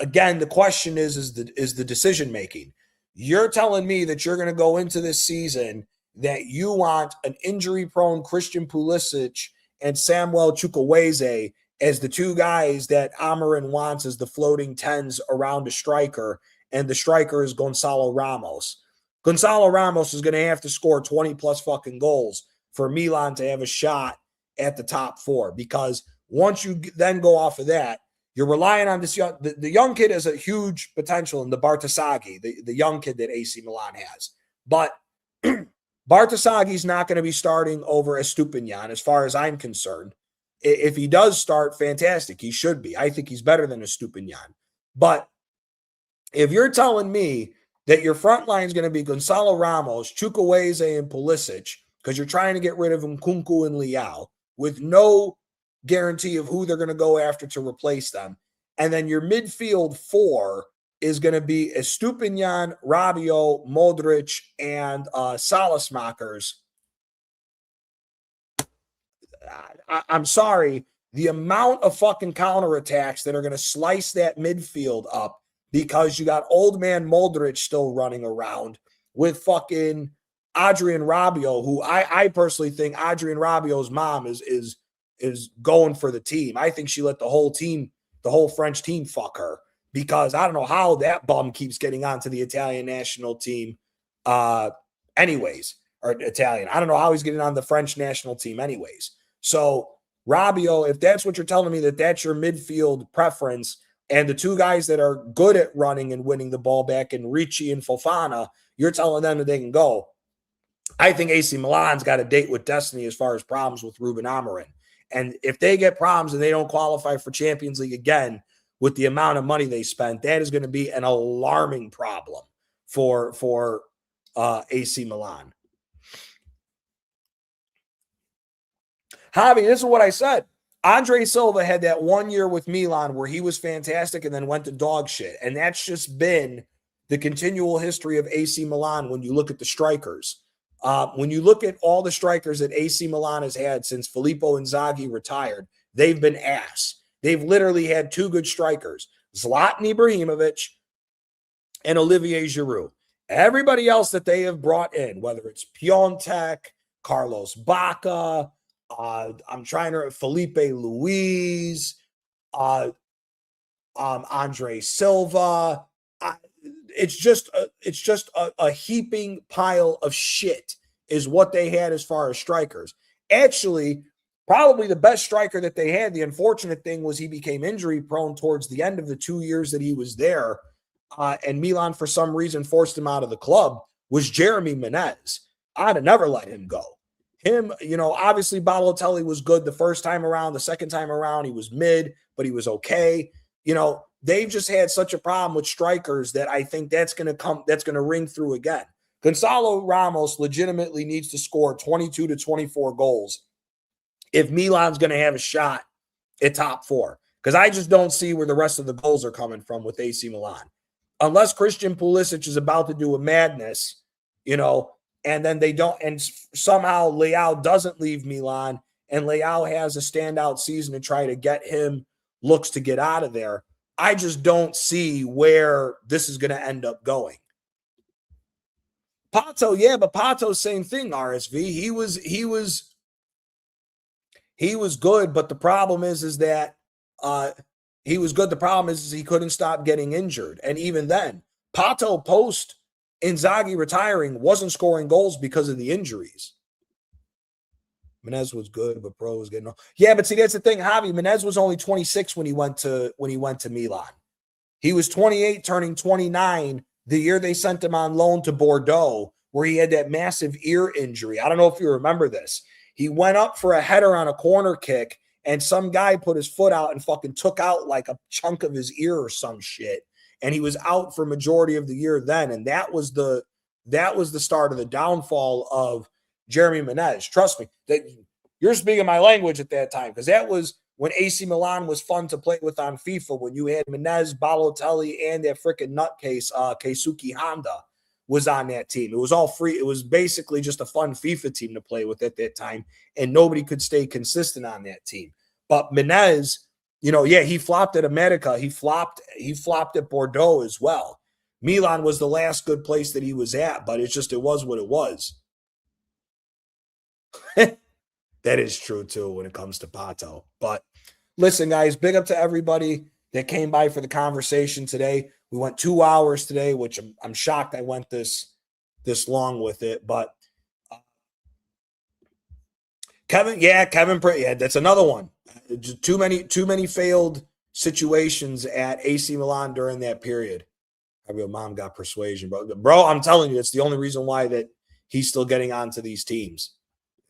Again, the question is the decision making. You're telling me that you're going to go into this season that you want an injury-prone Christian Pulisic and Samuel Chukwueze as the two guys that Amorim wants as the floating tens around a striker, and the striker is Gonzalo Ramos. Gonzalo Ramos is going to have to score 20-plus fucking goals for Milan to have a shot at the top four, because once you then go off of that, you're relying on this young, the young kid has a huge potential in the Bartasaghi, the young kid that AC Milan has. But Bartasaghi's not going to be starting over Estupiñán as far as I'm concerned. If he does start, fantastic. He should be. I think he's better than Estupiñán. But if you're telling me that your front line is going to be Gonzalo Ramos, Chukwueze, and Pulisic, because you're trying to get rid of Nkunku and Leao with no guarantee of who they're going to go after to replace them, and then your midfield four is going to be Estupiñán, Rabiot, Modric, and Salasmakers. I'm sorry. The amount of fucking counterattacks that are going to slice that midfield up, because you got old man Modric still running around with fucking Adrian Rabiot, who I personally think Adrian Rabiot's mom is going for the team. I think she let the whole French team fuck her, because I don't know how that bum keeps getting onto the Italian national team anyways, or Italian. I don't know how he's getting on the French national team anyways. So Rabiot, if that's what you're telling me, that's your midfield preference, and the two guys that are good at running and winning the ball back, and Ricci and Fofana, you're telling them that they can go. I think AC Milan's got a date with destiny as far as problems with Ruben Amorim. And if they get problems and they don't qualify for Champions League again with the amount of money they spent, that is going to be an alarming problem for AC Milan. Javi, this is what I said. Andre Silva had that 1 year with Milan where he was fantastic and then went to dog shit. And that's just been the continual history of AC Milan when you look at the strikers. When you look at all the strikers that AC Milan has had since Filippo Inzaghi retired, they've been ass. They've literally had two good strikers, Zlatan Ibrahimovic and Olivier Giroud. Everybody else that they have brought in, whether it's Piontek, Carlos Bacca, I'm trying to Felipe Luis, Andre Silva. It's just a heaping pile of shit is what they had as far as strikers. Actually, probably the best striker that they had. The unfortunate thing was he became injury prone towards the end of the 2 years that he was there. And Milan, for some reason, forced him out of the club, was Jeremy Menez. I'd have never let him go. Him, obviously Balotelli was good the first time around. The second time around, he was mid, but he was okay. They've just had such a problem with strikers that I think that's going to ring through again. Gonzalo Ramos legitimately needs to score 22 to 24 goals if Milan's going to have a shot at top four, because I just don't see where the rest of the goals are coming from with AC Milan. Unless Christian Pulisic is about to do a madness, and then they don't, and somehow Leao doesn't leave Milan, and Leao has a standout season to try to get him looks to get out of there. I just don't see where this is going to end up going. Pato, yeah, but Pato, same thing, RSV. He was good, but the problem is that he was good. The problem is he couldn't stop getting injured. And even then, Pato post Inzaghi retiring wasn't scoring goals because of the injuries. Menez was good, but Pro was getting old. Yeah, but see, that's the thing, Javi. Menez was only 26 when he went to Milan. He was 28, turning 29 the year they sent him on loan to Bordeaux, where he had that massive ear injury. I don't know if you remember this. He went up for a header on a corner kick, and some guy put his foot out and fucking took out like a chunk of his ear or some shit. And he was out for majority of the year then. And that was the start of the downfall of Jeremy Menez. Trust me, that you're speaking my language at that time, because that was when AC Milan was fun to play with on FIFA, when you had Menez, Balotelli, and that freaking nutcase, Keisuke Honda was on that team. It was all free. It was basically just a fun FIFA team to play with at that time, and nobody could stay consistent on that team. But Menez, he flopped at America. He flopped at Bordeaux as well. Milan was the last good place that he was at, but it was what it was. That is true, too, when it comes to Pato. But listen, guys, big up to everybody that came by for the conversation today. We went 2 hours today, which I'm shocked I went this long with it. But Kevin, that's another one. Too many failed situations at AC Milan during that period. Your mom got persuasion, bro. I'm telling you, it's the only reason why that he's still getting onto these teams.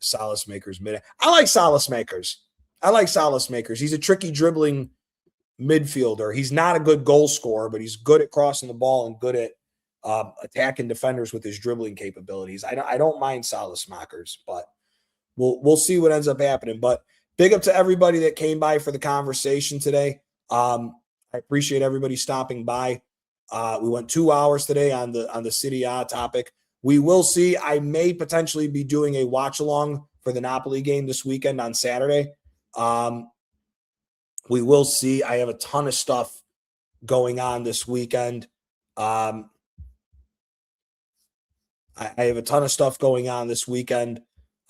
Solace makers mid. I like Solace makers. He's a tricky dribbling midfielder. He's not a good goal scorer, but he's good at crossing the ball and good at attacking defenders with his dribbling capabilities. I don't mind Solace makers, but we'll see what ends up happening. But big up to everybody that came by for the conversation today. I appreciate everybody stopping by. We went 2 hours today on the Serie A topic. We will see. I may potentially be doing a watch along for the Napoli game this weekend on Saturday. We will see. I have a ton of stuff going on this weekend. I have a ton of stuff going on this weekend.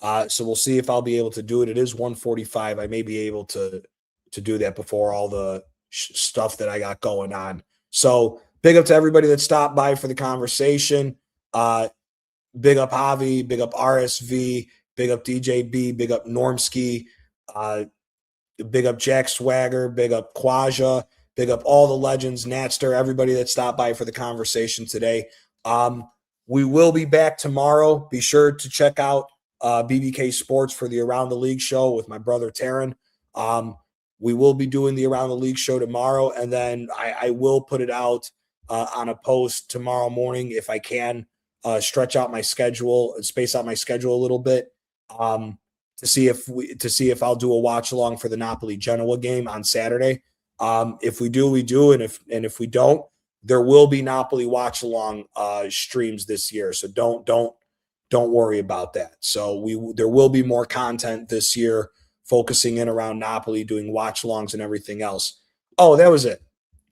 So we'll see if I'll be able to do it. It is 1:45. I may be able to do that before all the stuff that I got going on. So big up to everybody that stopped by for the conversation. Big up Javi, big up RSV, big up DJB, big up Normski, big up Jack Swagger, big up Quaja, big up all the legends, Natster, everybody that stopped by for the conversation today. We will be back tomorrow. Be sure to check out BBK Sports for the Around the League show with my brother Taryn. We will be doing the Around the League show tomorrow, and then I will put it out on a post tomorrow morning if I can. Stretch out my schedule, space out my schedule a little bit to see if I'll do a watch along for the Napoli Genoa game on Saturday. If we do, we do, and if we don't, there will be Napoli watch along streams this year. So don't worry about that. So there will be more content this year focusing in around Napoli, doing watch longs and everything else. Oh, that was it.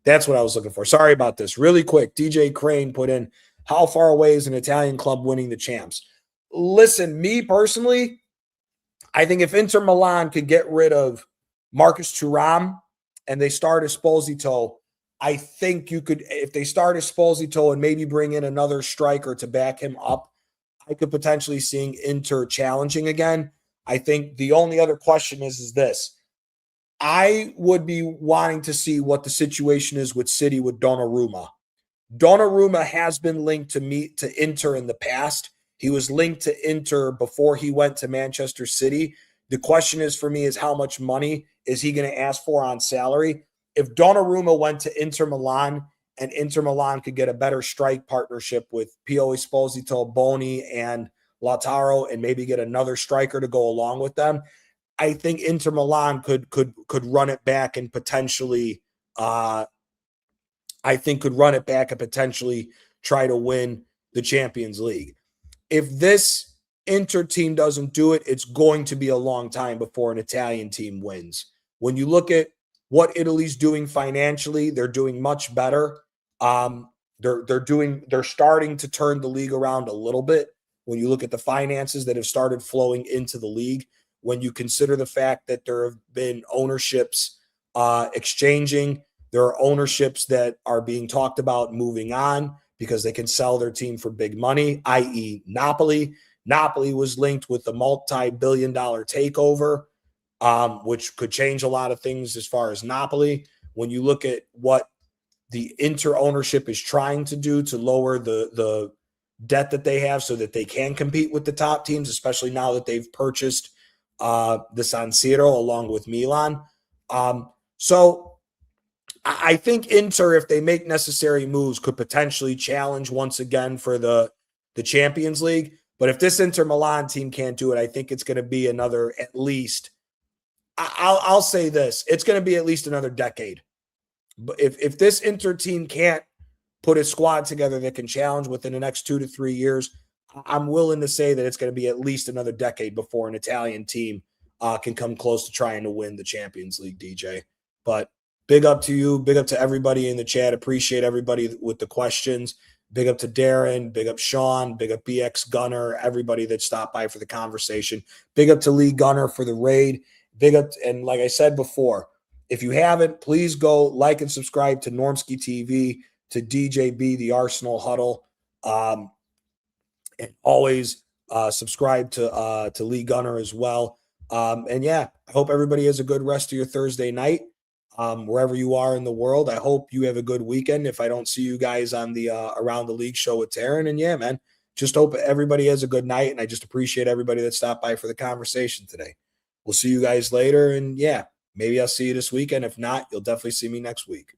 That's what I was looking for. Sorry about this. Really quick, DJ Crane put in, how far away is an Italian club winning the champs? Listen, me personally, I think if Inter Milan could get rid of Marcus Thuram and they start Esposito, I think you could, if they start Esposito and maybe bring in another striker to back him up, I could potentially seeing Inter challenging again. I think the only other question is this. I would be wanting to see what the situation is with City with Donnarumma. Donnarumma has been linked to Inter in the past. He was linked to Inter before he went to Manchester City. The question is for me is how much money is he going to ask for on salary? If Donnarumma went to Inter Milan and Inter Milan could get a better strike partnership with Pio Esposito, Boni, and Lautaro, and maybe get another striker to go along with them, I think Inter Milan could run it back and potentially try to win the Champions League. If this Inter team doesn't do it, it's going to be a long time before an Italian team wins. When you look at what Italy's doing financially, they're doing much better. They're starting to turn the league around a little bit. When you look at the finances that have started flowing into the league, when you consider the fact that there have been ownerships exchanging, there are ownerships that are being talked about moving on because they can sell their team for big money, i.e. Napoli. Napoli was linked with the multi-billion-dollar takeover, which could change a lot of things as far as Napoli. When you look at what the Inter ownership is trying to do to lower the debt that they have so that they can compete with the top teams, especially now that they've purchased the San Siro along with Milan. So I think Inter, if they make necessary moves, could potentially challenge once again for the Champions League. But if this Inter Milan team can't do it, I think it's going to be another at least, I'll say this, it's going to be at least another decade. But if this Inter team can't put a squad together that can challenge within the next 2 to 3 years, I'm willing to say that it's going to be at least another decade before an Italian team can come close to trying to win the Champions League, DJ. But big up to you. Big up to everybody in the chat. Appreciate everybody with the questions. Big up to Darren. Big up Sean. Big up BX Gunner. Everybody that stopped by for the conversation. Big up to Lee Gunner for the raid. Big up. And like I said before, if you haven't, please go like and subscribe to Normski TV, to DJB, the Arsenal Huddle. And always subscribe to Lee Gunner as well. And yeah, I hope everybody has a good rest of your Thursday night. Wherever you are in the world, I hope you have a good weekend. If I don't see you guys on the Around the League show with Taryn, and yeah, man, just hope everybody has a good night. And I just appreciate everybody that stopped by for the conversation today. We'll see you guys later. And yeah, maybe I'll see you this weekend. If not, you'll definitely see me next week.